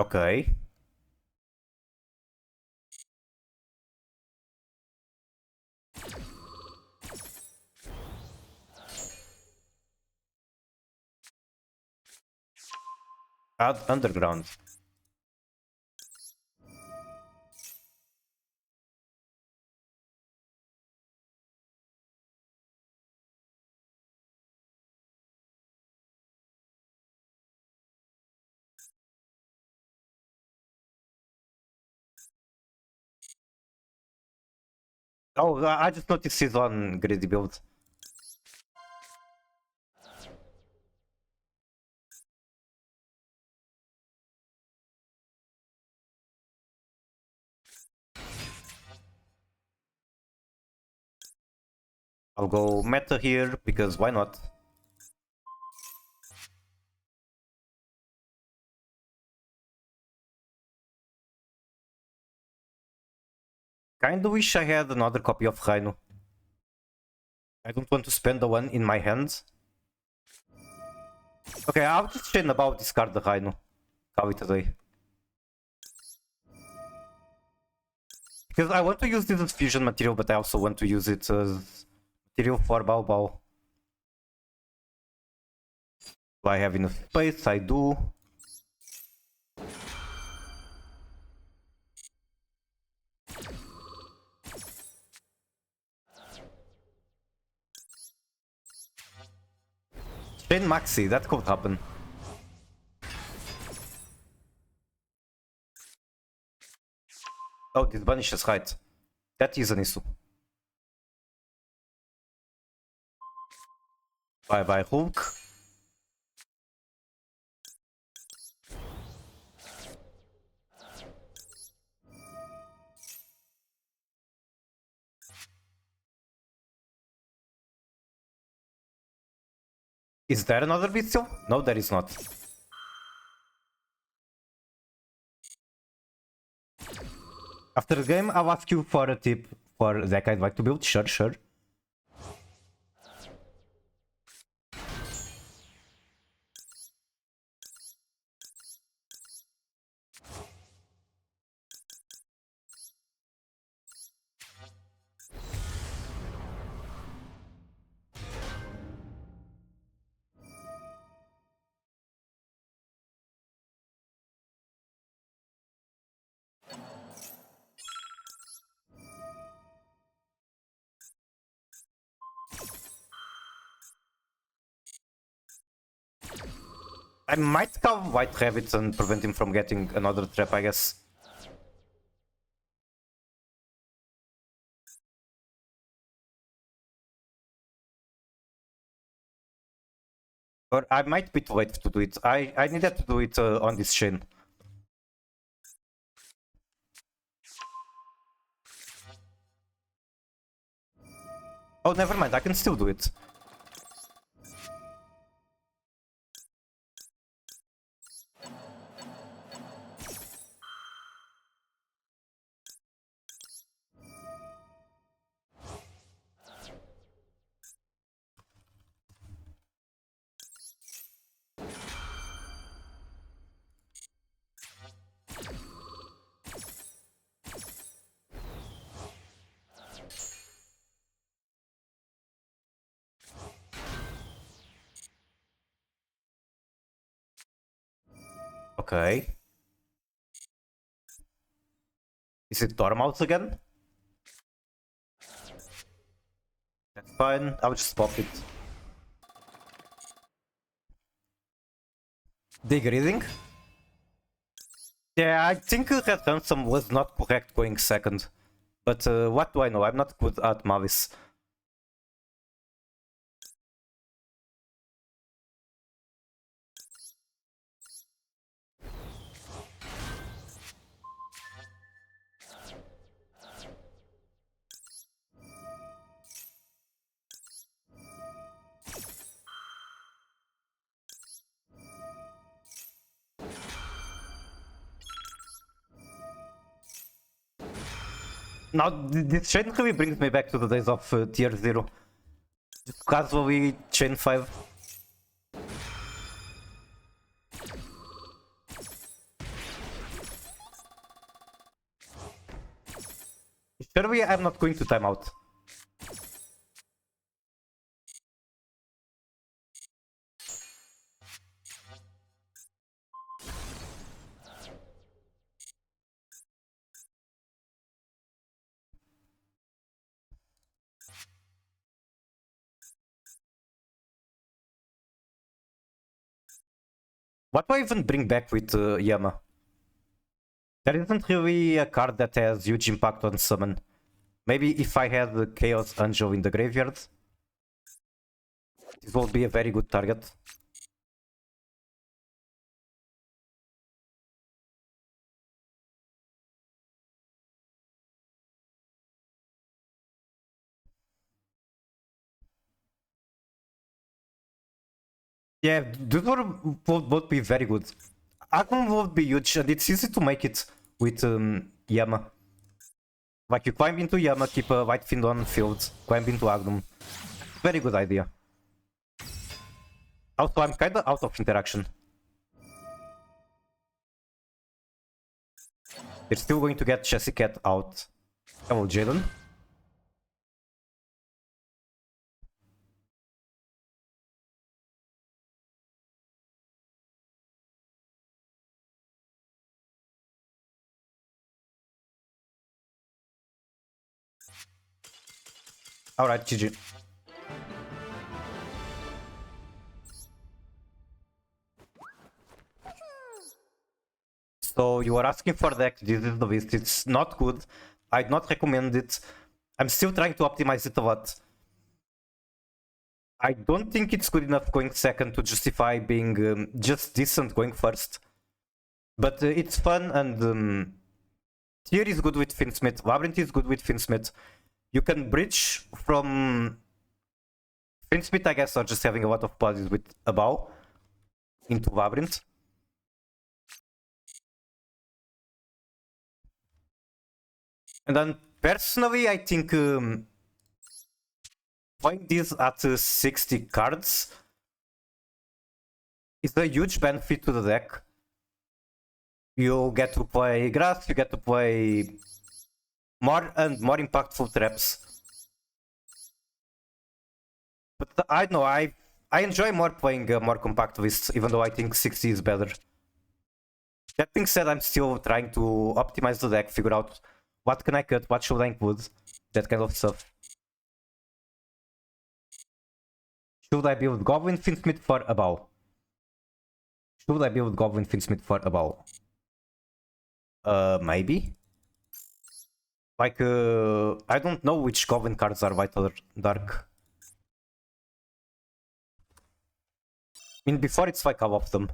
Okay. Add underground. Oh, I just noticed he's on greedy build. I'll go meta here because why not? Kinda wish I had another copy of Rhino. I don't want to spend the one in my hands. Okay, I'll just chain about discard the Rhino. Call it a day. Because I want to use this as fusion material, but I also want to use it as material for Bao Bao. Do I have enough space? I do. Chain Maxi, that could happen. Oh, this banishes height. That is an issue. Bye bye Hulk. Is there another Bestial? No, there is not. After the game, I'll ask you for a tip for deck I'd like to build. Sure, sure. I might call White Rabbit and prevent him from getting another trap, I guess. Or I might be too late to do it. I needed to do it on this chain. Oh, never mind, I can still do it. Okay. Is it Dormouse again? That's fine, I'll just pop it. Dig reading? Yeah, I think Red Ransom was not correct going second. But what do I know? I'm not good at Mavis. Now, this chain really brings me back to the days of tier 0. Just casually chain 5. Surely I'm not going to timeout. What do I even bring back with Yama? There isn't really a card that has huge impact on summon. Maybe if I had the Chaos Angel in the graveyard, this will be a very good target. Yeah, those would both be very good. Agum would be huge, and it's easy to make it with Yama. Like, you climb into Yama, keep a White Fiend on field, climb into Agnum. Very good idea. Also, I'm kinda out of interaction. They're still going to get Chessy Cat out. Hello, Jaden. Alright, GG. So you are asking for deck, this is the list, it's not good. I'd not recommend it. I'm still trying to optimize it a lot. I don't think it's good enough going second to justify being just decent going first. But it's fun, and Tier is good with Finsmith, Labyrinth is good with Finsmith. You can bridge from Finsmith, I guess, or just having a lot of pauses with a bow into Labyrinth. And then personally, I think playing this at 60 cards is a huge benefit to the deck. You get to play grass, you get to play more and more impactful traps. But I don't know, I enjoy more playing more compact lists, even though I think 60 is better. That being said, I'm still trying to optimize the deck, figure out what can I cut, what should I include, that kind of stuff. Should I build Goblin Finsmith for a bow? Should I build Goblin Finsmith for a bow? Maybe. Like, I don't know which Goblin cards are white or dark. I mean, before it's like all of them.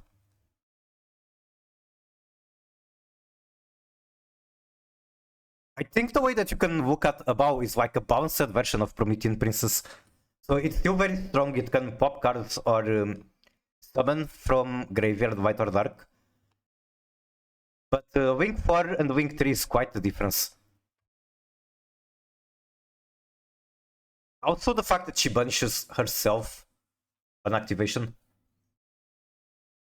I think the way that you can look at a bow is like a balanced version of Promethean Princess. So it's still very strong, it can pop cards or summon from graveyard, white or dark. But Wing 4 and Wing 3 is quite the difference. Also the fact that she banishes herself on activation.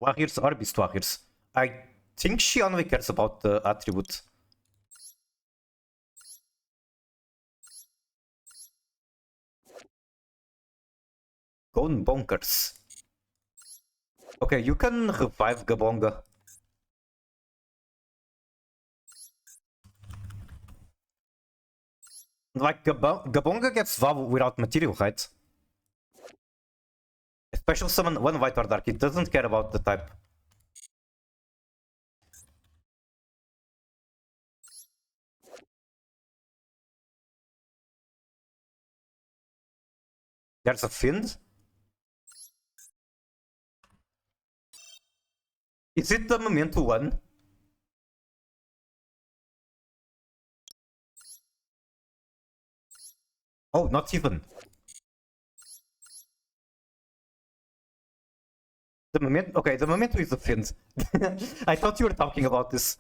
Warriors or Beast Warriors. I think she only cares about the attribute. Gone bonkers. Okay, you can revive Gabonga. Like, Gabonga gets Vav without material, right? Special summon one white or dark, it doesn't care about the type. There's a fiend? Is it the Memento one? Oh, not even. The Memento... Okay, the Memento is the fiend. I thought you were talking about this.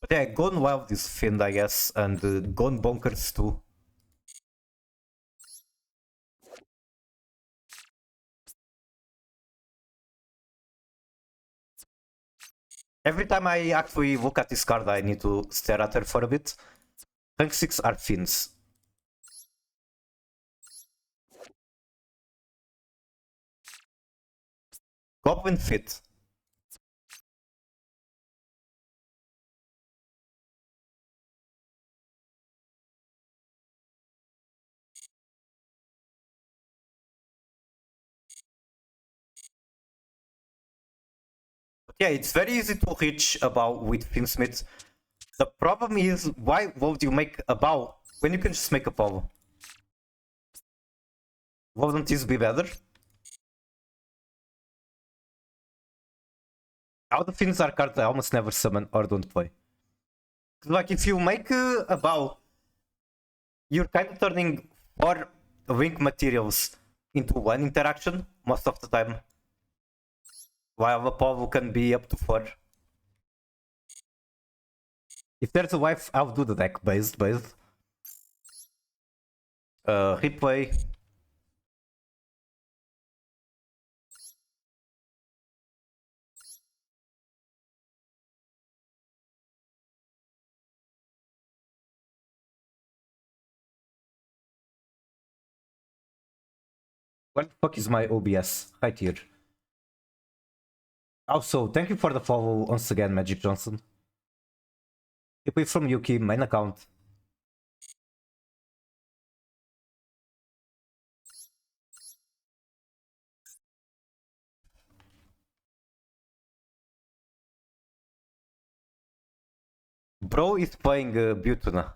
But yeah, Gone Wild is fiend, I guess, and Gone Bonkers too. Every time I actually look at this card, I need to stare at her for a bit. Rank 6 are fiends. Goblin Fit. But yeah, it's very easy to reach a bow with Finsmith. The problem is, why would you make a bow when you can just make a bow? Wouldn't this be better? All the fins are cards I almost never summon or don't play. Like, if you make a bow, you're kind of turning 4 wing materials into 1 interaction most of the time. While a bow can be up to 4. If there's a wife, I'll do the deck based. Replay. What the fuck is my OBS? Right here. Also, thank you for the follow once again, Magic Johnson. Replay from Yuki, main account. Bro is playing Butuna.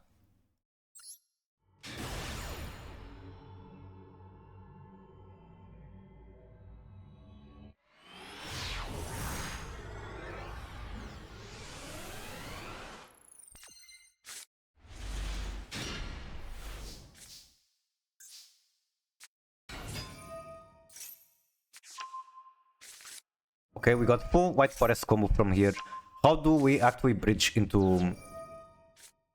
Okay, we got full White Forest combo from here. How do we actually bridge into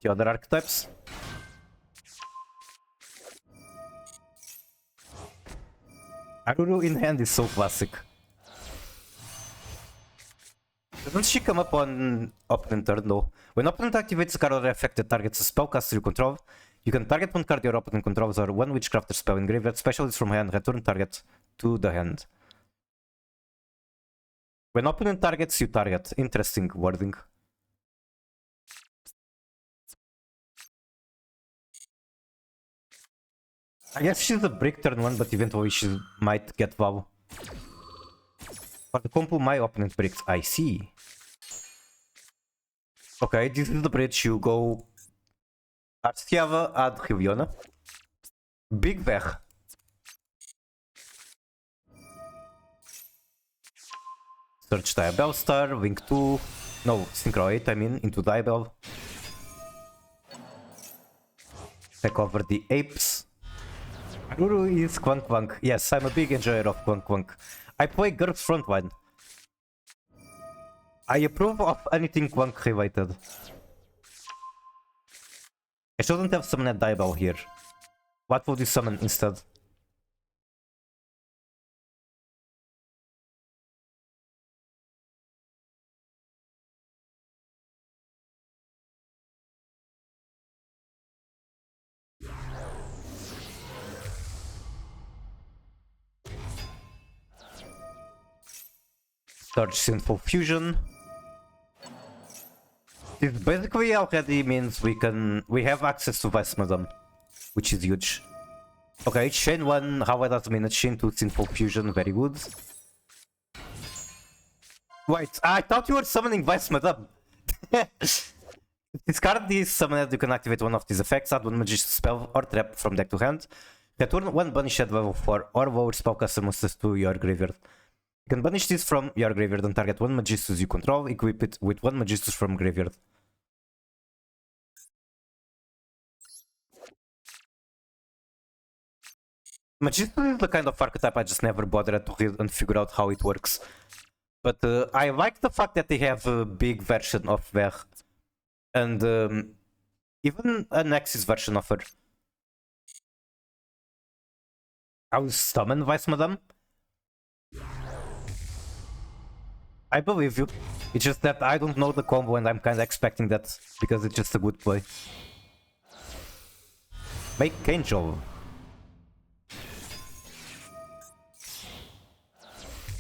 the other archetypes? Aruru in hand is so classic. Doesn't she come up on opponent turn? No. When opponent activates a card or effect that targets a spellcaster you control, you can target one card your opponent controls or one witchcrafter spell in graveyard specialist from hand, return target to the hand. When opponent targets, you target. Interesting wording. I guess she's a break turn 1, but eventually she might get wow. For the combo, my opponent breaks. I see. Okay, this is the bridge. You go Arstiava ad Riviona. Big Ver. Search Diabell Star, Wing 2. No, Synchro 8, I mean, into Diabell. Take over the apes. Aruru is Quank Quank. Yes, I'm a big enjoyer of Quank Quank. I play GURPS Frontline. I approve of anything Quank related. I shouldn't have summoned Diabell here. What would you summon instead? Search Sinful Fusion. This basically already means we have access to Vice Madam, which is huge. Okay, Chain 1, how does mean Chain 2 Sinful Fusion, very good. Wait, I thought you were summoning Vice Madam. Discard this summon, you can activate one of these effects, add one magician spell or trap from deck to hand. Return one banished level 4 or lower spellcaster monsters to your graveyard. You can banish this from your graveyard and target one Magistus you control, equip it with one Magistus from graveyard. Magistus is the kind of archetype I just never bothered to read and figure out how it works. But I like the fact that they have a big version of Ver. And even a Nexus version of her. I will summon Vice Madame. I believe you. It's just that I don't know the combo and I'm kinda expecting that because it's just a good play. Make Angel.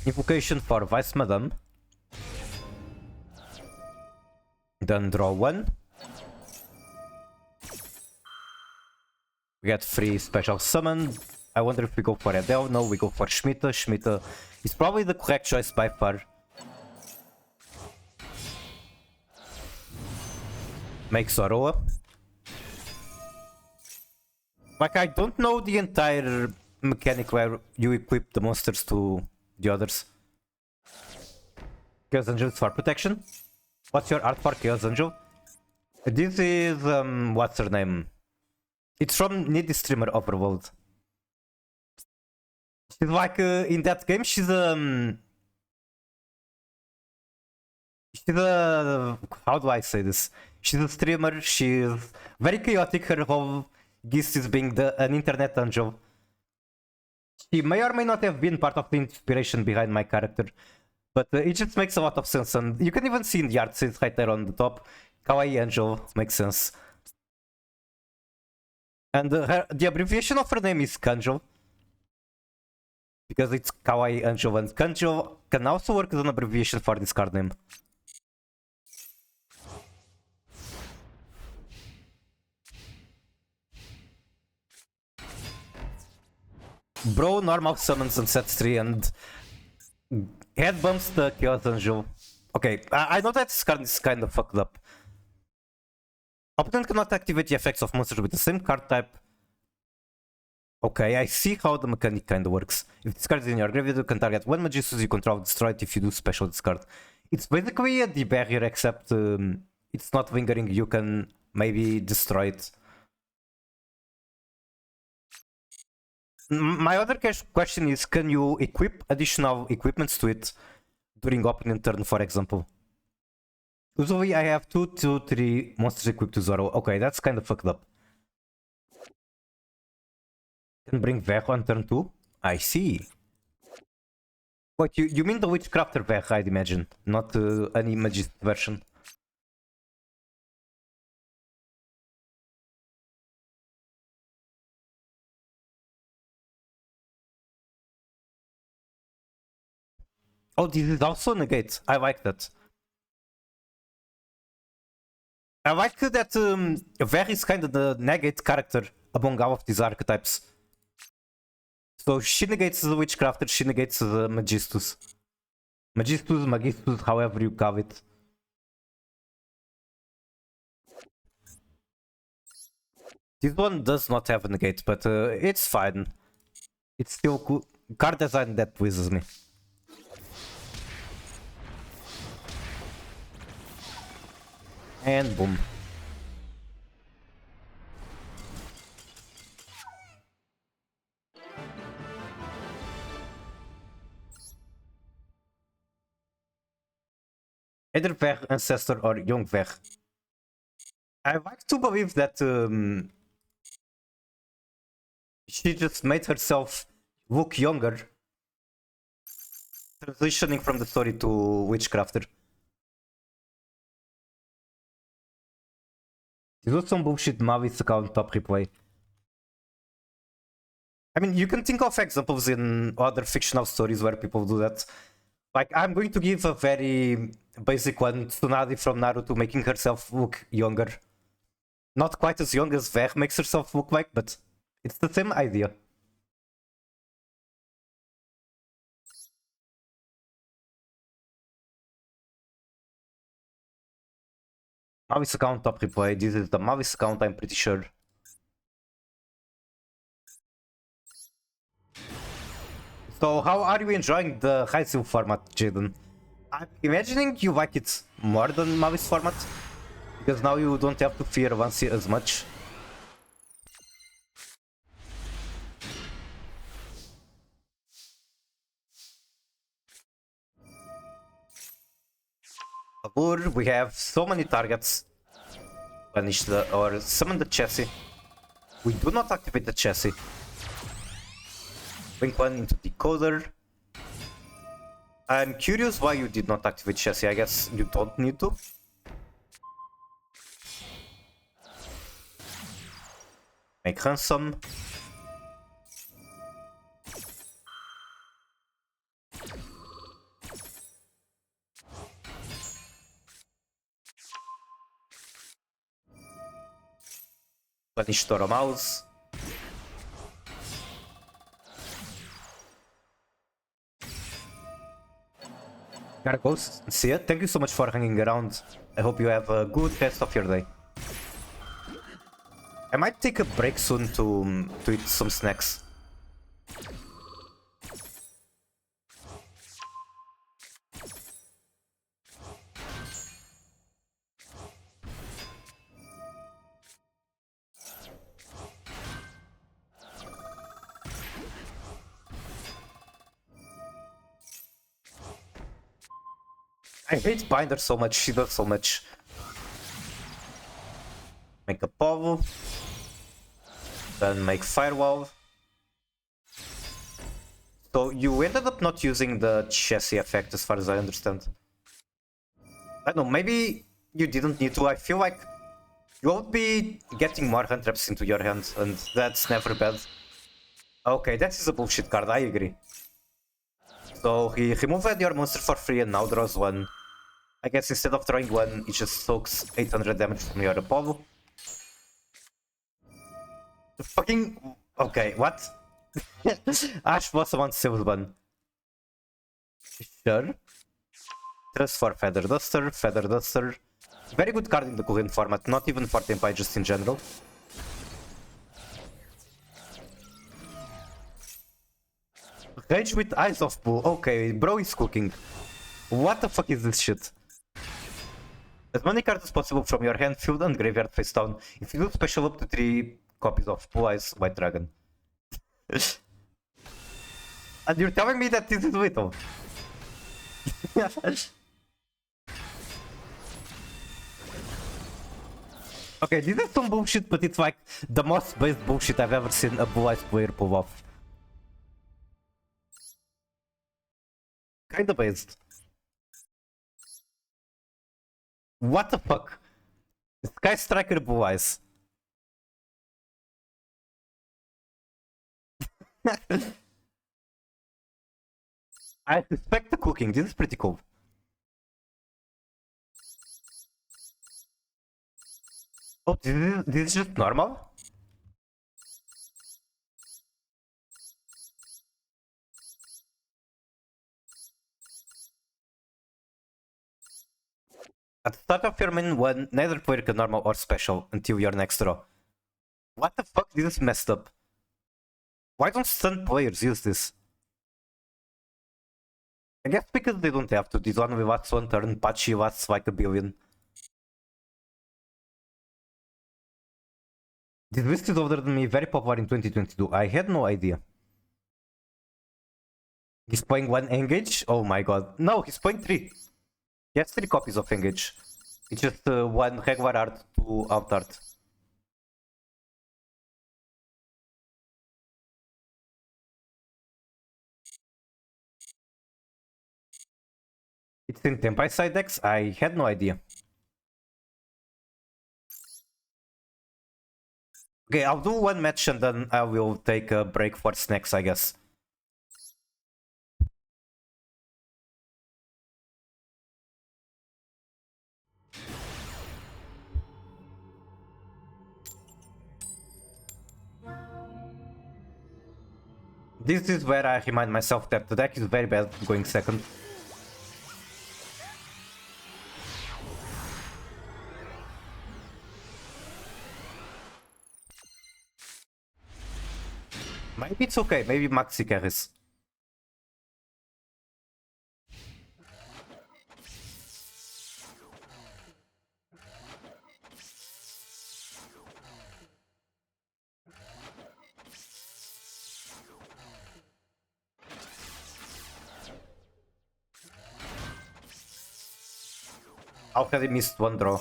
Invocation for Vice Madame. Then draw one. We get 3 special summon. I wonder if we go for Adele. No, we go for Schmitta. Schmitta is probably the correct choice by far. Make Zoroa. Like, I don't know the entire mechanic where you equip the monsters to the others. Chaos Angel is for protection. What's your art for Chaos Angel? This is, what's her name? It's from Needy Streamer Overworld. She's like, in that game, she's a, how do I say this? She's a streamer, she's very chaotic, her whole gist is being an internet angel. She may or may not have been part of the inspiration behind my character, but it just makes a lot of sense, and you can even see in the art, it's right there on the top. Kawaii Angel makes sense. And the abbreviation of her name is Kanjo, because it's Kawaii Angel, and Kanjo can also work as an abbreviation for this card name. Bro normal summons and sets 3 and head bumps the Chaos Angel. Okay, I know that this card is kind of fucked up. Opponent cannot activate the effects of monsters with the same card type. Okay, I see how the mechanic kinda works. If this card is in your graveyard, you can target one Magistus you control, destroy it if you do special discard. It's basically a debarrier, except it's not lingering, you can maybe destroy it. My other question is, can you equip additional equipments to it during opening turn, for example? Usually I have 2, 3 monsters equipped to Zoro. Okay, that's kind of fucked up. Can bring Ver on turn 2? I see. Wait, you mean the Witchcrafter Ver, I'd imagine, not any Magist version. Oh, this is also negate. I like that. I like that Ver is kind of the negate character among all of these archetypes. So she negates the Witchcrafter, she negates the Magistus. Magistus, Magistus, however you call it. This one does not have a negate, but it's fine. It's still cool. Card design that pleases me. And boom. Either Ver, Ancestor, or Young Ver. I like to believe that she just made herself look younger, transitioning from the story to Witchcrafter. This was some bullshit Mavis account top replay. I mean, you can think of examples in other fictional stories where people do that. Like, I'm going to give a very basic one, Tsunade from Naruto making herself look younger. Not quite as young as Ver makes herself look like, but it's the same idea. Mavis account top replay. This is the Mavis account, I'm pretty sure. So how are you enjoying the high seal format, Jaden? I'm imagining you like it more than Mavis format, because now you don't have to fear once as much. Allure, we have so many targets. Punish the or summon the chassis. We do not activate the chassis. Blink one into decoder. I'm curious why you did not activate chassis. I guess you don't need to. Make ransom. Punish Toro Mouse. Gotta go see it. Thank you so much for hanging around. I hope you have a good rest of your day. I might take a break soon to eat some snacks. I hate Binder so much, she does so much. Make a Povo. Then make Firewall. So you ended up not using the chassis effect as far as I understand. I don't know, maybe you didn't need to. I feel like you will be getting more hand traps into your hand, and that's never bad. Okay, that is a bullshit card, I agree. So he removed your monster for free and now draws one. I guess instead of drawing one, he just soaks 800 damage from your Apollo. Fucking... Okay, what? Ash Blossom on Silver one. Sure. Trust for Feather Duster, Feather Duster. Very good card in the Korean format, not even for Tenpai, just in general. Rage with Eyes of Bull. Okay, bro is cooking. What the fuck is this shit? As many cards as possible from your hand, field and graveyard face down. If you do special up to 3 copies of Blue Eyes White Dragon. And you're telling me that this is little? Okay, this is some bullshit, but it's like the most based bullshit I've ever seen a Blue Eyes player pull off. Kinda based. What the fuck? Sky Striker Blue Eyes. I suspect the cooking. This is pretty cool. Oh, this is just normal? At the start of your main one, neither player can normal or special until your next draw. What the fuck? This is messed up. Why don't stun players use this? I guess because they don't have to. This one will last one turn, Pachi lasts like a billion. This list is older than me, very popular in 2022. I had no idea. He's playing 1 Engage? Oh my god. No, he's playing 3. He has 3 copies of Engage. It's just 1 regular art, 2 out art. It's in Tenpai side decks? I had no idea. Okay, I'll do 1 match and then I will take a break for snacks, I guess. This is where I remind myself that the deck is very bad going second. Maybe it's okay, maybe Maxi carries. Already missed one draw.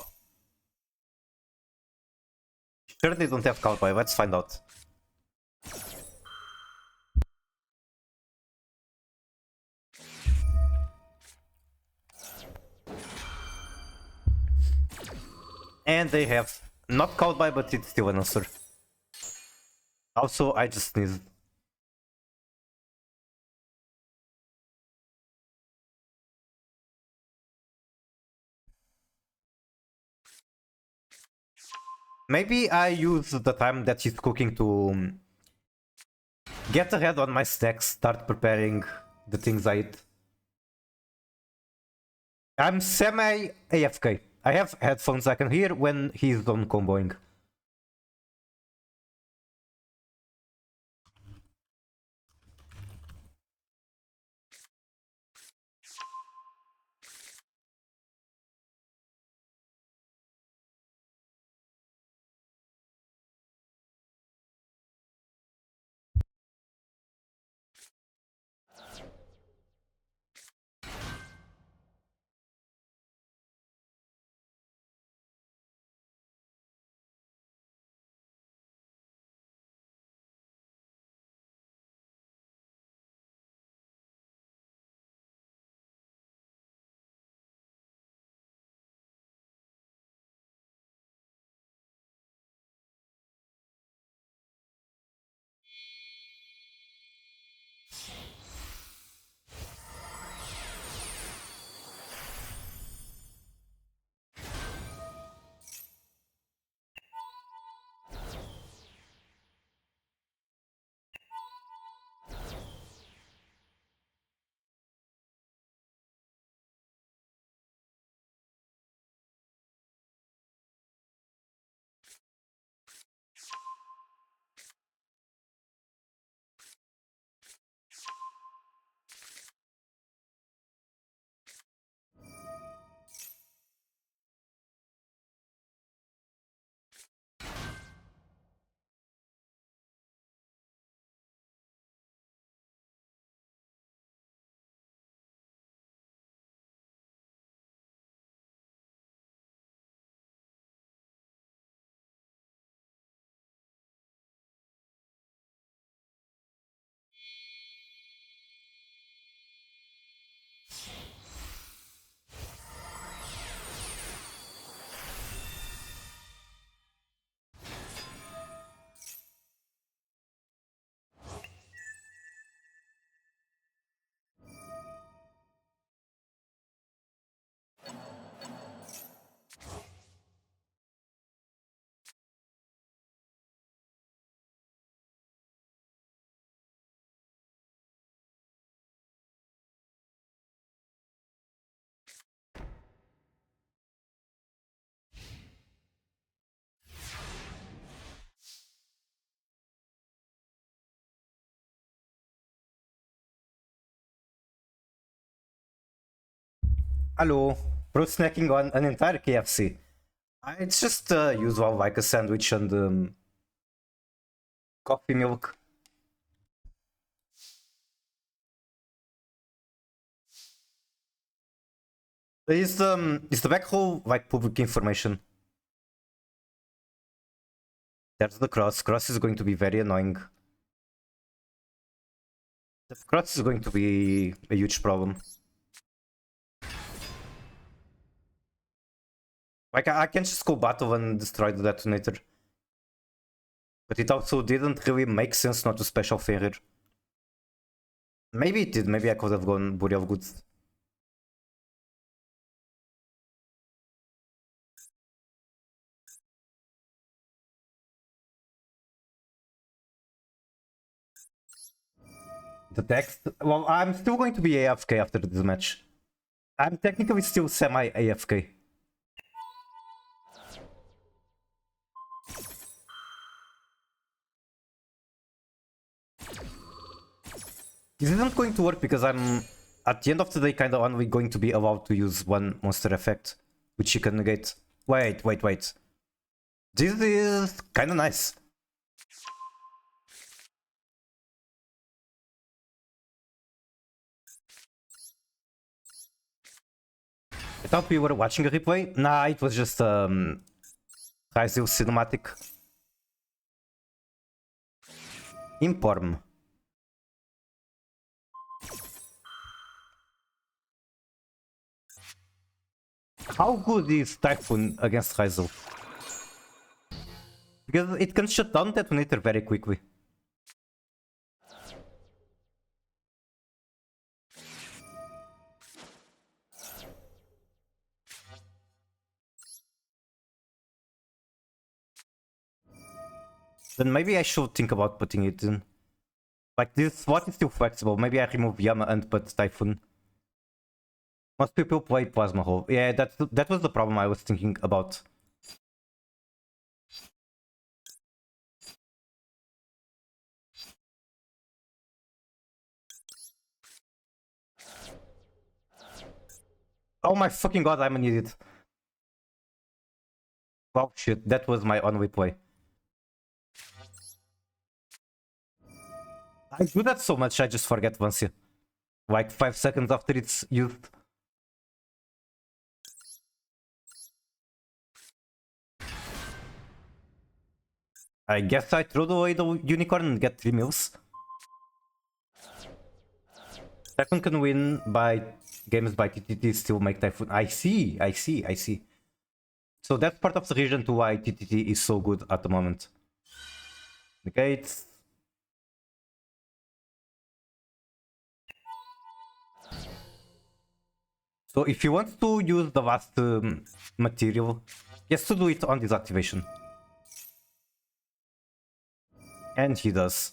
Sure they don't have Cowboy, let's find out. And they have not Cowboy, but it's still an answer. Also, I just sneezed. Maybe I use the time that he's cooking to get ahead on my stacks, start preparing the things I eat. I'm semi-AFK. I have headphones I can hear when he's done comboing. Hello, bro, snacking on an entire KFC. It's just usual, like a sandwich and coffee milk. Is the back hole like public information? There's the cross. Cross is going to be very annoying. The cross is going to be a huge problem. Like, I can just go battle and destroy the detonator. But it also didn't really make sense not to special Fenrir. Maybe it did, maybe I could have gone Burial Goods. The text? Well, I'm still going to be AFK after this match. I'm technically still semi-AFK. This isn't going to work because I'm, at the end of the day, kind of only going to be allowed to use one monster effect, which you can negate. Wait. This is kind of nice. I thought we were watching a replay. Nah, it was just Hyzil cinematic. Inform. How good is Typhoon against Hyzil? Because it can shut down Detonator very quickly. Then maybe I should think about putting it in. Like, this slot is still flexible. Maybe I remove Yama and put Typhoon. Most people play Plasma Hole. Yeah, that was the problem I was thinking about. Oh my fucking god, I'm an idiot. Oh shit, that was my only play. I do that so much, I just forget once, like 5 seconds after it's used. I guess I throw away the unicorn and get 3 mils. Typhoon can win by games by TTT, still make Typhoon. I see. So that's part of the reason to why TTT is so good at the moment. Negates. So if you want to use the last material, he has to do it on this activation. And he does,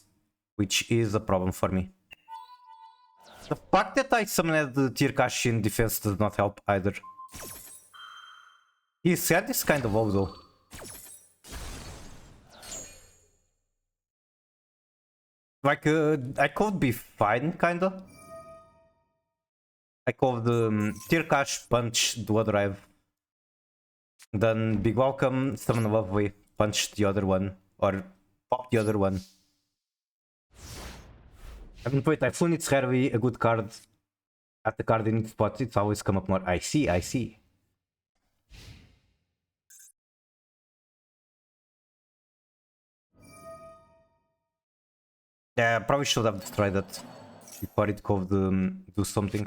which is a problem for me. The fact that I summoned the Tirkash in defense does not help either. His hand is kind of low though. Like, I could be fine, kinda. I could Tirkash, punch Duo Drive. Then Big Welcome, summon Lovely, punch the other one, or pop the other one. I haven't played Typhoon, it's rarely a good card. At the card in its spot, it's always come up more. I see. Yeah, I probably should have destroyed that before it could do something.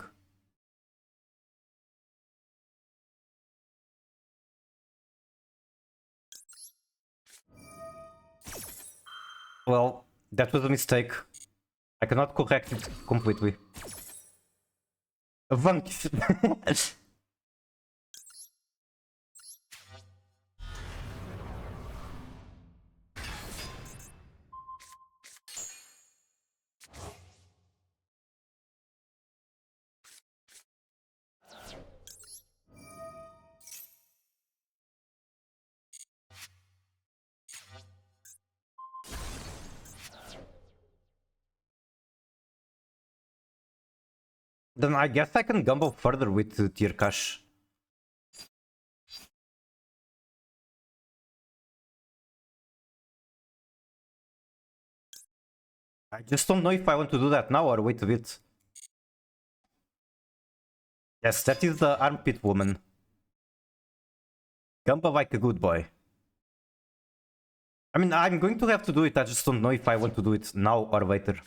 Well, that was a mistake. I cannot correct it completely. Vanquish. Then I guess I can gamble further with Tirkash. I just don't know if I want to do that now or wait a bit. Yes, that is the armpit woman. Gamble like a good boy. I mean, I'm going to have to do it, I just don't know if I want to do it now or later.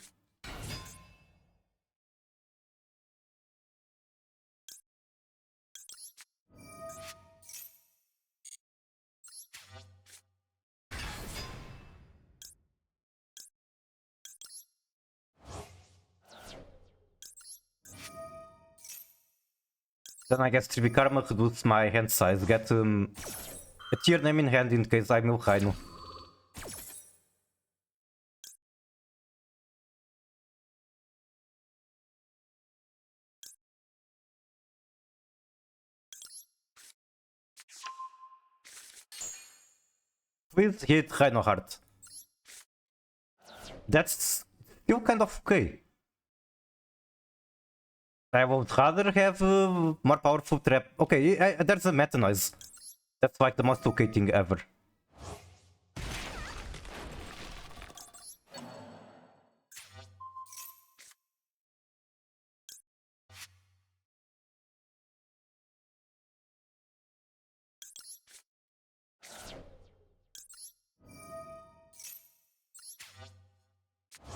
Then I guess Trivikarma reduce my hand size, get a tier name in hand in case I mill Rhino. Please hit Rhino hard. That's still kind of okay. I would rather have more powerful trap. Okay, there's a meta noise. That's like the most okay thing ever.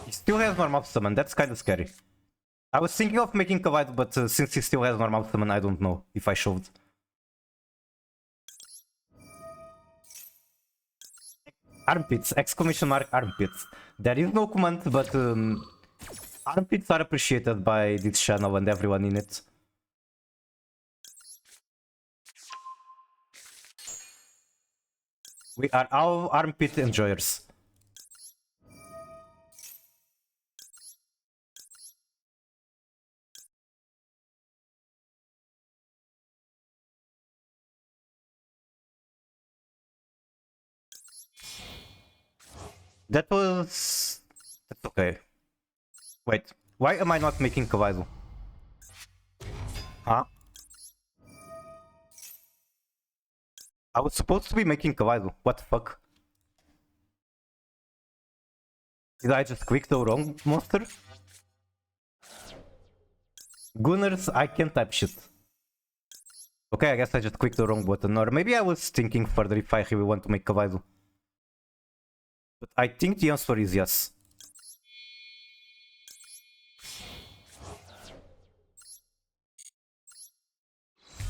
He still has normal summon, that's kind of scary. I was thinking of making Kawaido, but since he still has normal summon, I don't know if I should. Armpits, exclamation mark armpits. There is no command, but armpits are appreciated by this channel and everyone in it. We are all armpit enjoyers. That was... That's okay. Wait, why am I not making Kawaido? Huh? I was supposed to be making Kawaido. What the fuck? Did I just click the wrong monster? Gunners, I can't type shit. Okay, I guess I just clicked the wrong button. Or maybe I was thinking further if I really want to make Kawaido. But I think the answer is yes.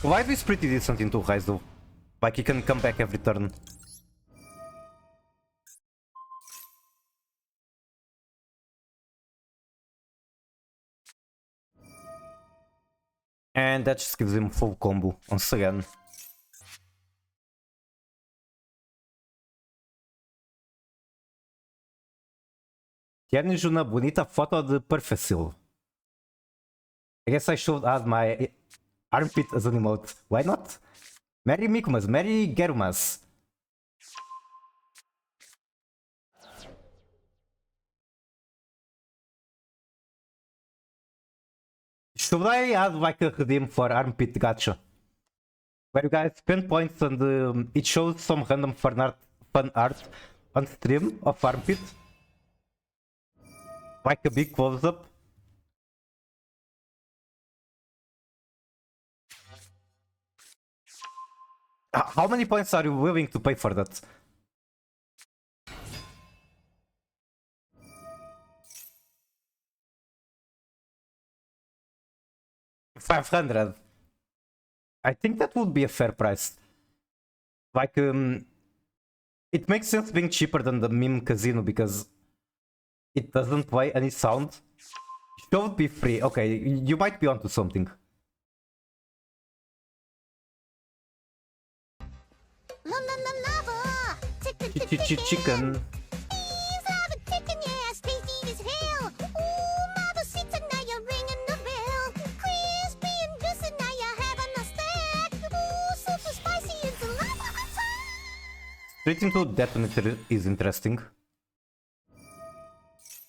Kawaido is pretty decent into Rise though. Like he can come back every turn. And that just gives him full combo once again. Tienes uma bonita foto de perfil. I guess I should add my armpit as an emote. Why not? Merry Mikumas, Merry Gerumas. Should I add like a redeem for armpit gacha? Where you guys spend points and it shows some random fun art on stream of armpit? Like a big close up? How many points are you willing to pay for that? 500. I think that would be a fair price. Like, it makes sense being cheaper than the meme casino because it doesn't play any sound. Should be free. Okay, you might be onto something. Chicken. Straight into detonator is interesting.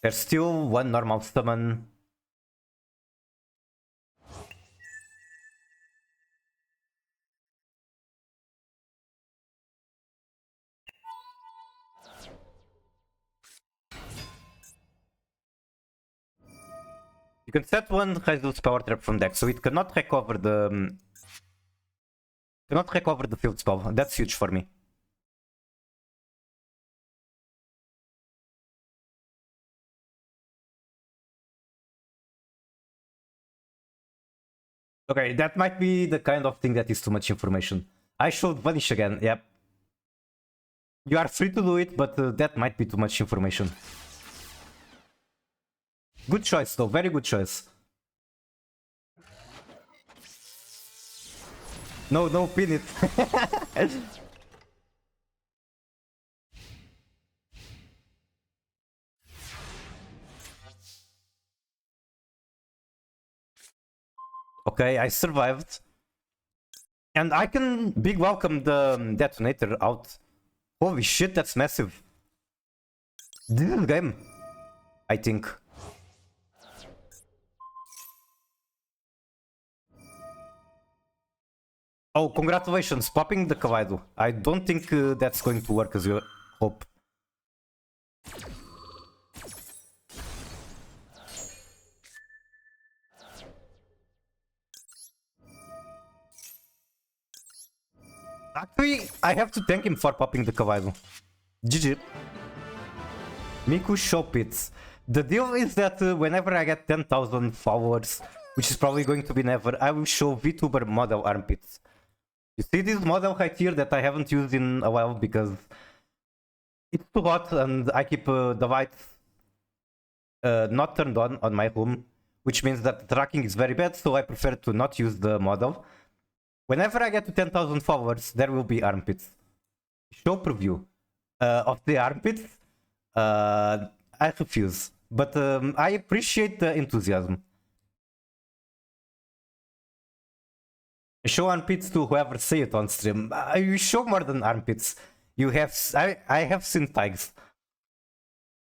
There's still one normal summon. You can set one Heidel's power trap from deck, so it cannot recover the field spell. That's huge for me. Okay, that might be the kind of thing that is too much information. I should vanish again, yep. You are free to do it, but that might be too much information. Good choice though, very good choice. No, pin it. Okay, I survived. And I can big welcome the detonator out. Holy shit, that's massive. This is game, I think. Oh, congratulations, popping the Kawaii. I don't think that's going to work as you hope. Actually, I have to thank him for popping the Kawaii. GG. Miku Showpits. The deal is that whenever I get 10,000 followers, which is probably going to be never, I will show VTuber model armpits. You see this model height here that I haven't used in a while because it's too hot and I keep the lights not turned on my home, which means that the tracking is very bad, so I prefer to not use the model. Whenever I get to 10,000 followers, there will be armpits. Show preview of the armpits. I refuse, but I appreciate the enthusiasm. Show armpits to whoever say it on stream. You show more than armpits. You have, I have seen tags.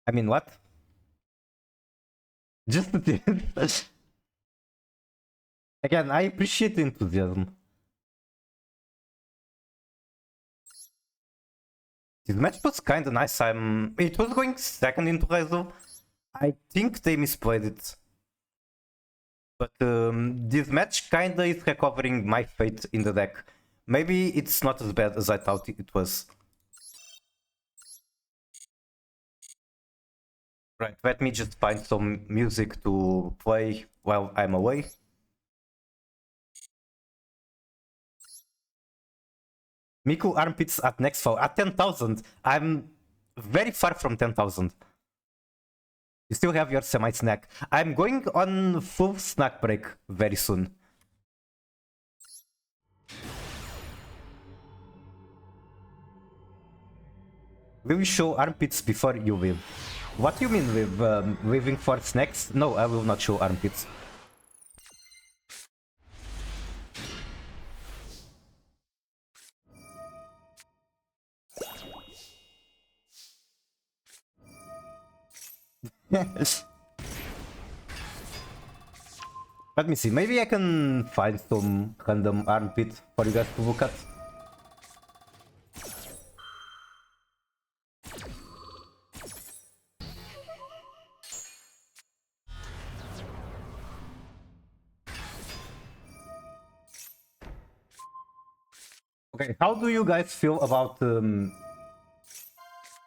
I mean, what? Just the again, I appreciate the enthusiasm. This match was kinda nice. It was going second into Rezo. I think they misplayed it. But this match kinda is recovering my fate in the deck. Maybe it's not as bad as I thought it was. Right, let me just find some music to play while I'm away. Miku armpits at next fall at 10,000. I'm very far from 10,000. You still have your semi-snack. I'm going on full snack break very soon. Will you show armpits before you leave? What do you mean with leaving for snacks? No, I will not show armpits. Let me see, maybe I can find some random armpit for you guys to look at. Okay, how do you guys feel about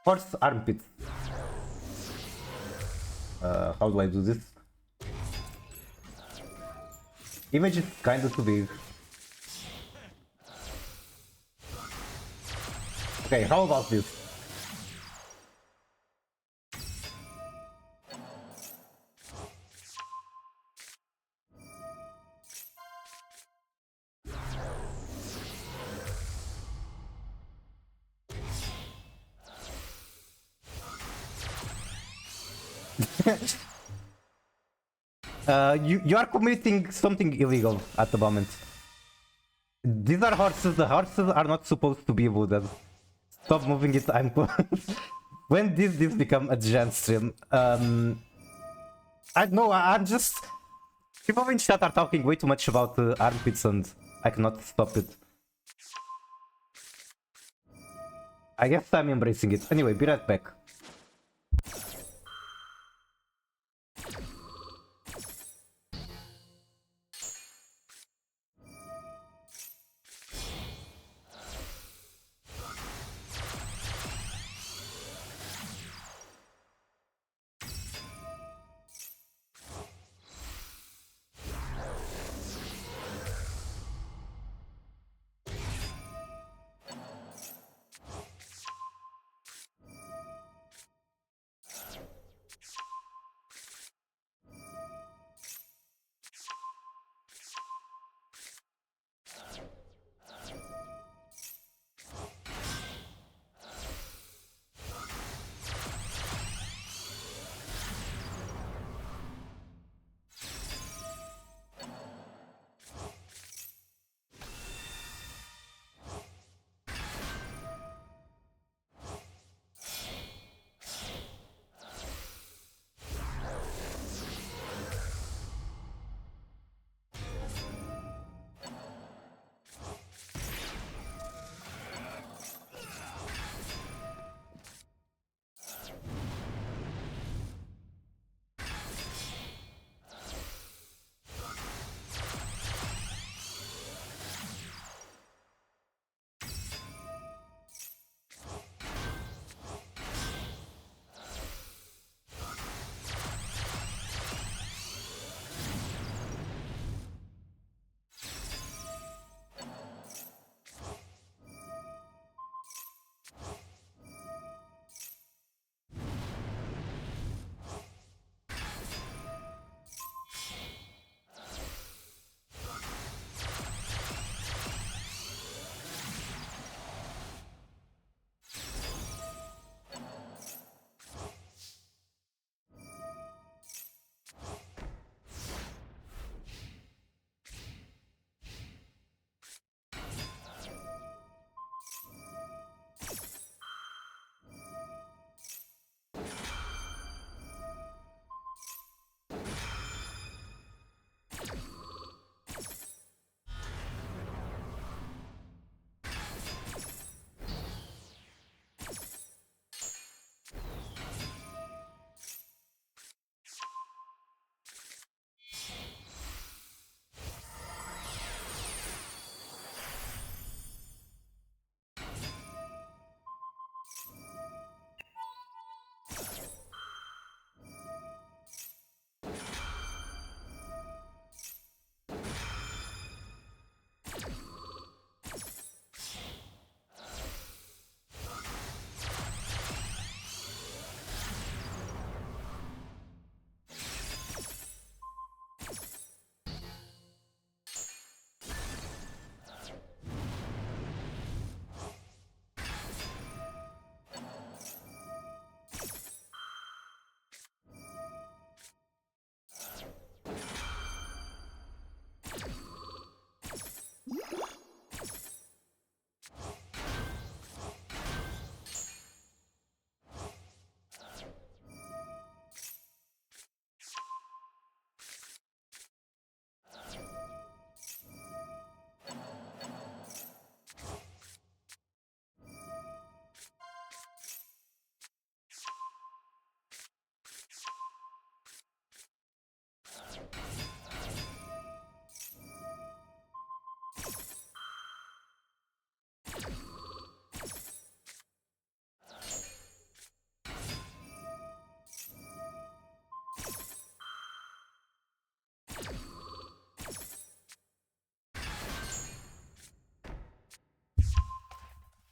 horse armpits? How do I do this? Image is kinda too big. Okay, how about this? You are committing something illegal at the moment. These are horses. The horses are not supposed to be wooded. Stop moving it. I'm. When did this become a Gen stream? I know. I'm just. People in chat are talking way too much about armpits, and I cannot stop it. I guess I'm embracing it. Anyway, be right back.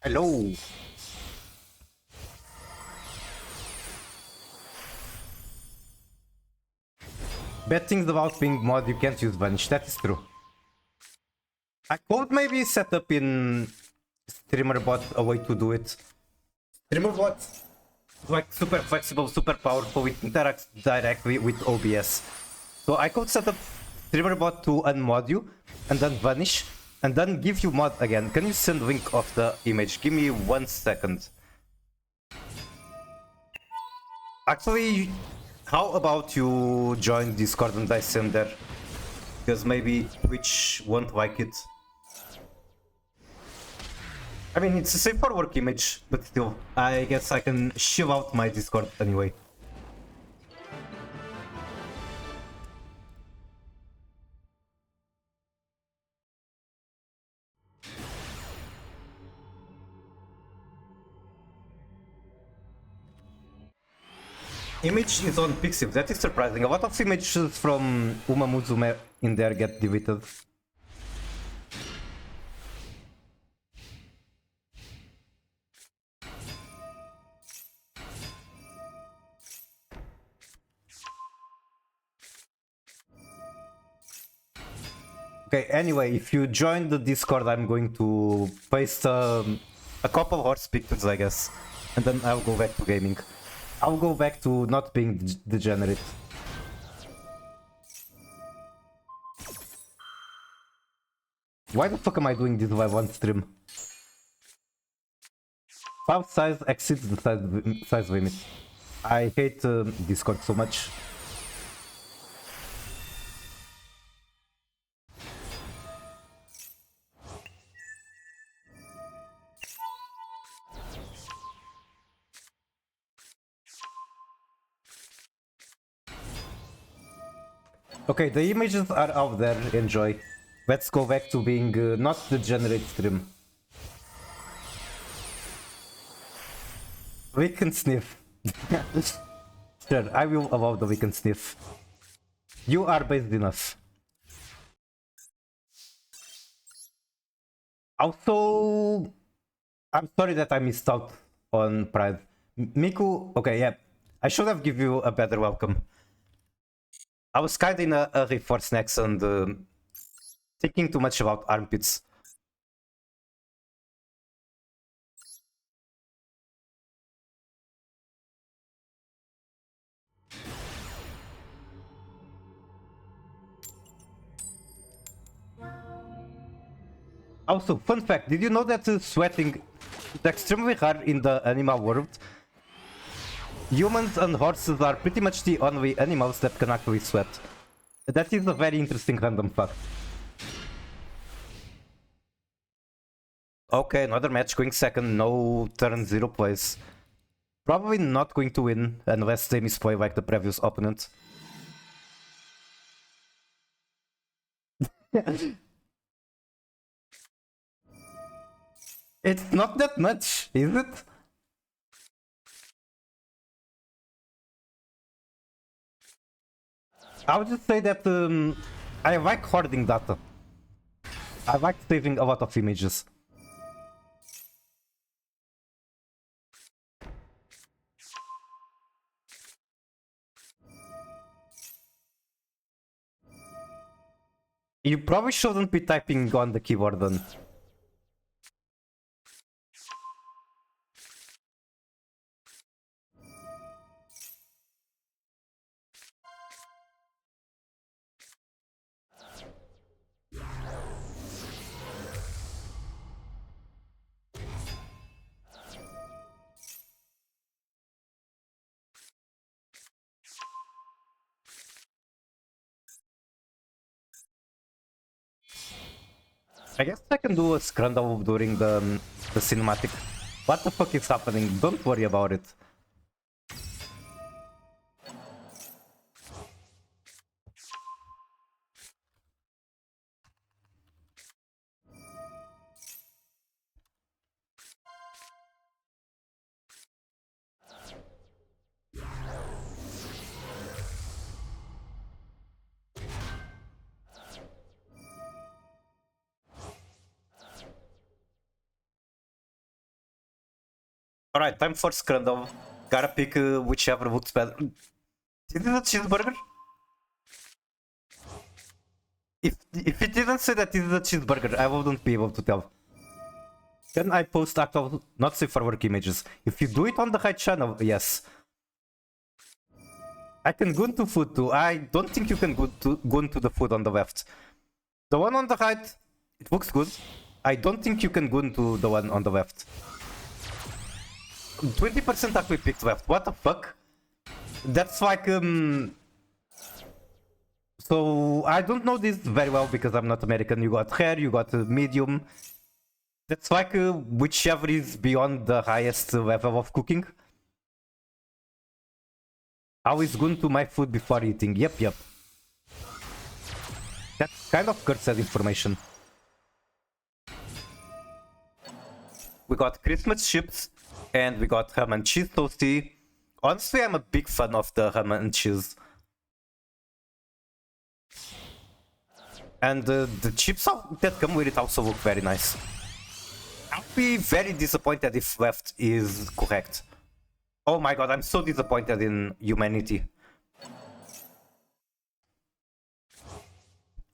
Hello. Bad things about being mod, you can't use Vanish, that is true. I could maybe set up in StreamerBot a way to do it. StreamerBot is like super flexible, super powerful, it interacts directly with OBS. So I could set up StreamerBot to unmod you, and then Vanish, and then give you mod again. Can you send link of the image? Give me 1 second. Actually, how about you join Discord and I send there? Because maybe Twitch won't like it. I mean, it's a safe for work image, but still, I guess I can shiv out my Discord anyway. Image is on Pixiv, that is surprising. A lot of images from Uma Musume in there get deleted. Okay, anyway, if you join the Discord, I'm going to paste a couple horse pictures, I guess. And then I'll go back to gaming. I'll go back to not being degenerate. Why the fuck am I doing this live on stream? File size exceeds the size limit. I hate Discord so much. Okay, the images are out there, enjoy. Let's go back to being not the generate stream. We can sniff. Sure, I will allow the weekend sniff. You are based enough. Also, I'm sorry that I missed out on Pride. Miku, okay, yeah. I should have given you a better welcome. I was kinda in a hurry for snacks and thinking too much about armpits. Also, fun fact, did you know that sweating is extremely rare in the animal world? Humans and horses are pretty much the only animals that can actually sweat. That is a very interesting random fact. Okay, another match going second, no turn 0 plays. Probably not going to win unless they misplay like the previous opponent. It's not that much, is it? I would just say that I like hoarding data. I like saving a lot of images. You probably shouldn't be typing on the keyboard then. I guess I can do a scandal during the cinematic. What the fuck is happening? Don't worry about it. Alright, time for Skrundov. Gotta pick whichever looks better. Is it a cheeseburger? If it didn't say that it is a cheeseburger, I wouldn't be able to tell. Can I post actual not safe for work images? If you do it on the right channel, yes. I can go into food too. I don't think you can go into the food on the left. The one on the right, it looks good. I don't think you can go into the one on the left. 20% actually picked left. What the fuck? That's like So I don't know this very well because I'm not American. You got rare, you got medium. That's like whichever is beyond the highest level of cooking. Always go into my food before eating. Yep. That's kind of cursed information. We got Christmas chips and we got ham and cheese toasty. Honestly, I'm a big fan of the ham and cheese. And the chips that come with it also look very nice. I'll be very disappointed if left is correct. Oh my god, I'm so disappointed in humanity.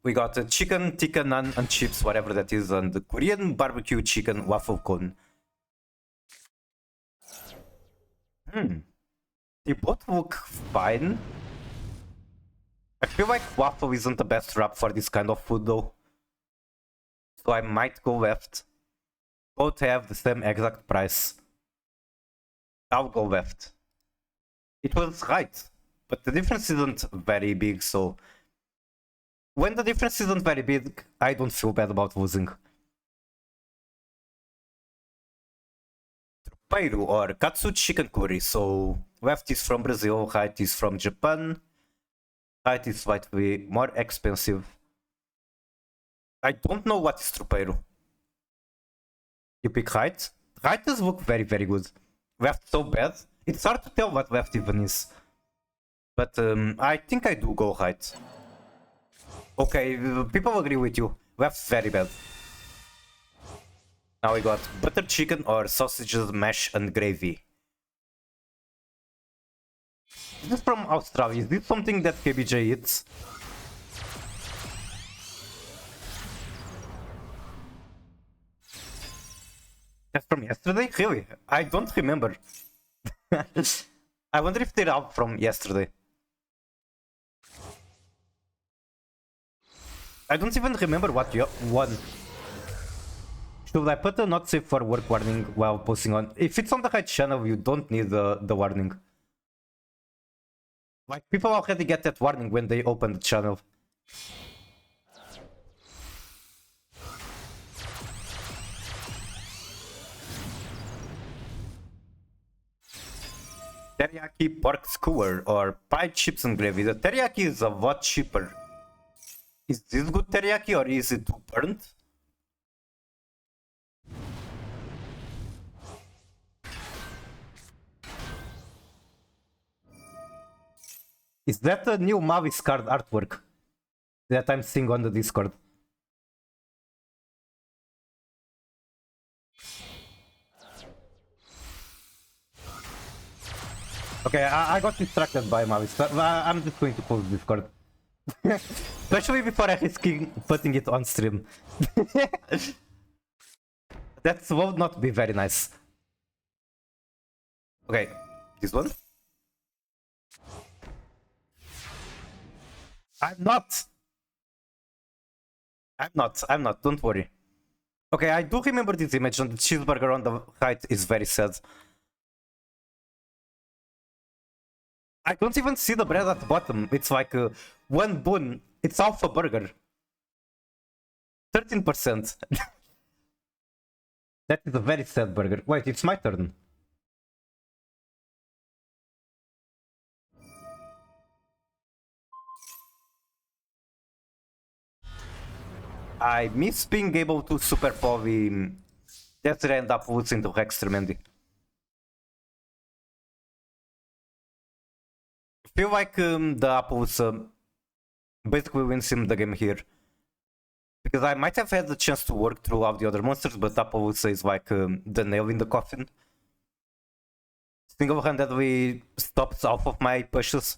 We got a chicken tikka naan and chips, whatever that is, and the Korean barbecue chicken waffle cone. They both look fine. I feel like waffle isn't the best wrap for this kind of food though. So I might go left. Both have the same exact price. I'll go left. It was right, but the difference isn't very big, so... When the difference isn't very big, I don't feel bad about losing. Tropeiro or katsu chicken curry, so... Left is from Brazil, right is from Japan. Right is slightly more expensive. I don't know what is tropeiro. You pick right? Right does look very good. Left so bad. It's hard to tell what left even is. But I think I do go right. Okay, people agree with you. Left very bad. Now we got butter chicken or sausages, mash and gravy. This is from Australia. Is this something that KBJ eats? That's from yesterday? Really? I don't remember. I wonder if they're out from yesterday. I don't even remember what one. Should I put a not safe for work warning while posting on? If it's on the right channel, you don't need the warning. Like, people already get that warning when they open the channel. Teriyaki pork skewer or pie chips and gravy. The teriyaki is a lot cheaper. Is this good teriyaki or is it too burnt? Is that a new Mavis card artwork that I'm seeing on the Discord? Okay, I got distracted by Mavis. I'm just going to close Discord. Especially before I risk putting it on stream. That would not be very nice. Okay, this one? I'm not, don't worry. Okay, I do remember this image and the cheeseburger on the right is very sad. I don't even see the bread at the bottom. It's like one bun. It's half a burger. 13%. That is a very sad burger. Wait, it's my turn. I miss being able to super poly that end up losing to Extremendi. I feel like the apples basically wins him the game here. Because I might have had the chance to work through all the other monsters, but Appaloosa is like the nail in the coffin. single-handedly stopped half of my pushes.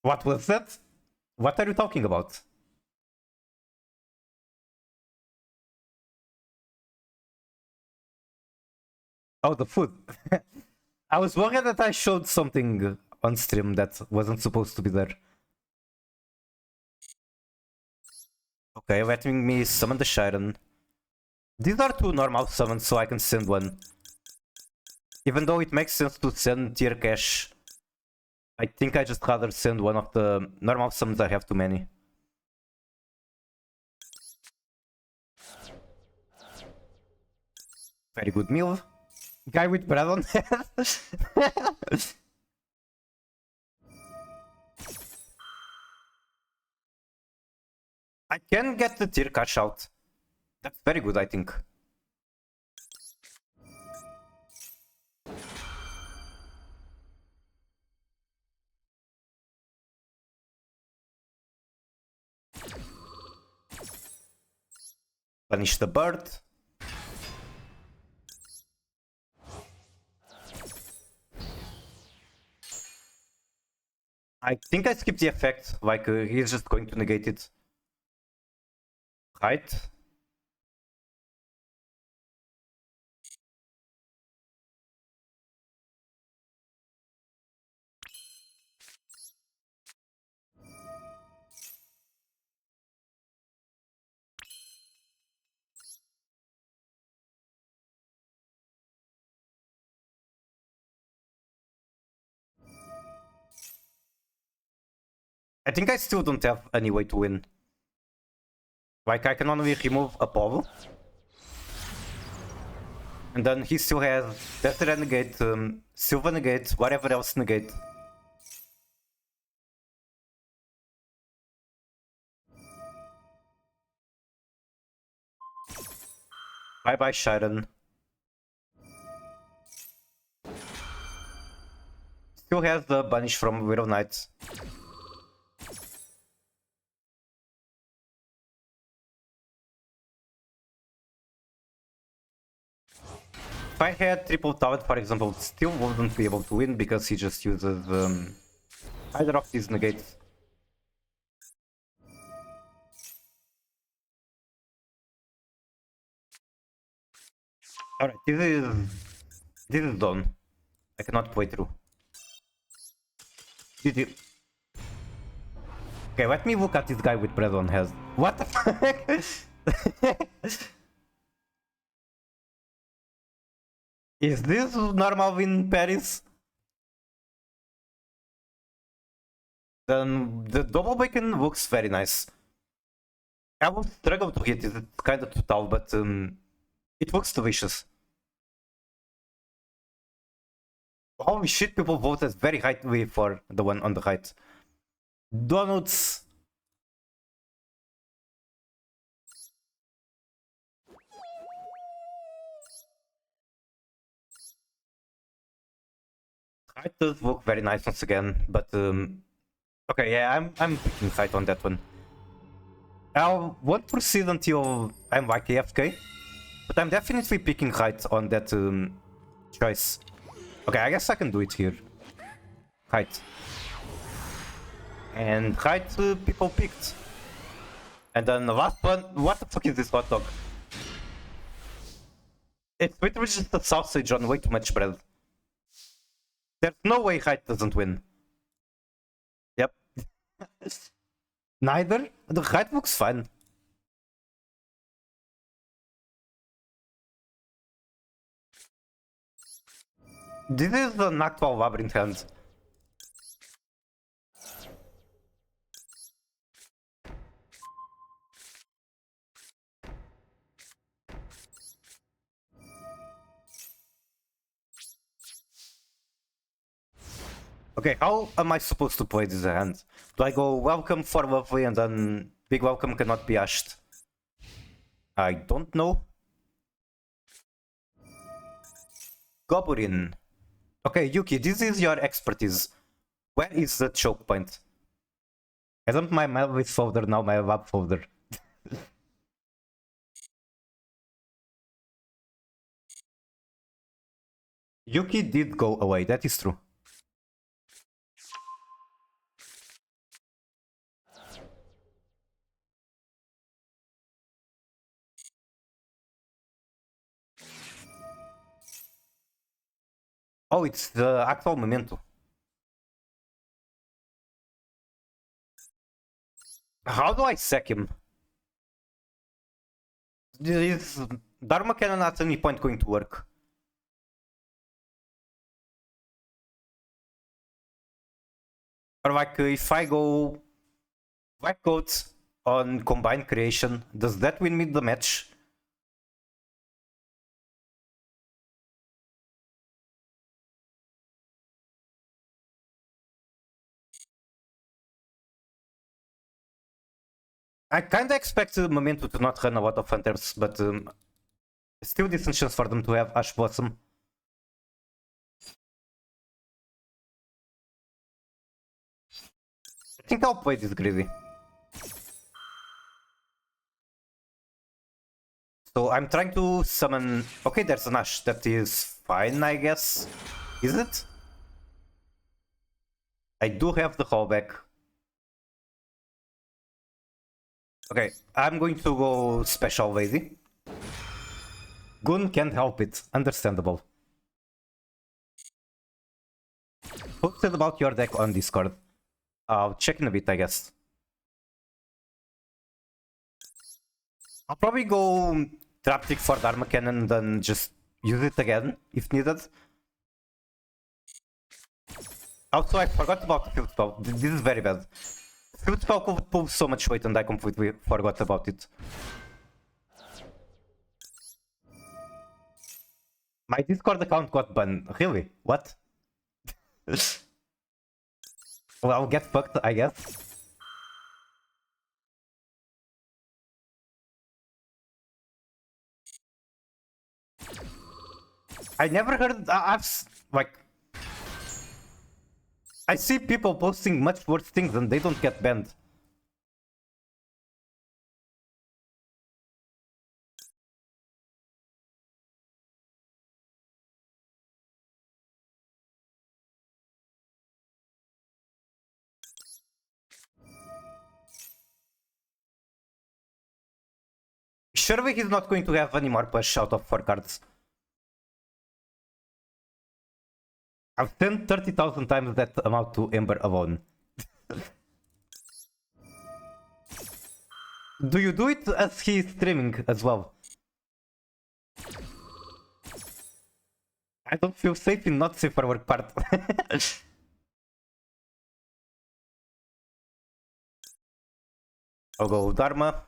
What was that? What are you talking about? Oh, the food. I was worried that I showed something on stream that wasn't supposed to be there. Okay, letting me summon the Shiren. These are two normal summons, so I can send one. Even though it makes sense to send tier cash, I think I just rather send one of the normal summons. I have too many. Very good meal. Guy with bread on head. I can get the tier cash out. That's very good, I think. Punish the bird. I think I skipped the effect, like he's just going to negate it. Right? I think I still don't have any way to win. Like, I can only remove Apollo. And then he still has Desert negate, Silver negate, whatever else negate. Bye bye, Shiren. Still has the banish from Widow Knight. If I had triple talent, for example, still wouldn't be able to win because he just uses either of these negates. Alright, this is done. I cannot play through. GG. Okay, let me look at this guy with bread on head. What the fuck? Is this normal in Paris? Then the double bacon looks very nice. I will struggle to hit it, it's kinda too tall, but it looks delicious. Holy shit, people voted very highly for the one on the right. Donuts! Height does look very nice once again, but okay, yeah, I'm picking height on that one. I won't proceed until I'm like AFK, but I'm definitely picking height on that choice. Okay, I guess I can do it here. Height. And height people picked. And then the last one, what the fuck is this hot dog? It's literally just a sausage on way too much bread. There's no way height doesn't win. Yep. Neither. The height looks fine. This is the Noctwall Labyrinth hand. Okay, how am I supposed to play this hand? Do I go welcome for lovely and then big welcome cannot be ashed? I don't know. Goburin. Okay, Yuki, this is your expertise. Where is the choke point? I don't my Melvis folder now, my WAP folder. Yuki did go away, that is true. Oh, it's the actual memento. How do I sack him? Is Dharma Cannon at any point going to work? Or like if I go Black Coat on Combined Creation, does that win me the match? I kinda expect Memento to not run a lot of Hunters, but still decent chance for them to have Ash Blossom. I think I'll play this greedy. So I'm trying to summon... Okay, there's an Ash. That is fine, I guess. Is it? I do have the callback. Okay, I'm going to go Special Lazy. Gun can't help it. Understandable. Posted about your deck on Discord. I'll check in a bit, I guess. I'll probably go Traptic for Dharma Cannon, then just use it again if needed. Also, I forgot about the Field Spell. This is very bad. Field Spell could pull so much weight and I completely forgot about it. My Discord account got banned. Really? What? Well, get fucked, I guess. I never heard. Like, I see people posting much worse things and they don't get banned. Surely he's not going to have any more push out of 4 cards. I've sent 30,000 times that amount to Ember alone. Do you do it as he's streaming as well? I don't feel safe in not safe for work part. I'll go Dharma.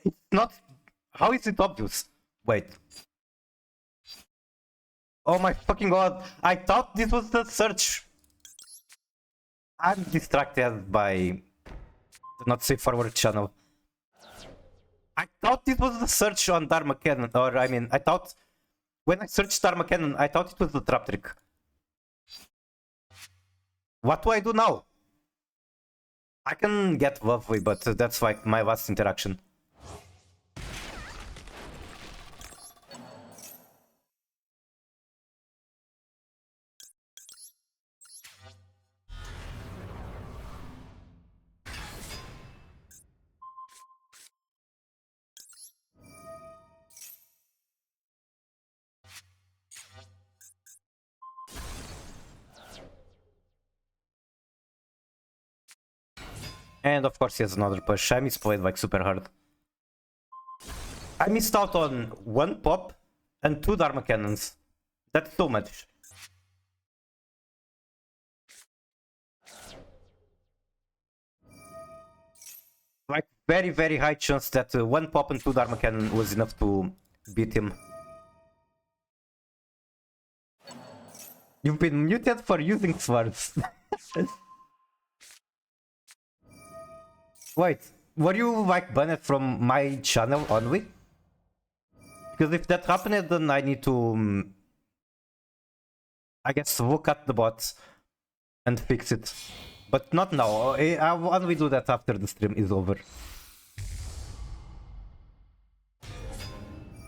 It's not... How is it obvious? Wait. Oh my fucking god, I thought this was the search. I'm distracted by the not safe for work channel. I thought this was the search on Dharma Cannon, or I mean, I thought when I searched Dharma Cannon, I thought it was the trap trick. What do I do now? I can get lovely, but that's like my last interaction. And of course he has another push. I misplayed like super hard. I missed out on 1 pop and 2 Dharma Cannons. That's so much. Like very, very high chance that 1 pop and 2 Dharma Cannon was enough to beat him. You've been muted for using swords. Wait, were you like banned from my channel only? Because if that happened, then I need to, I guess, look at the bot and fix it. But not now. When we do that after the stream is over.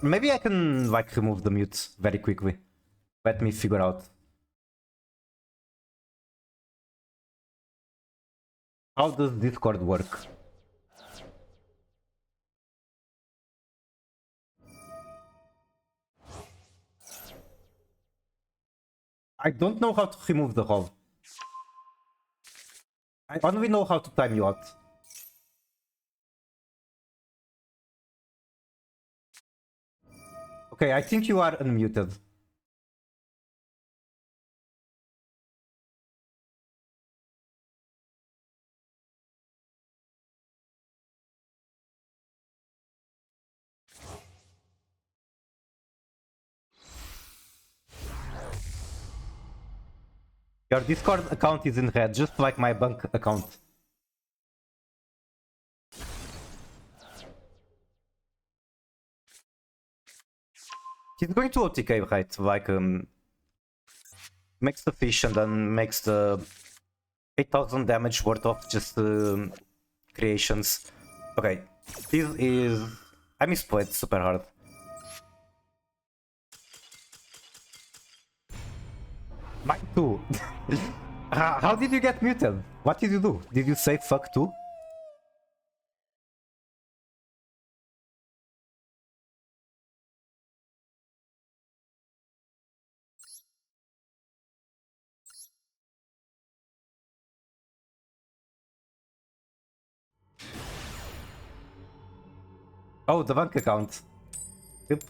Maybe I can like remove the mute very quickly. Let me figure out. How does Discord work? I don't know how to remove the hole. I only know how to time you out. Okay, I think you are unmuted. Your Discord account is in red, just like my bank account. He's going to OTK, right? Like, makes the fish and then makes the 8,000 damage worth of just creations. Okay, this is... I misplayed super hard. Mine too. How did you get muted? What did you do? Did you say fuck too? Oh, the bank account. Yep.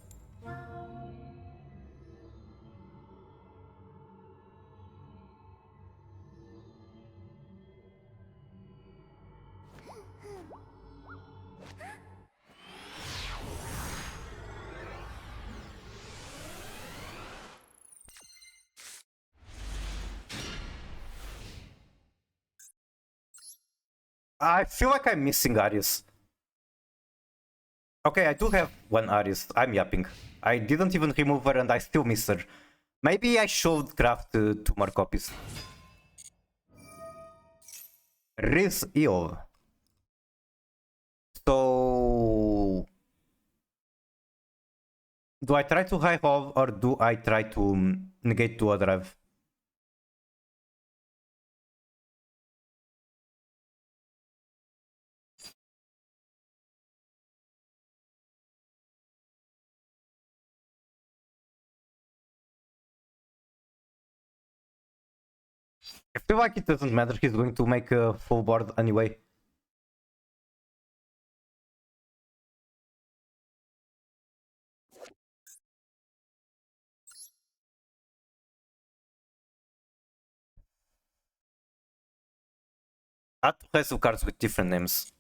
I feel like I'm missing Arius. Okay, I do have one Arius. I'm yapping. I didn't even remove her and I still miss her. Maybe I should craft 2 more copies. Riz Eel. So... do I try to high evolve or do I try to negate 2 drive? I feel like it doesn't matter, he's going to make a full board anyway. Add to place of cards with different names.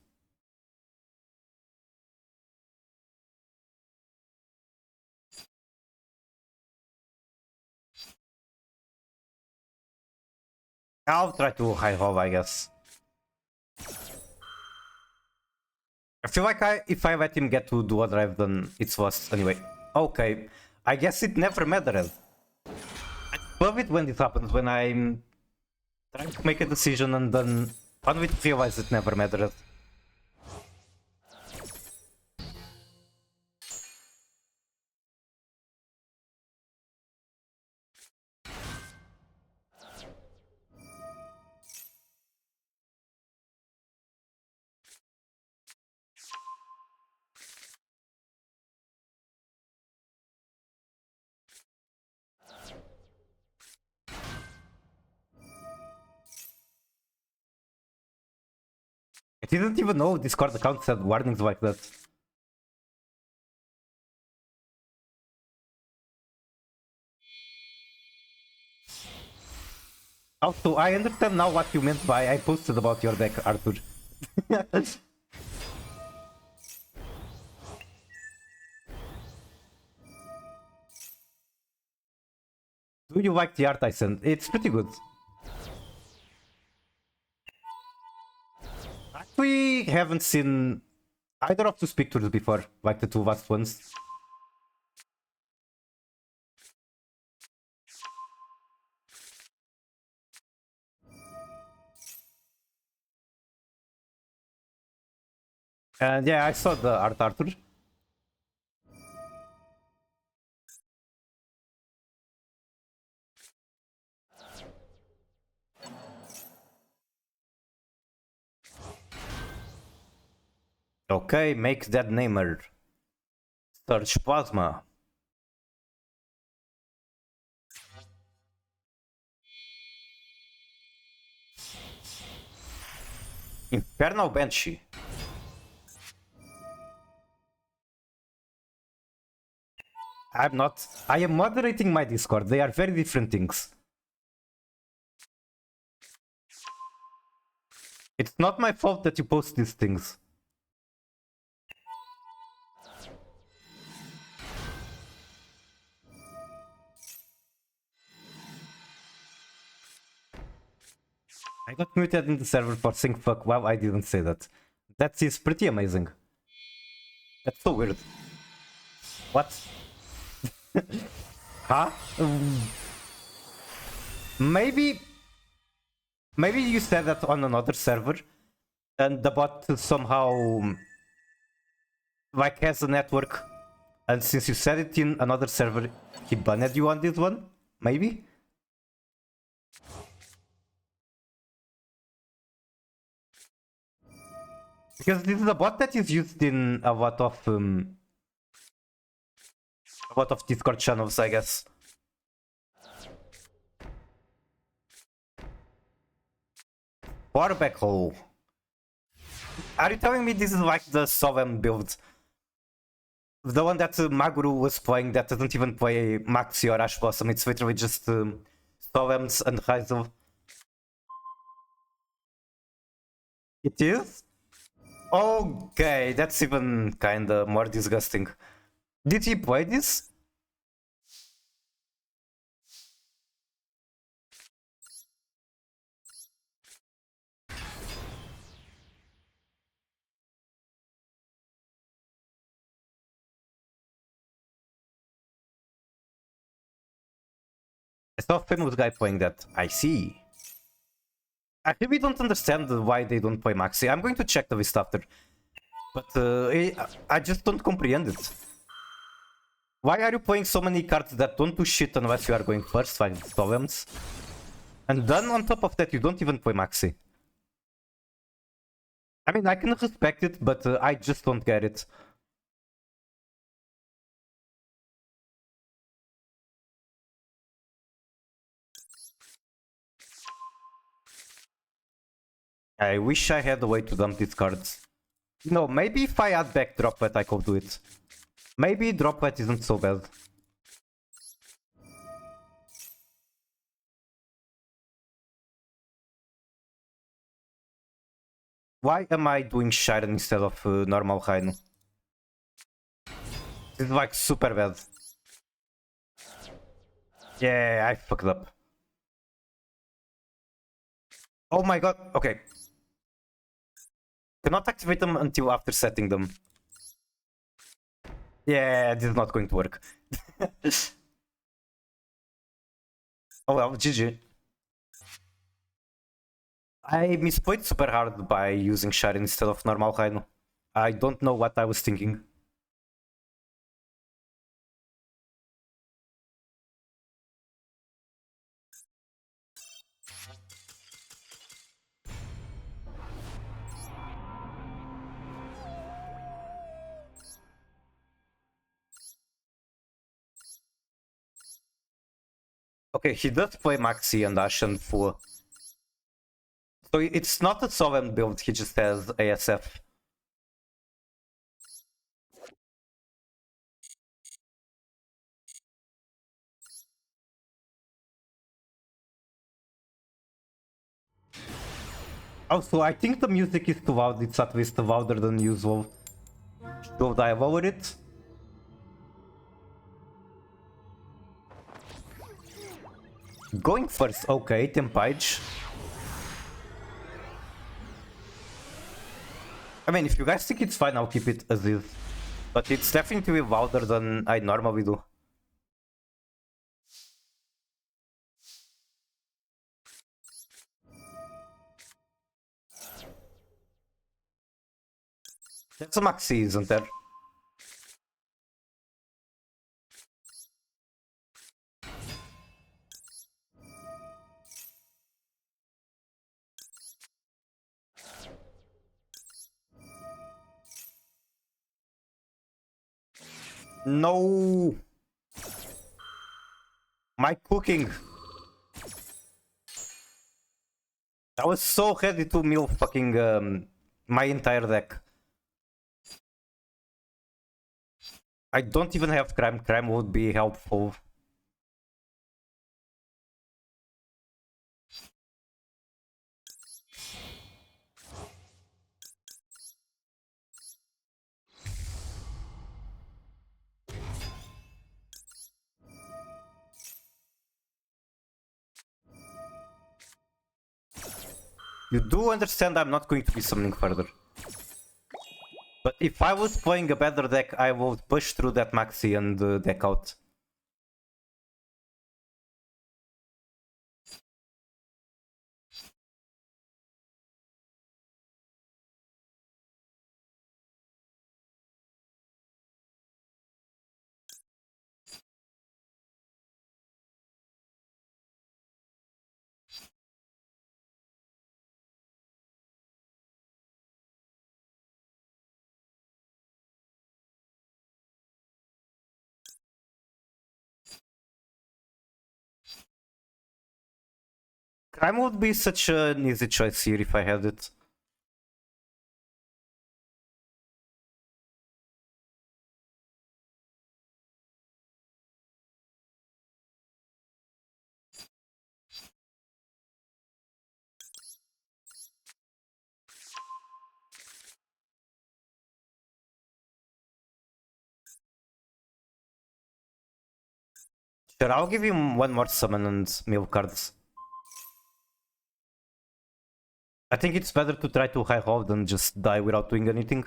I'll try to high evolve, I guess. I feel like if I let him get to dual drive, then it's lost anyway. Okay, I guess it never mattered. I love it when this happens, when I'm trying to make a decision and then only to realize it never mattered. I didn't even know Discord account had warnings like that. Also, I understand now what you meant by I posted about your deck, Arthur. Do you like the art I sent? It's pretty good. We haven't seen either of the pictures before, like the 2 last ones. And yeah, I saw the art, Arthur. Okay, make that namer. Search plasma. Infernal Banshee. I'm not. I am moderating my Discord. They are very different things. It's not my fault that you post these things. I got muted in the server for saying fuck. Well, I didn't say that. That is pretty amazing. That's so weird. What? Huh? Maybe you said that on another server and the bot somehow like has a network, and since you said it in another server, he banned you on this one? Maybe? Because this is a bot that is used in a lot of Discord channels, I guess. Water back hole. Are you telling me this is like the Sovem build? The one that Maguru was playing that doesn't even play Maxi or Ash Blossom, it's literally just Sovems and Raizo. It is? Okay, that's even kinda more disgusting. Did he play this? I saw a famous guy playing that. I see. I really don't understand why they don't play Maxi. I'm going to check the list after. But I just don't comprehend it. Why are you playing so many cards that don't do shit unless you are going first, like Stolems? And then on top of that, you don't even play Maxi. I mean, I can respect it, but I just don't get it. I wish I had a way to dump these cards. No, maybe if I add back Droplet, I could do it. Maybe Droplet isn't so bad. Why am I doing Shiren instead of normal Hainu? This is like super bad. Yeah, I fucked up. Oh my god, okay. Cannot activate them until after setting them. Yeah, this is not going to work. Oh well, GG. I misplayed super hard by using Shiren instead of normal Hainu. I don't know what I was thinking. Okay, he does play Maxi and Ash and Fu. So it's not a Sovereign build, he just has ASF. Also, I think the music is too loud, it's at least louder than usual. Should I lower it? Going first, okay, Tempage. I mean, if you guys think it's fine, I'll keep it as is. But it's definitely louder than I normally do. That's a maxi, isn't there? No! My cooking! I was so ready to mill fucking my entire deck. I don't even have crime. Crime would be helpful. You do understand I'm not going to be summoning further. But if I was playing a better deck, I would push through that maxi and deck out. Crime would be such an easy choice here if I had it. Sure, I'll give him one more summon and mill cards. I think it's better to try to high roll than just die without doing anything.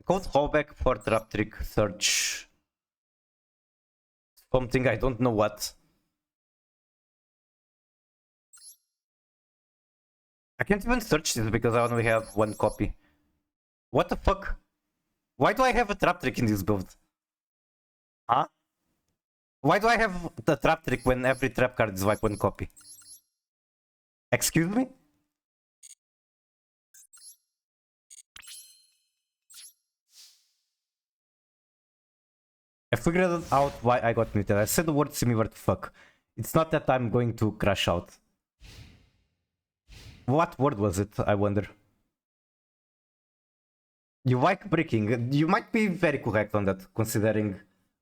Code fallback for trap trick search. Something I don't know what. I can't even search this because I only have one copy. What the fuck? Why do I have a trap trick in this build? Huh? Why do I have the trap trick when every trap card is like one copy? Excuse me? I figured out why I got muted. I said the word similar to fuck. It's not that I'm going to crash out. What word was it, I wonder? You like breaking. You might be very correct on that, considering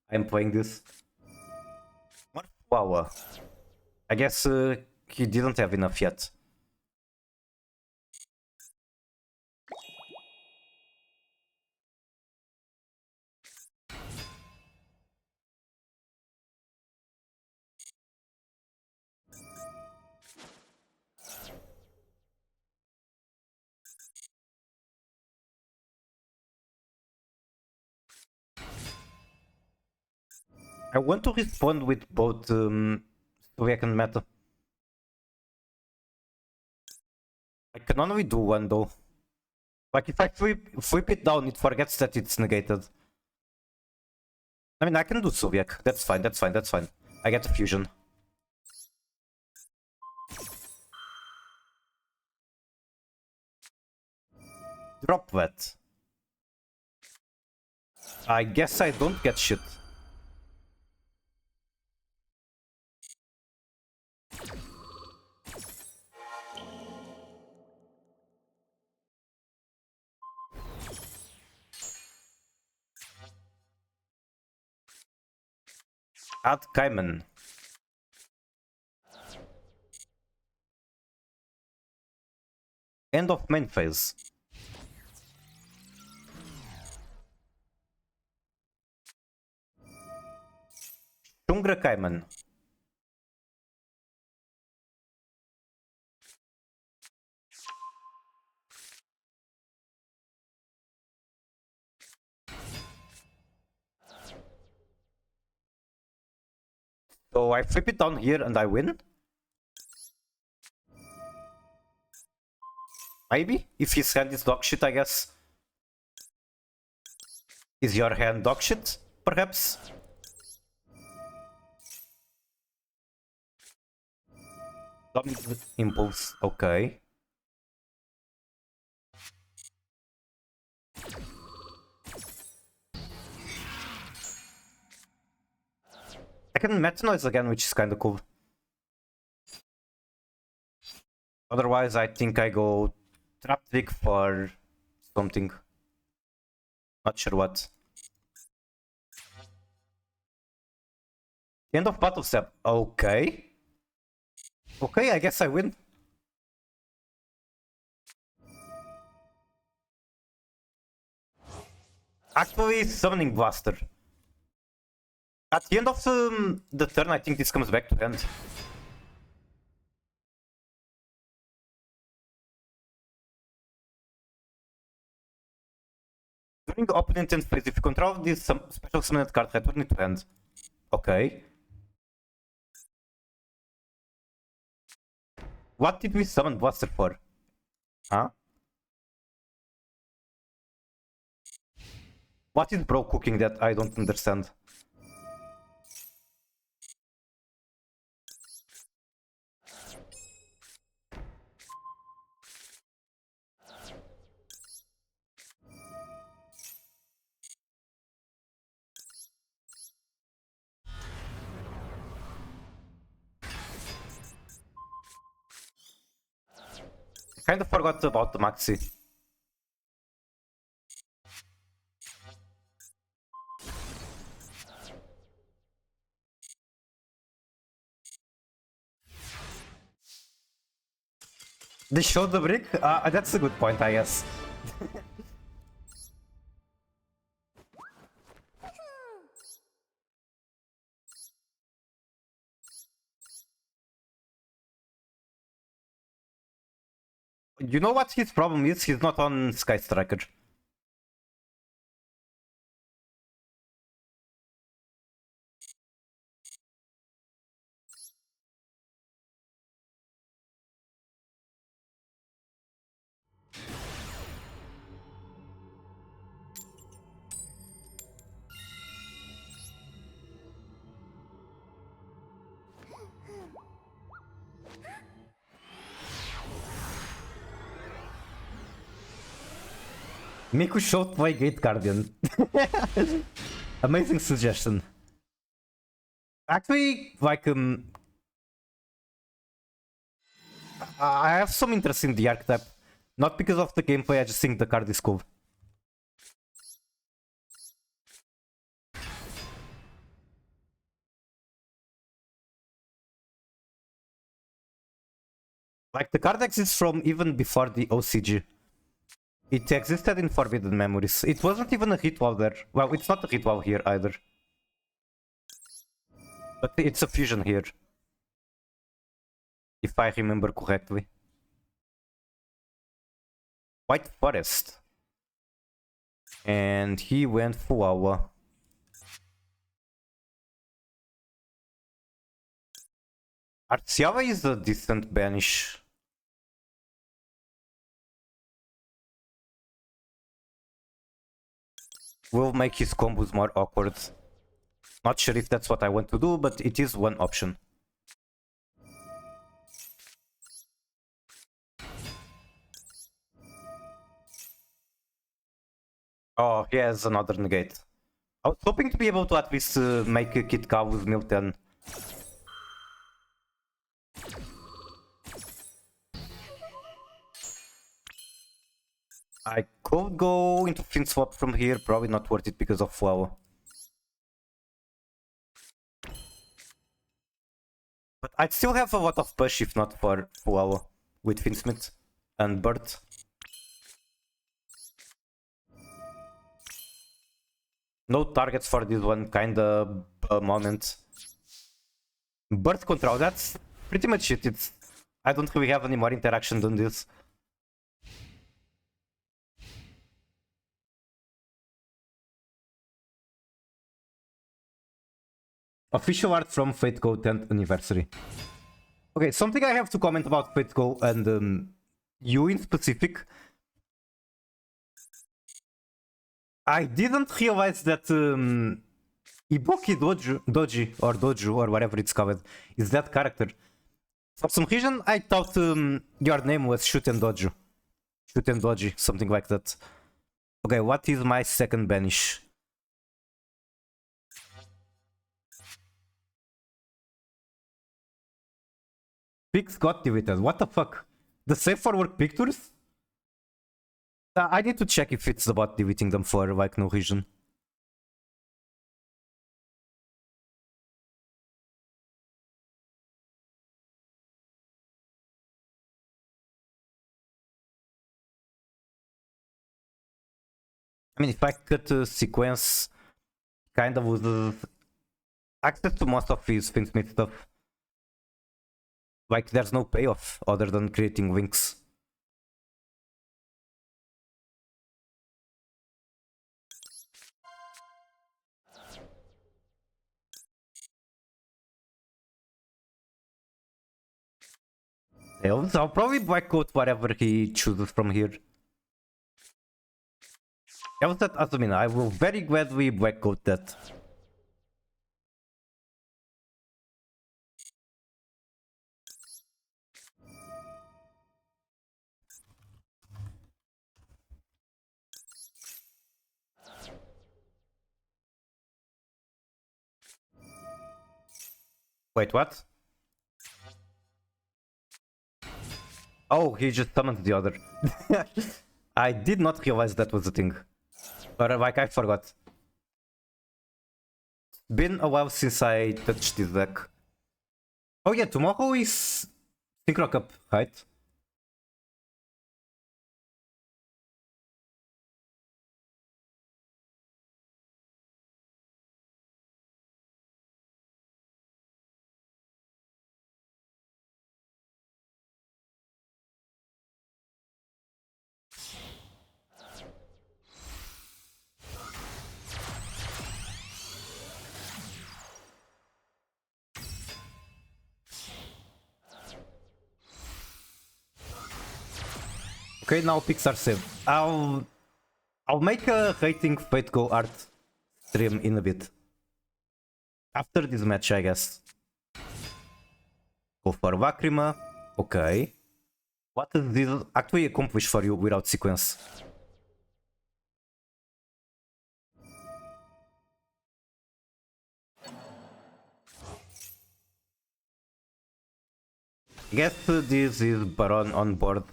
I'm playing this. Wow. I guess he didn't have enough yet. I want to respond with both Soviet and Meta. I can only do one though. Like if I flip it down, it forgets that it's negated. I mean, I can do Soviet. That's fine, that's fine, that's fine. I get a fusion. Drop that. I guess I don't get shit. Add Cayman. End of main phase. Shungra Cayman. So I flip it down here and I win? Maybe? If his hand is dog shit, I guess. Is your hand dog shit? Perhaps? Dominant impulse, okay. I can Meta Noise again, which is kinda cool. Otherwise, I think I go Trap Trick for something. Not sure what. End of battle step. Okay. Okay, I guess I win. Actually, Summoning Blaster. At the end of the turn, I think this comes back to hand. During the opponent end phase, if you control this special summoned card, return it to hand. Okay. What did we summon Blaster for? Huh? What is bro cooking that I don't understand? Kind of forgot about the Maxi. They showed the brick? That's a good point, I guess. You know what his problem is? He's not on Sky Striker. Miku showed play Gate Guardian. Amazing suggestion. Actually, like, I have some interest in the archetype. Not because of the gameplay, I just think the card is cool. Like, the card exists from even before the OCG. It existed in Forbidden Memories. It wasn't even a ritual there. Well, it's not a ritual here either. But it's a fusion here. If I remember correctly. White Forest. And he went Fuawa. Artsiava is a decent banish. Will make his combos more awkward. Not sure if that's what I want to do, but it is one option. Oh, he has another negate. I was hoping to be able to at least make a Kit Kat with Milton. I could go into Fin Swap from here, probably not worth it because of Flower. But I'd still have a lot of push if not for Fuao with Finsmith and Bird. No targets for this one kinda moment. Bird control, that's pretty much it. I don't really have any more interaction than this. Official art from Fate Go 10th anniversary. Okay, something I have to comment about Fate Go and you in specific. I didn't realize that Iboki Doji or whatever it's called is that character. For some reason, I thought your name was Shuten Doji, something like that. Okay, what is my second banish? Pics got deleted. What the fuck? The save for work pictures? I need to check if it's about deleting them for like no reason. I mean, if I could sequence, kind of would access to most of his Finsmith stuff. Like, there's no payoff other than creating links. I'll probably blackcoat whatever he chooses from here. I was that Asumina. I will very gladly blackcoat that. Wait, what? Oh, he just summoned the other. I did not realize that was a thing. Or like, I forgot. Been a while since I touched this deck. Oh yeah, tomorrow is Synchro Cup, right? Okay, now picks are saved. I'll make a rating Fate Go art stream in a bit. After this match, I guess. Go for Lacrima. Okay. What does this actually accomplish for you without sequence? Guess this is Baron on board.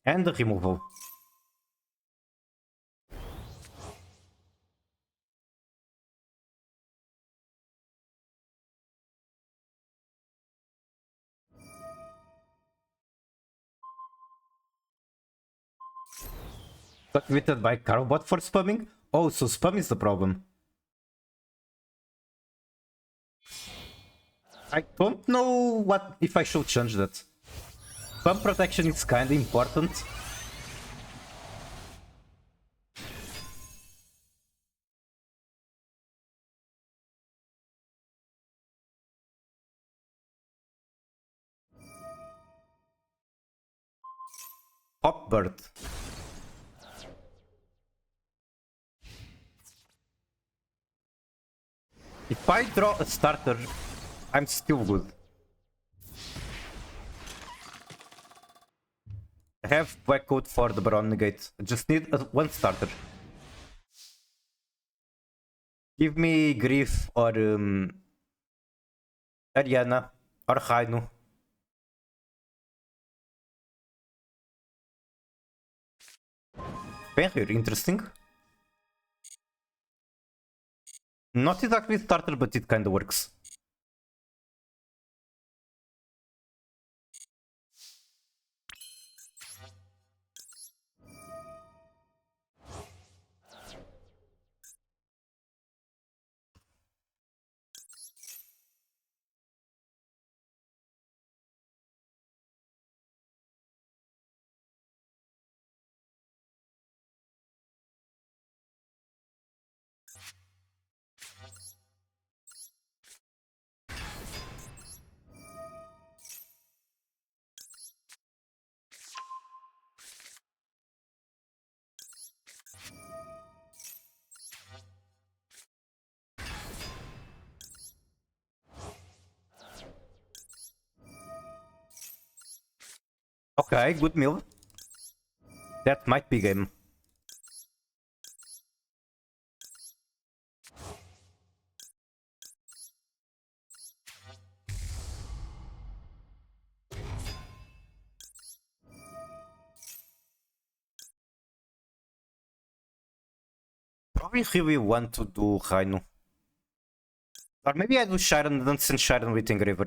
And the removal. Activated by Carobot for spamming? Oh, so spam is the problem. I don't know what if I should change that. Spam protection is kinda important. Hopbird. If I draw a starter, I'm still good. I have black code for the Baron negate. I just need one starter. Give me Grief or Ariana or Rainu. Fenrir, interesting. Not exactly starter, but it kinda works. Okay, good meal. That might be game. Probably really want to do Rainu. Or maybe I do Sharon, then send Sharon with Engraver.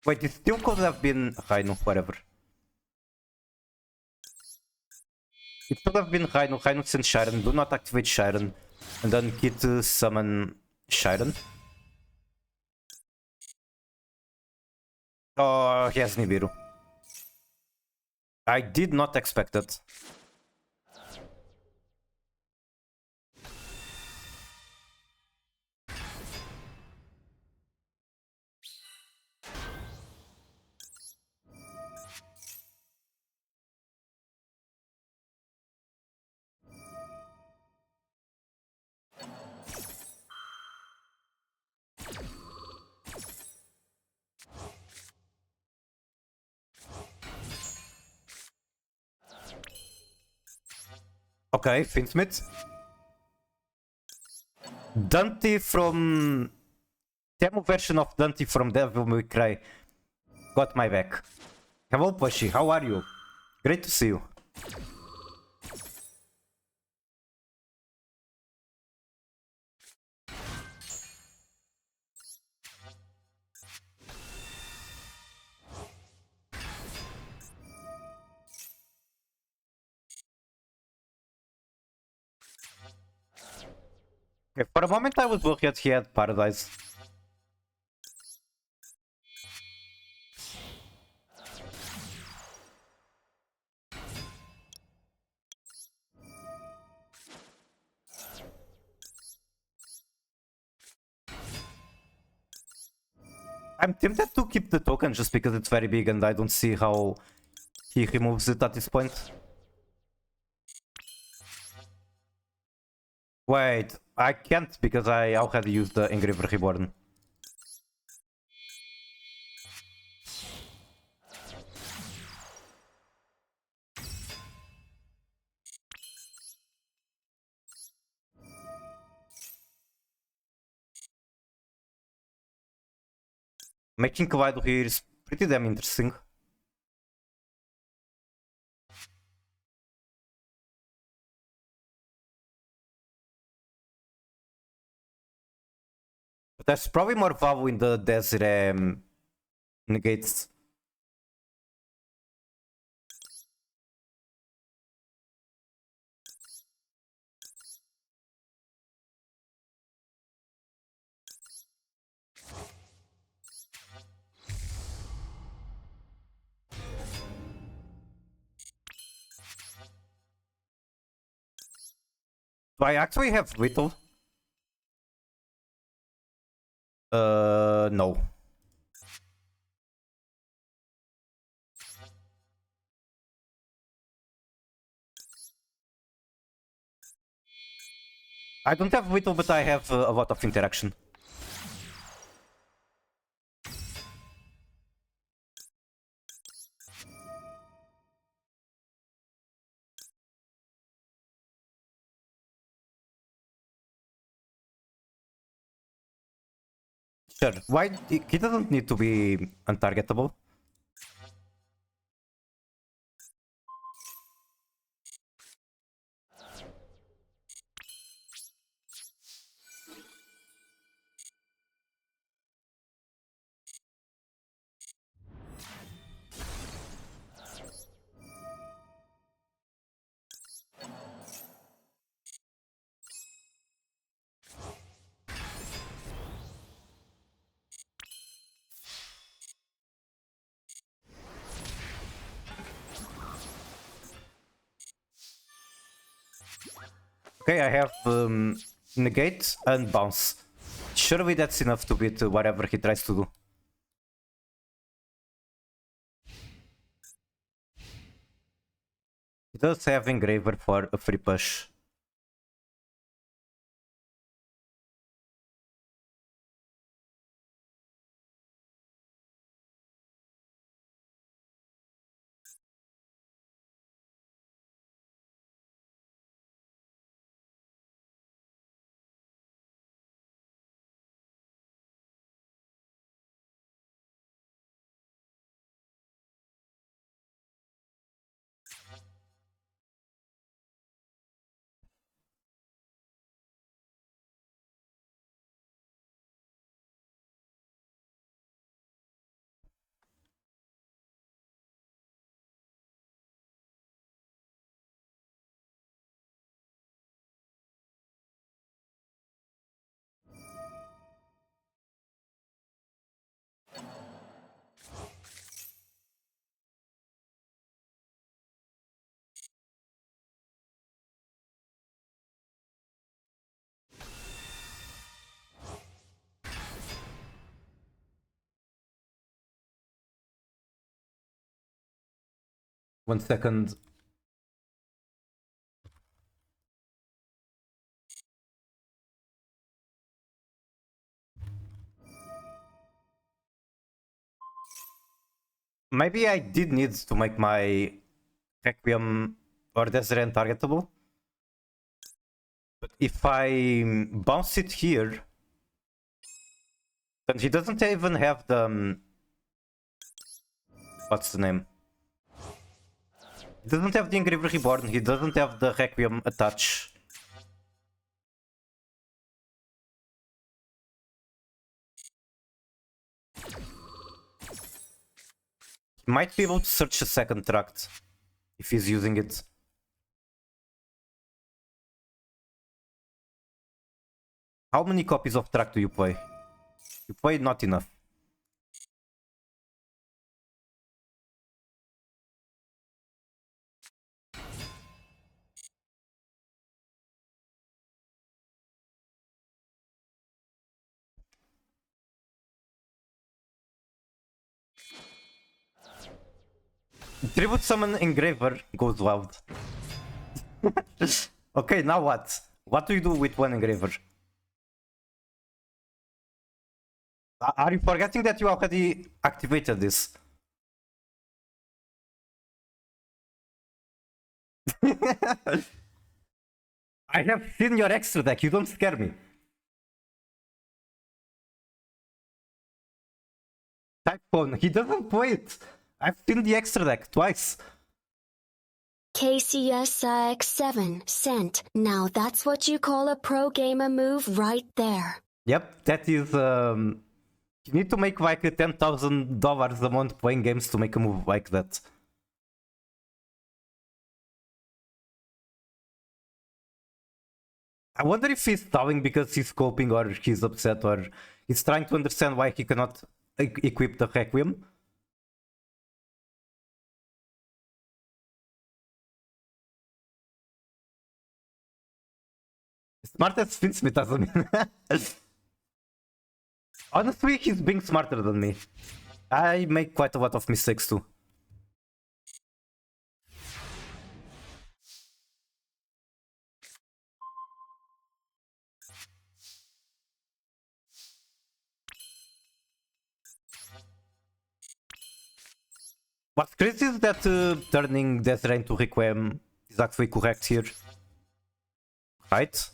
Wait, it still could have been Rainu, whatever. It could have been Rainu, Rainu send Sharon, do not activate Sharon, and then Kit summon Sharon. Oh, he has Nibiru. I did not expect that. Okay, Finsmith. Dante from... Demo version of Dante from Devil May Cry got my back. Hello Pushy, how are you? Great to see you. Okay, for a moment I was worried he had Paradise. I'm tempted to keep the token just because it's very big and I don't see how he removes it at this point. Wait, I can't because I already used the Engraver Reborn. Making Kaleido here is pretty damn interesting. But there's probably more value in the Desiree negates. Do I actually have Whittle? No. I don't have Whittle, but I have a lot of interaction. Sure. Why? He doesn't need to be untargetable. Okay, I have negate and bounce. Surely that's enough to beat whatever he tries to do. He does have engraver for a free push. One second. Maybe I did need to make my Requiem or Desert targetable. But if I bounce it here, then he doesn't even have the... what's the name? He doesn't have the Engraver Reborn, he doesn't have the Requiem attach. He might be able to search a second tract if he's using it. How many copies of tract do you play? You play not enough. Tribute summon Engraver goes loud. Okay, now what? What do you do with one Engraver? Are you forgetting that you already activated this? I have seen your extra deck, you don't scare me. Typhon, he doesn't play it. I've seen the extra deck twice. KCSIX7 sent. Now that's what you call a pro gamer move right there. Yep, that is... you need to make like $10,000 a month playing games to make a move like that. I wonder if he's stalling because he's coping or he's upset or he's trying to understand why he cannot equip the Requiem. Smart as Finsmith doesn't mean. Honestly, he's being smarter than me. I make quite a lot of mistakes too. What's crazy is that turning Death Rain to Requiem is actually correct here. Right?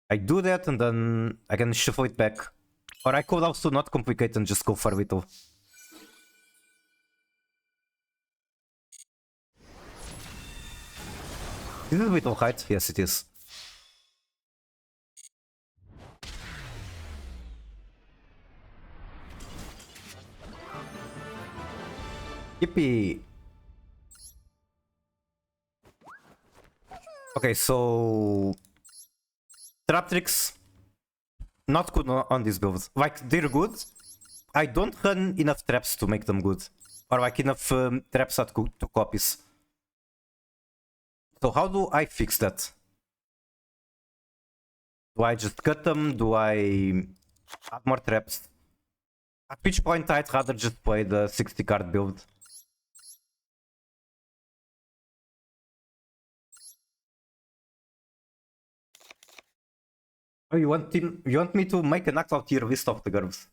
I do that and then I can shuffle it back. Or I could also not complicate and just go for Whittle. This is Whittle, right? Yes, it is. Yippee! Okay, so... Trap tricks, not good on this build. Like, they're good. I don't run enough traps to make them good. Or like enough traps at 2 copies. So how do I fix that? Do I just cut them? Do I add more traps? At which point I'd rather just play the 60 card build. Oh, you want me to make an actual tier list of the girls?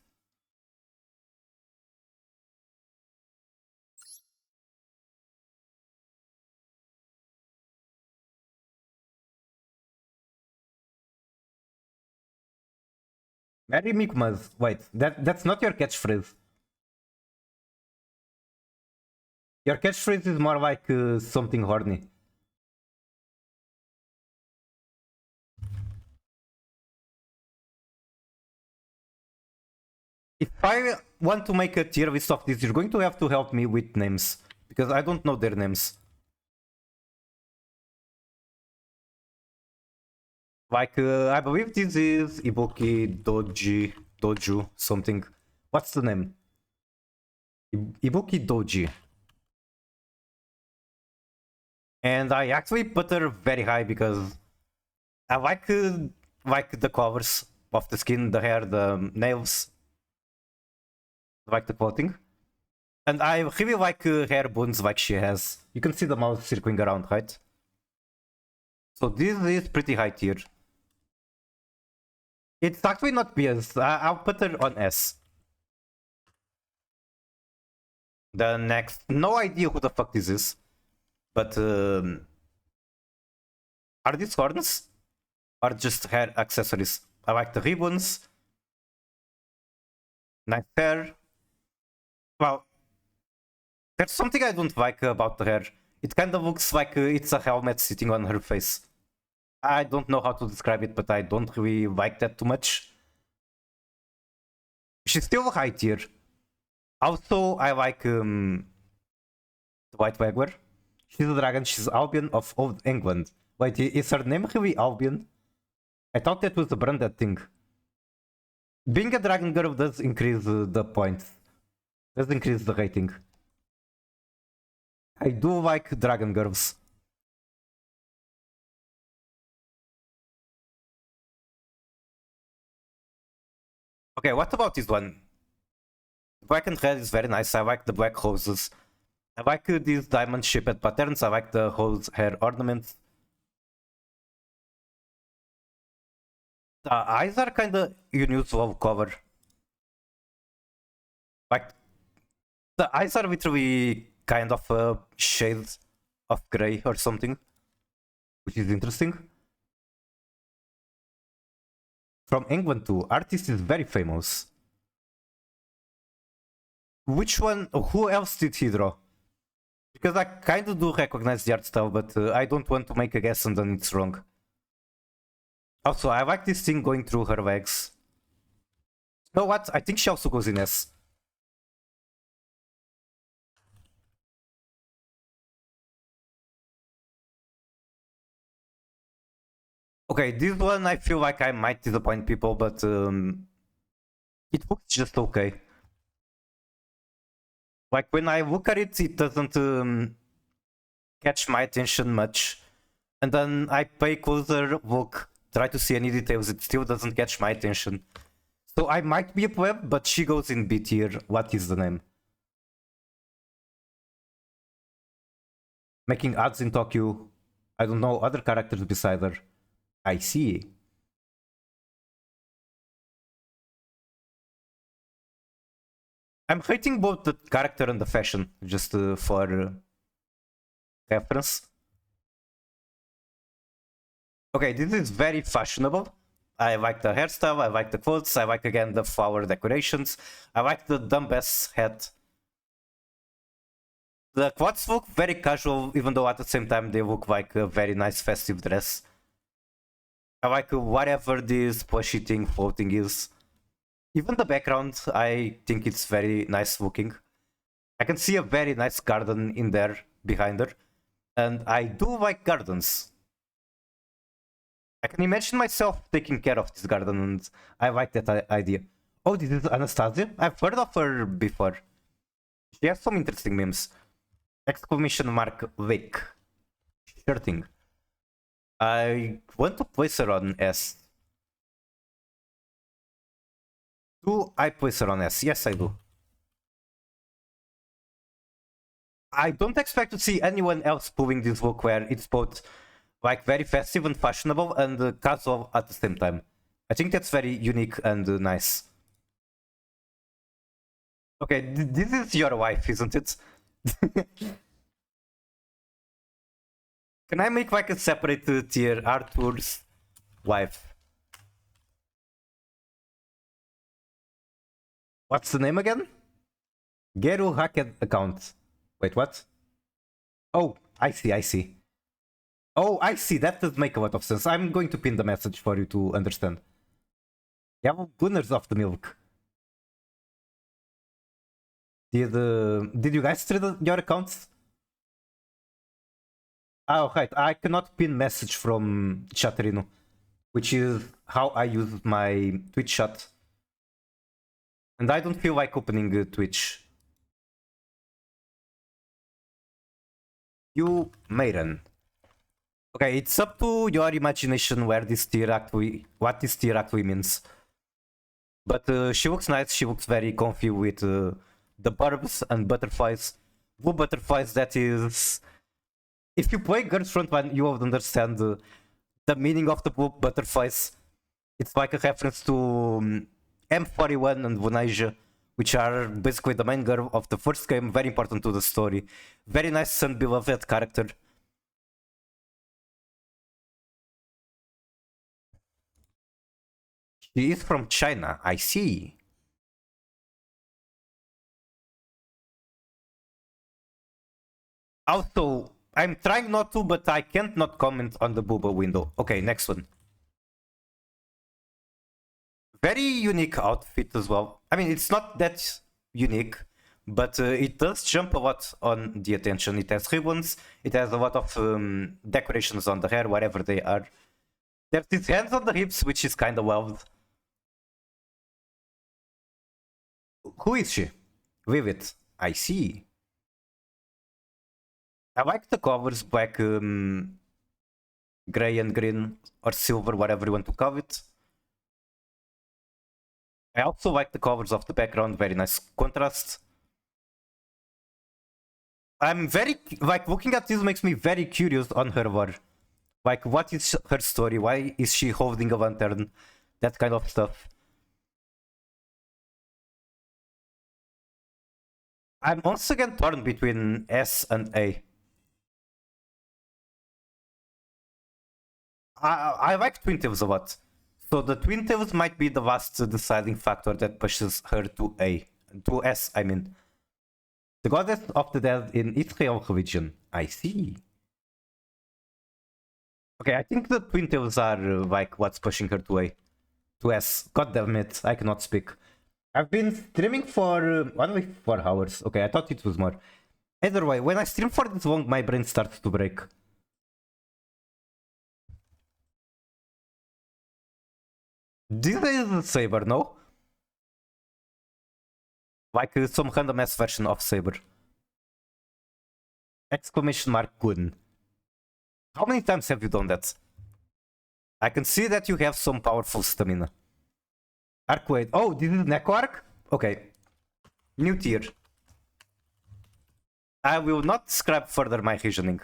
Marry Mikmas. Wait, that's not your catchphrase. Your catchphrase is more like something horny. If I want to make a tier list of this, you're going to have to help me with names, because I don't know their names. Like, I believe this is Ibuki Doju something. What's the name? Ibuki Doji. And I actually put her very high because I like the colors of the skin, the hair, the nails. I like the clothing. And I really like hair bones like she has. You can see the mouse circling around, right? So this is pretty high tier. It's actually not BS. I'll put her on S. The next, no idea who the fuck this is, but are these horns or just hair accessories? I like the ribbons. Nice hair. Well, there's something I don't like about the hair. It kind of looks like it's a helmet sitting on her face. I don't know how to describe it, but I don't really like that too much. She's still high tier. Also, I like the White Wagler. She's a dragon, she's Albion of Old England. Wait, is her name really Albion? I thought that was a branded thing. Being a dragon girl does increase the points. Does increase the rating. I do like dragon girls. Okay, what about this one? Black and red is very nice. I like the black roses. I like these diamond shaped patterns. I like the rose hair ornaments. The eyes are kind of unusual color. Like, the eyes are literally kind of a shade of gray or something, which is interesting. From England too. Artist is very famous. Which one? Who else did he draw? Because I kind of do recognize the art style, but I don't want to make a guess and then it's wrong. Also, I like this thing going through her legs. You know what? I think she also goes in S. Okay, this one I feel like I might disappoint people, but it looks just okay. Like, when I look at it, it doesn't catch my attention much. And then I pay closer look, try to see any details, it still doesn't catch my attention. So I might be a pleb, but she goes in B tier. What is the name? Making ads in Tokyo. I don't know other characters beside her. I see. I'm hating both the character and the fashion, just for reference. Okay, this is very fashionable. I like the hairstyle, I like the clothes, I like again the flower decorations, I like the dumbass hat. The clothes look very casual, even though at the same time they look like a very nice festive dress. I like whatever this plushy thing floating is. Even the background, I think it's very nice looking. I can see a very nice garden in there behind her. And I do like gardens. I can imagine myself taking care of this garden and I like that idea. Oh, this is Anastasia? I've heard of her before. She has some interesting memes. Exclamation mark Lake. Sure thing. I want to place her on S. Do I place her on S? Yes, I do. I don't expect to see anyone else pulling this look where it's both like very festive and fashionable and casual at the same time. I think that's very unique and nice. Okay, this is your wife, isn't it? Can I make like a separate tier? Arthur's wife. What's the name again? Gluu hacked account. Wait, what? Oh, I see. Oh, I see. That does make a lot of sense. I'm going to pin the message for you to understand. Yeah, Gunners of the milk. Did you guys trade your accounts? Oh, right. I cannot pin message from Chatrino, which is how I use my Twitch chat. And I don't feel like opening Twitch. You maiden. Okay, it's up to your imagination where this tier actually, what this tier actually means. But she looks nice. She looks very comfy with the barbs and butterflies. Blue butterflies. That is, if you play Girls Front Line, you will understand the meaning of the blue butterflies. It's like a reference to M41 and Vonasia, which are basically the main girl of the first game, very important to the story. Very nice and beloved character. She is from China, I see. Also, I'm trying not to, but I can't not comment on the booba window. Okay, next one. Very unique outfit as well. I mean, it's not that unique, but it does jump a lot on the attention. It has ribbons, it has a lot of decorations on the hair, wherever they are. There's these hands on the hips, which is kind of wild. Who is she? Vivid. I see. I like the covers, black, gray and green, or silver, whatever you want to call it. I also like the colors of the background, very nice contrast. I'm very, like, looking at this makes me very curious on her war. Like, what is her story? Why is she holding a lantern? That kind of stuff. I'm once again torn between S and A. I like Twin Tails a lot. So the Twin Tails might be the last deciding factor that pushes her to A. To S, I mean. The goddess of the dead in Israel religion. I see. Okay, I think the Twin Tails are like what's pushing her to A. To S. God damn it, I cannot speak. I've been streaming for only 4 hours. Okay, I thought it was more. Either way, when I stream for this long, my brain starts to break. This is a Saber, no? Like some random ass version of Saber. Exclamation mark Gun. How many times have you done that? I can see that you have some powerful stamina. Arcade. Oh, this is Neko Arc? Okay. New tier. I will not describe further my reasoning.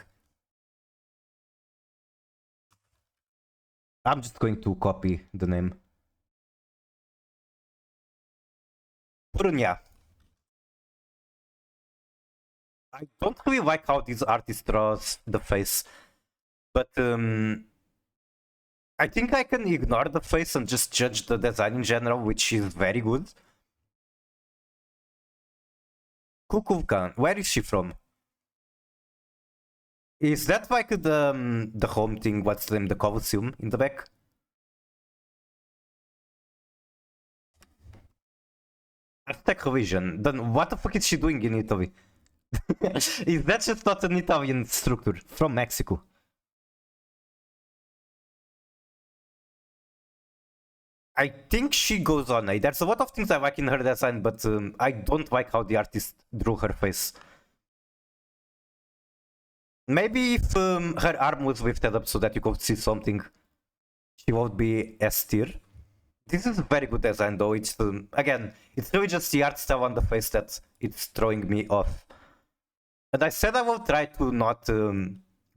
I'm just going to copy the name. Purunya. I don't really like how this artist draws the face, but I think I can ignore the face and just judge the design in general, which is very good. Kukulkan, where is she from? Is that like the home thing? What's the name? The Colosseum in the back? Aztec religion. Then what the fuck is she doing in Italy? Is that just not an Italian structure from Mexico? I think she goes on A. There's a lot of things I like in her design, but I don't like how the artist drew her face. Maybe if her arm was lifted up so that you could see something, she would be S tier. This is a very good design though. It's again, it's really just the art style on the face that it's throwing me off. And I said I will try to not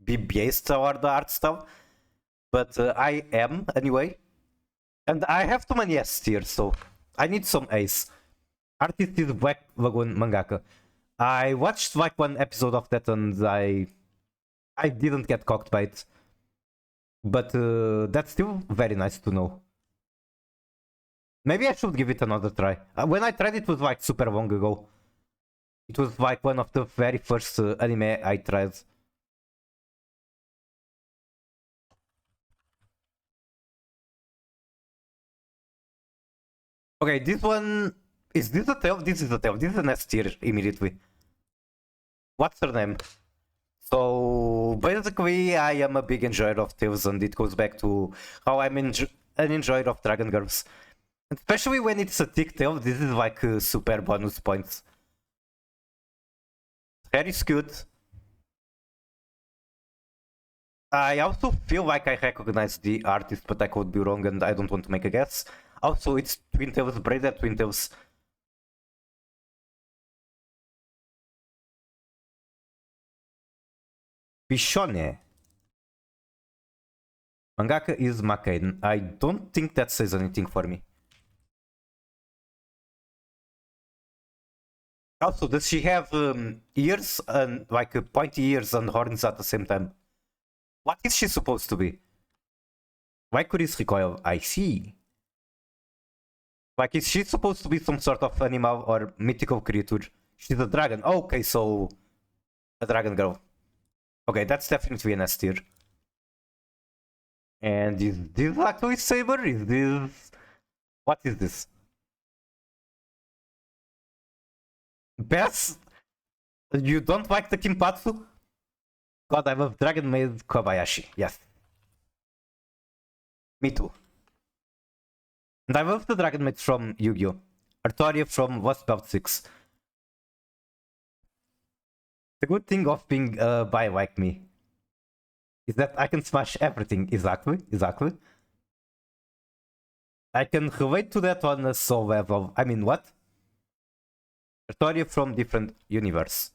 be biased toward the art style, but I am anyway. And I have too many S tiers, so I need some A's. Artist is Black Lagoon Mangaka. I watched like one episode of that and I didn't get cocked by it. But that's still very nice to know. Maybe I should give it another try. When I tried it was like super long ago. It was like one of the very first anime I tried. Okay, this one... Is this a tail? This is a tail. This is an S tier immediately. What's her name? So basically I am a big enjoyer of tails and it goes back to how I'm an enjoyer of Dragon Girls. Especially when it's a thick tail, this is like super bonus points. Hair is cute. I also feel like I recognize the artist, but I could be wrong and I don't want to make a guess. Also, it's Twin Tails, braided Twin Tails. Bishone. Mangaka is McCain. I don't think that says anything for me. Also, does she have ears and like pointy ears and horns at the same time? What is she supposed to be? Why could this recoil? I see. Like, is she supposed to be some sort of animal or mythical creature? She's a dragon. Okay, so a dragon girl. Okay, that's definitely an S tier. And is this actually Saber? Is this... What is this? Best? You don't like the Kinpatsu? God, I love Dragon Maid Kobayashi. Yes. Me too. And I love the Dragon Maid from Yu-Gi-Oh! Artoria from Lost Belt 6. The good thing of being bi like me is that I can smash everything. Exactly. I can relate to that on a soul level. I mean, what? Artoria from different universe.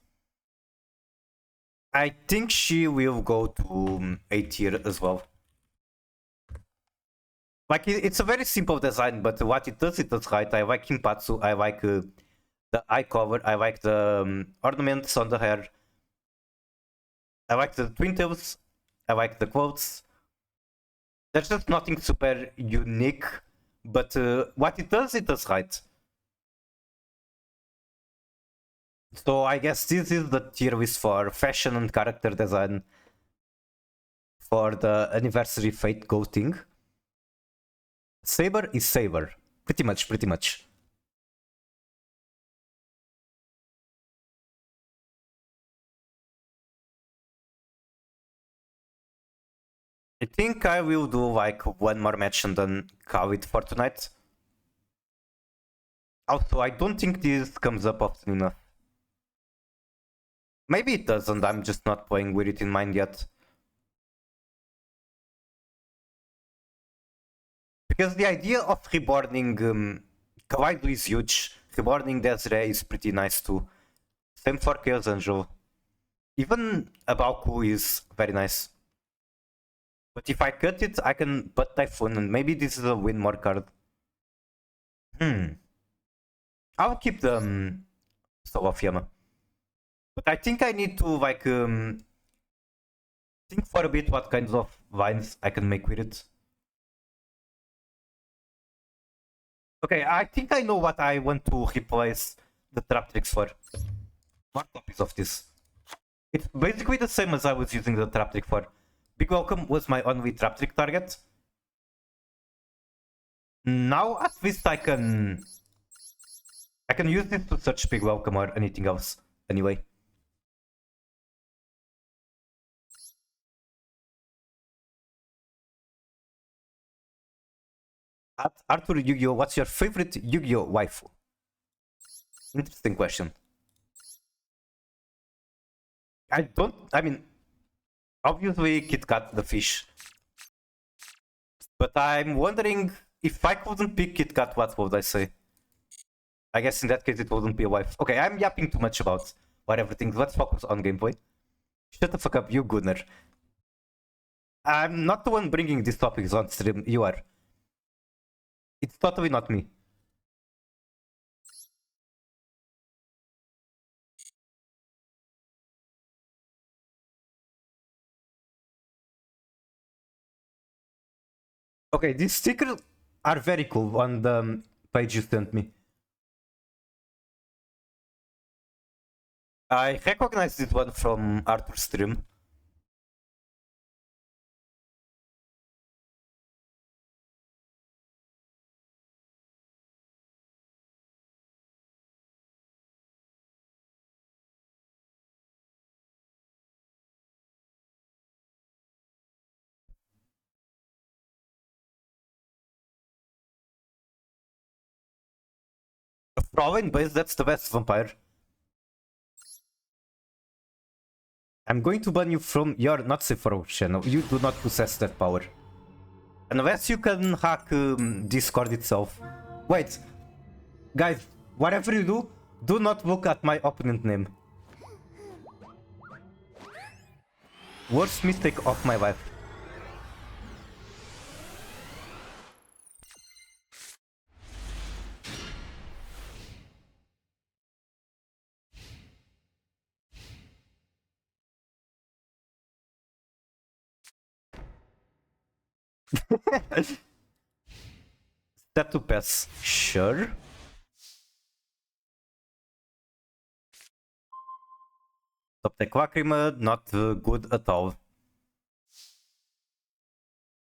I think she will go to A tier as well. Like, it's a very simple design, but what it does right. I like Kinpatsu, I like the eye cover, I like the ornaments on the hair. I like the twin tails, I like the quotes. There's just nothing super unique, but what it does right. So I guess this is the tier list for fashion and character design for the anniversary Fate Go thing. Saber is Saber. Pretty much. I think I will do like one more match and then call it for tonight. Also, I don't think this comes up often enough. Maybe it doesn't, I'm just not playing with it in mind yet. Because the idea of reborning Kawaii is huge. Reborning Desiree is pretty nice too. Same for Chaos Angel. Even Abaku is very nice. But if I cut it, I can butt Typhoon and maybe this is a win more card. I'll keep the Soul of Yama. But I think I need to like think for a bit what kinds of vines I can make with it. Okay, I think I know what I want to replace the trap tricks for. More copies of this. It's basically the same as I was using the trap trick for. Big Welcome was my only trap trick target. Now at least I can use this to search Big Welcome or anything else anyway. Arthur Yu-Gi-Oh! What's your favorite Yu-Gi-Oh! Waifu? Interesting question. I mean, Obviously, Kit Kat the fish. But I'm wondering if I couldn't pick Kit Kat, what would I say? I guess in that case it wouldn't be a wife. Okay, I'm yapping too much about what everything. Let's focus on gameplay. Shut the fuck up, you Gunnar. I'm not the one bringing these topics on stream, you are. It's totally not me. Okay, these stickers are very cool on the page you sent me. I recognize this one from Arthur's stream. Throwing base, that's the best vampire. I'm going to ban you from your not safe for channel. You do not possess that power. Unless you can hack Discord itself. Wait. Guys, whatever you do not look at my opponent name. Worst mistake of my life. That to pass. Sure. Top tech Lacrima, not good at all.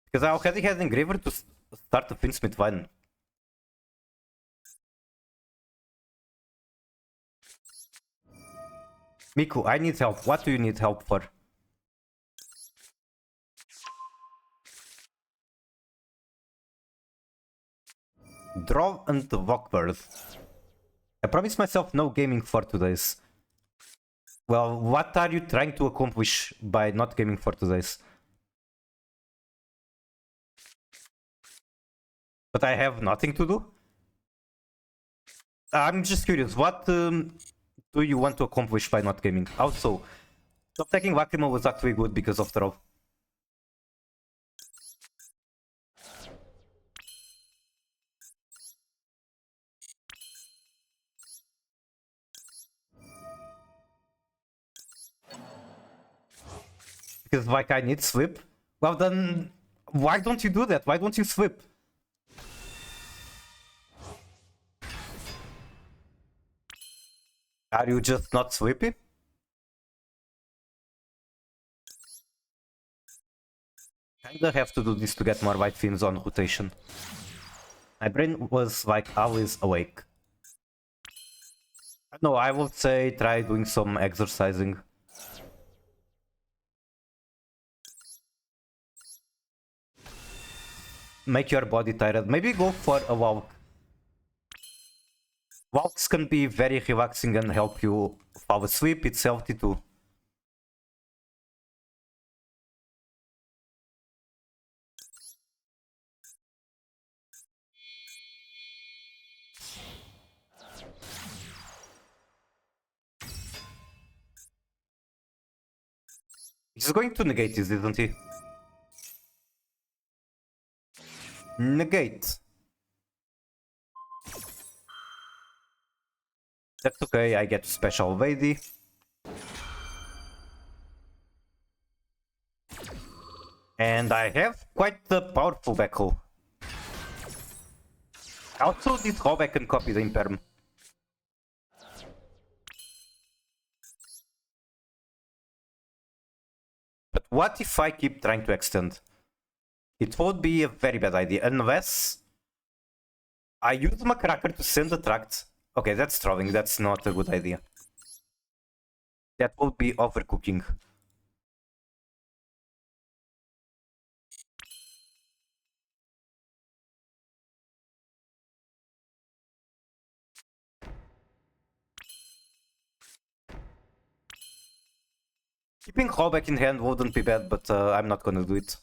Because I already had Engraver to start the Finsmith Vine. Miku, I need help. What do you need help for? Draw and Walkbird. I promised myself no gaming for 2 days. Well, what are you trying to accomplish by not gaming for 2 days? But I have nothing to do? I'm just curious, what do you want to accomplish by not gaming? Also, stop taking Lacrima was actually good because of throw. Because like I need sweep? Well then, why don't you do that? Why don't you sweep? Are you just not sweepy? Kinda have to do this to get more white fins on rotation. My brain was like always awake. No, I would say try doing some exercising. Make your body tired. Maybe go for a walk. Walks can be very relaxing and help you fall asleep. It's healthy too. He's going to negate this, isn't he? Negate. That's okay, I get special lady. And I have quite the powerful backhoe. Also, this rollback can copy the imperm. But what if I keep trying to extend? It would be a very bad idea, unless I use my cracker to send the tract. Okay, that's trolling, that's not a good idea. That would be overcooking. Keeping Hallback in hand wouldn't be bad, but I'm not gonna do it.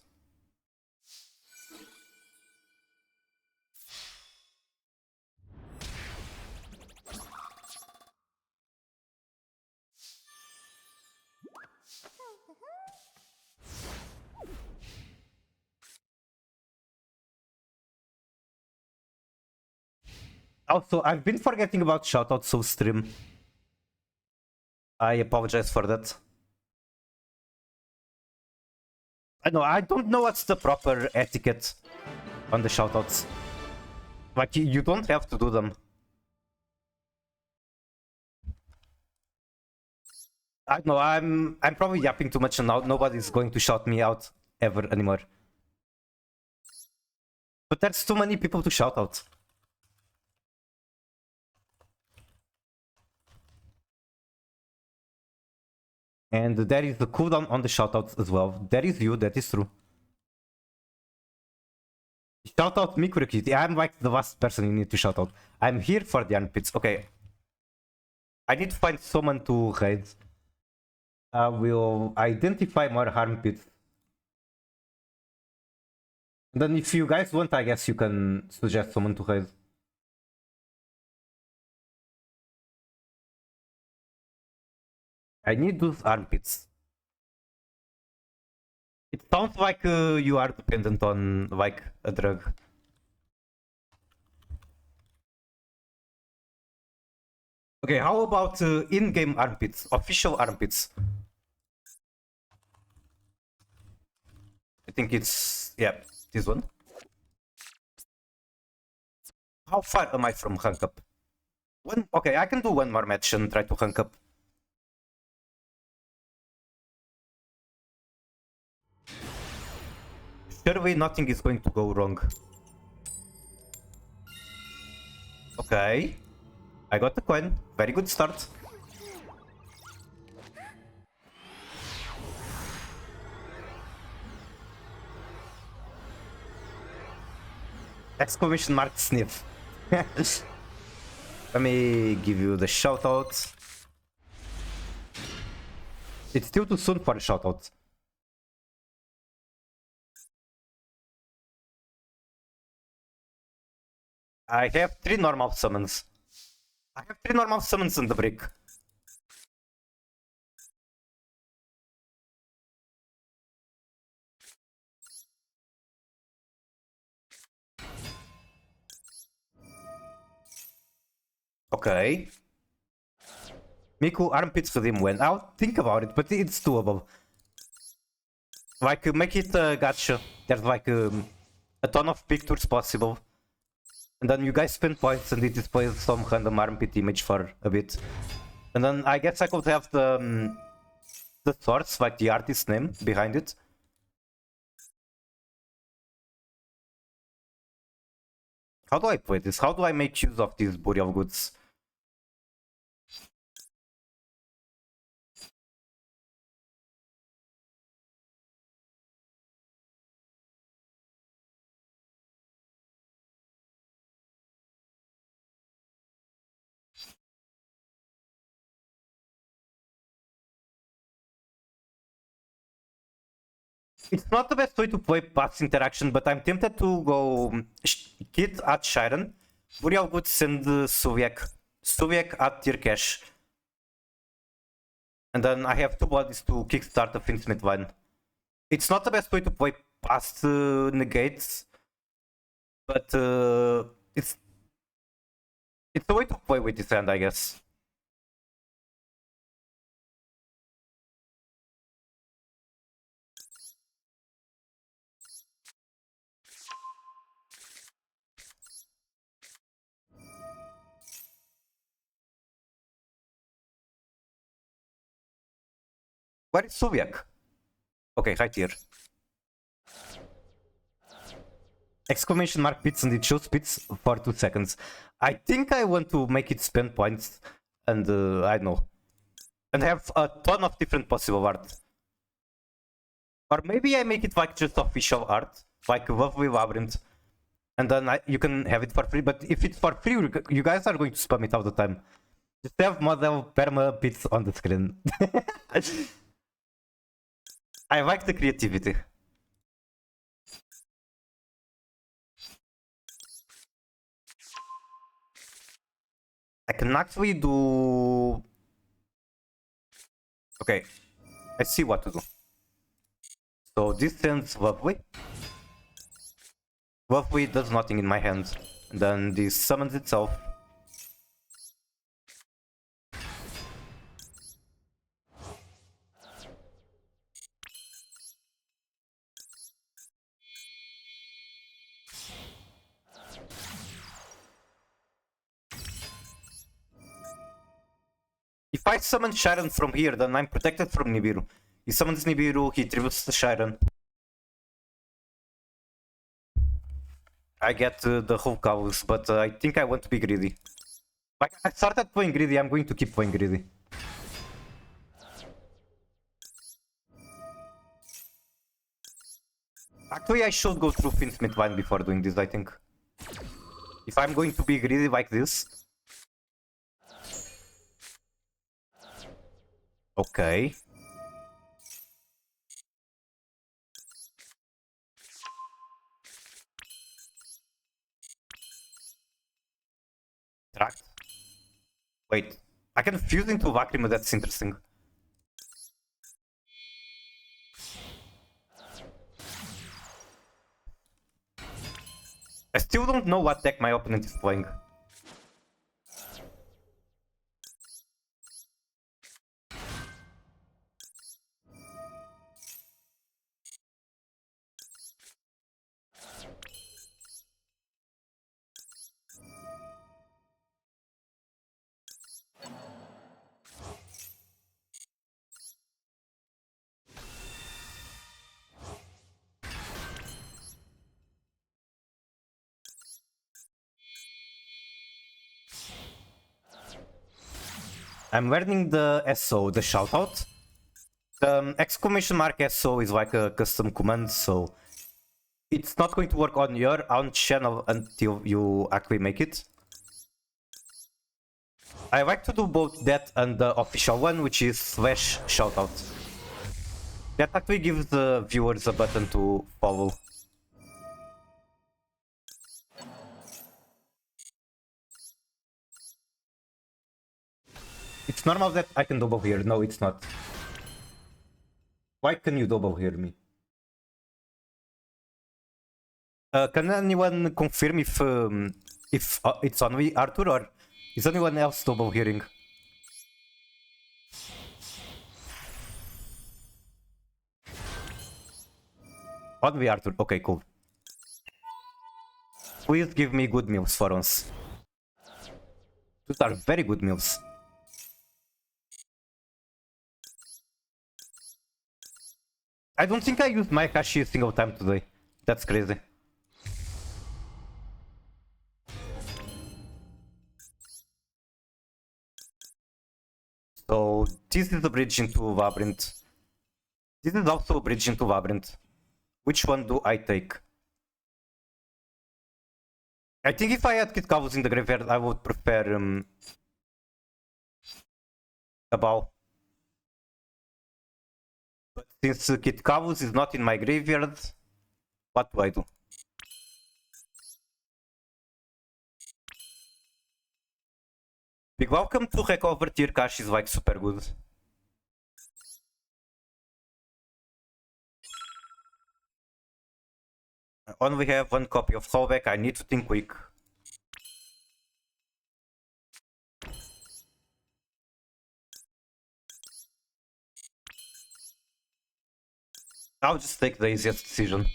Also, I've been forgetting about shoutouts so stream. I apologize for that. I don't know what's the proper etiquette on the shoutouts. Like, you don't have to do them. I don't know, I'm probably yapping too much and now nobody's going to shout me out ever anymore. But there's too many people to shout out. And there is the cooldown on the shoutouts as well. That is you, that is true. Shout out me, Kurikiti. I'm like the last person you need to shout out. I'm here for the armpits. Okay. I need to find someone to raid. I will identify more armpits. And then if you guys want, I guess you can suggest someone to raid. I need those armpits. It sounds like you are dependent on like a drug. Okay, how about in-game armpits, official armpits? I think it's, yeah, this one. How far am I from rank up? Okay, I can do one more match and try to rank up. Surely nothing is going to go wrong. Okay. I got the coin. Very good start. Exclamation mark sniff. Let me give you the shoutout. It's still too soon for a shoutout. I have 3 normal summons. I have 3 normal summons in the brick. Okay. Miku armpits redeem when. I'll think about it, but it's doable. Like, make it a gacha. There's like a ton of pictures possible. And then you guys spend points and it displays some random armpit image for a bit. And then I guess I could have the source, like the artist name behind it. How do I play this? How do I make use of these burial goods? It's not the best way to play pass interaction, but I'm tempted to go Kid at Shiren, Burial Goods and Suviek at Tirkesh. And then I have 2 bodies to kickstart the Finsmith line. It's not the best way to play past negates, but it's the way to play with this hand, I guess. Where is Suviek? Okay, right here. Exclamation mark bits and it shows bits for 2 seconds. I think I want to make it spend points and I don't know. And have a ton of different possible art. Or maybe I make it like just official art, like Lovely Labyrinth. And then you can have it for free, but if it's for free, you guys are going to spam it all the time. Just have model perma bits on the screen. I like the creativity. I can actually do... Okay, I see what to do. So this sends Lovely. Lovely does nothing in my hand. Then this summons itself. If I summon Sharon from here, then I'm protected from Nibiru. He summons Nibiru, he tributes the Sharon. I get the whole cows, but I think I want to be greedy. Like, I started playing greedy, I'm going to keep playing greedy. Actually, I should go through Finsmith Vine before doing this, I think. If I'm going to be greedy like this. Okay. Tract. Wait, I can fuse into Lacrima, that's interesting. I still don't know what deck my opponent is playing. I'm learning the SO, the shoutout. The exclamation mark SO is like a custom command, so it's not going to work on your own channel until you actually make it. I like to do both that and the official one, which is slash shoutout. That actually gives the viewers a button to follow. It's normal that I can double here. No, it's not. Why can you double hear me? Can anyone confirm if it's only Arthur or is anyone else double hearing? Only Arthur. Okay, cool. Please give me good meals for once. Those are very good meals. I don't think I used my Kashi a single time today. That's crazy. So this is a bridge into Labyrinth. This is also a bridge into Labyrinth. Which one do I take? I think if I had Kit Kavus in the graveyard, I would prefer a bow. But since Kit Kavus is not in my graveyard, what do I do? Big welcome to Recover Tier Cash is like super good. I only have one copy of Hallback, I need to think quick. I'll just take the easiest decision.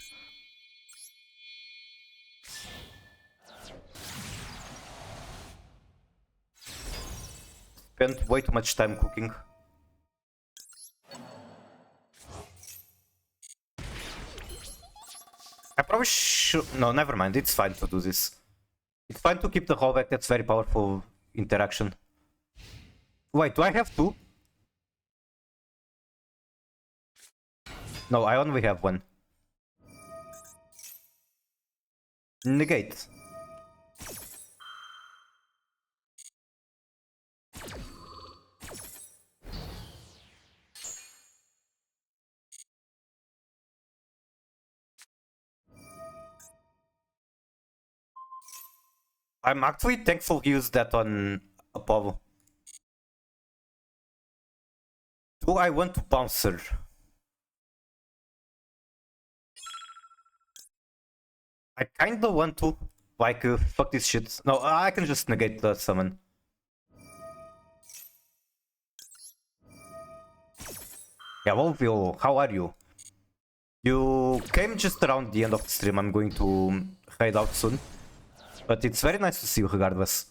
Spent way too much time cooking. I probably should... No, never mind, it's fine to do this. It's fine to keep the Hallback, that's very powerful interaction. Wait, do I have two? No, I only have one. Negate. I'm actually thankful he used that on Apollo. Do I want to bouncer? I kinda want to. Like, fuck this shit. No, I can just negate the summon. Yeah, Volvio, how are you? You came just around the end of the stream. I'm going to head out soon. But it's very nice to see you regardless.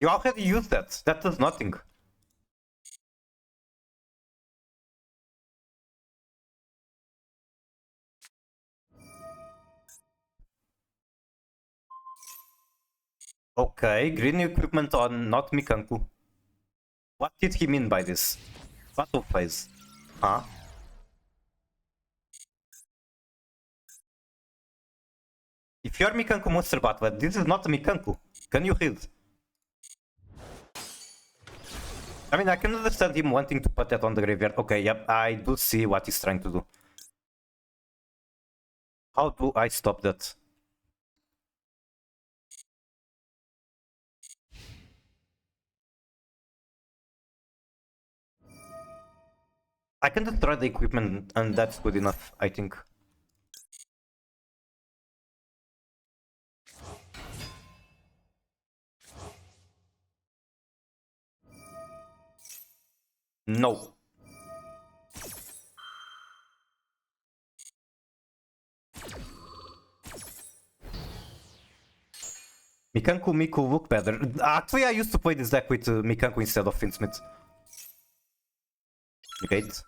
You already used that. That does nothing. Okay, green equipment on not Mikanku. What did he mean by this? Battle phase. Huh? If you're Mikanku monster bot, but this is not a Mikanku. Can you read? I mean, I can understand him wanting to put that on the graveyard. Okay, yep, I do see what he's trying to do. How do I stop that? I can destroy the equipment and that's good enough, I think. No. Mikanku Miku look better. Actually, I used to play this deck with Mikanku instead of Finsmith. Negate.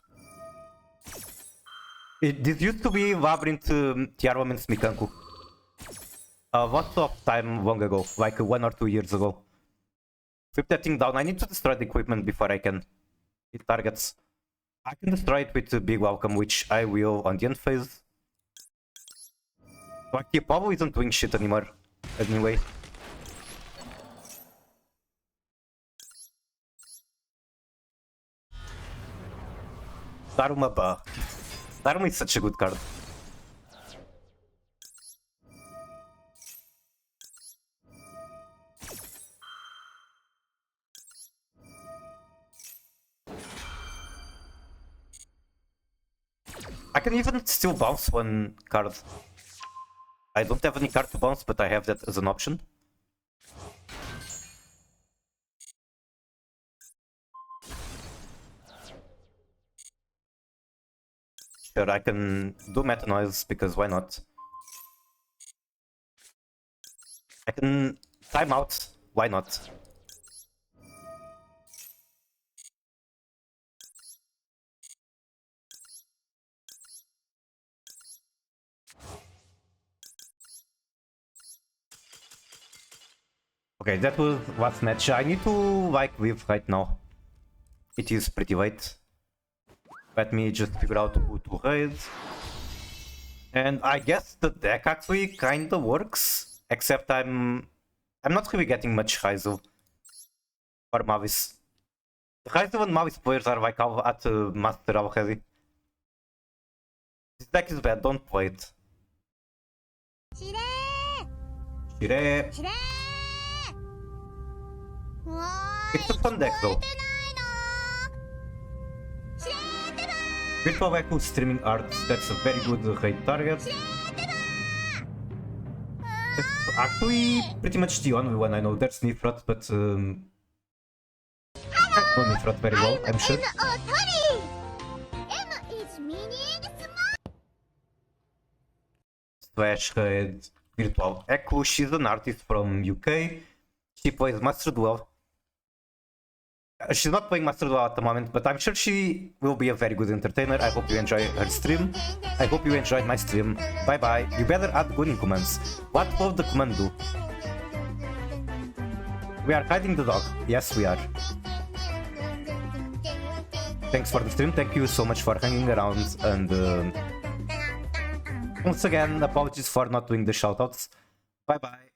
This used to be Labyrinth Tiarwaman's Mikanku. Lots of time long ago, like 1 or 2 years ago. Flip that thing down. I need to destroy the equipment before I can hit targets. I can destroy it with a big welcome, which I will on the end phase. Like, the Apollo isn't doing shit anymore. Anyway. Daruma Ba. Daruma is such a good card. I can even still bounce one card. I don't have any card to bounce, but I have that as an option. Sure, I can do Meta Noise, because why not? I can time out, why not? Okay, that was last match. I need to like leave right now. It is pretty late. Let me just figure out who to raid. And I guess the deck actually kinda works. Except I'm not really getting much Raizo or Mavis. The Raizo and Mavis players are like at Master already. This deck is bad, don't play it. Shire. It's a fun deck though. Virtual Echo streaming art, that's a very good raid target. It's actually pretty much the only one I know. There's Nifrat, but I know Nifrat very well, I'm sure. Slash raid Virtual Echo, she's an artist from UK. She plays Master Duel. She's not playing Master Duel at the moment, but I'm sure she will be a very good entertainer. I hope you enjoy her stream. I hope you enjoyed my stream. Bye bye. You better add gunning commands. What will the command do? We are hiding the dog. Yes, we are. Thanks for the stream. Thank you so much for hanging around. And once again, apologies for not doing the shoutouts. Bye bye.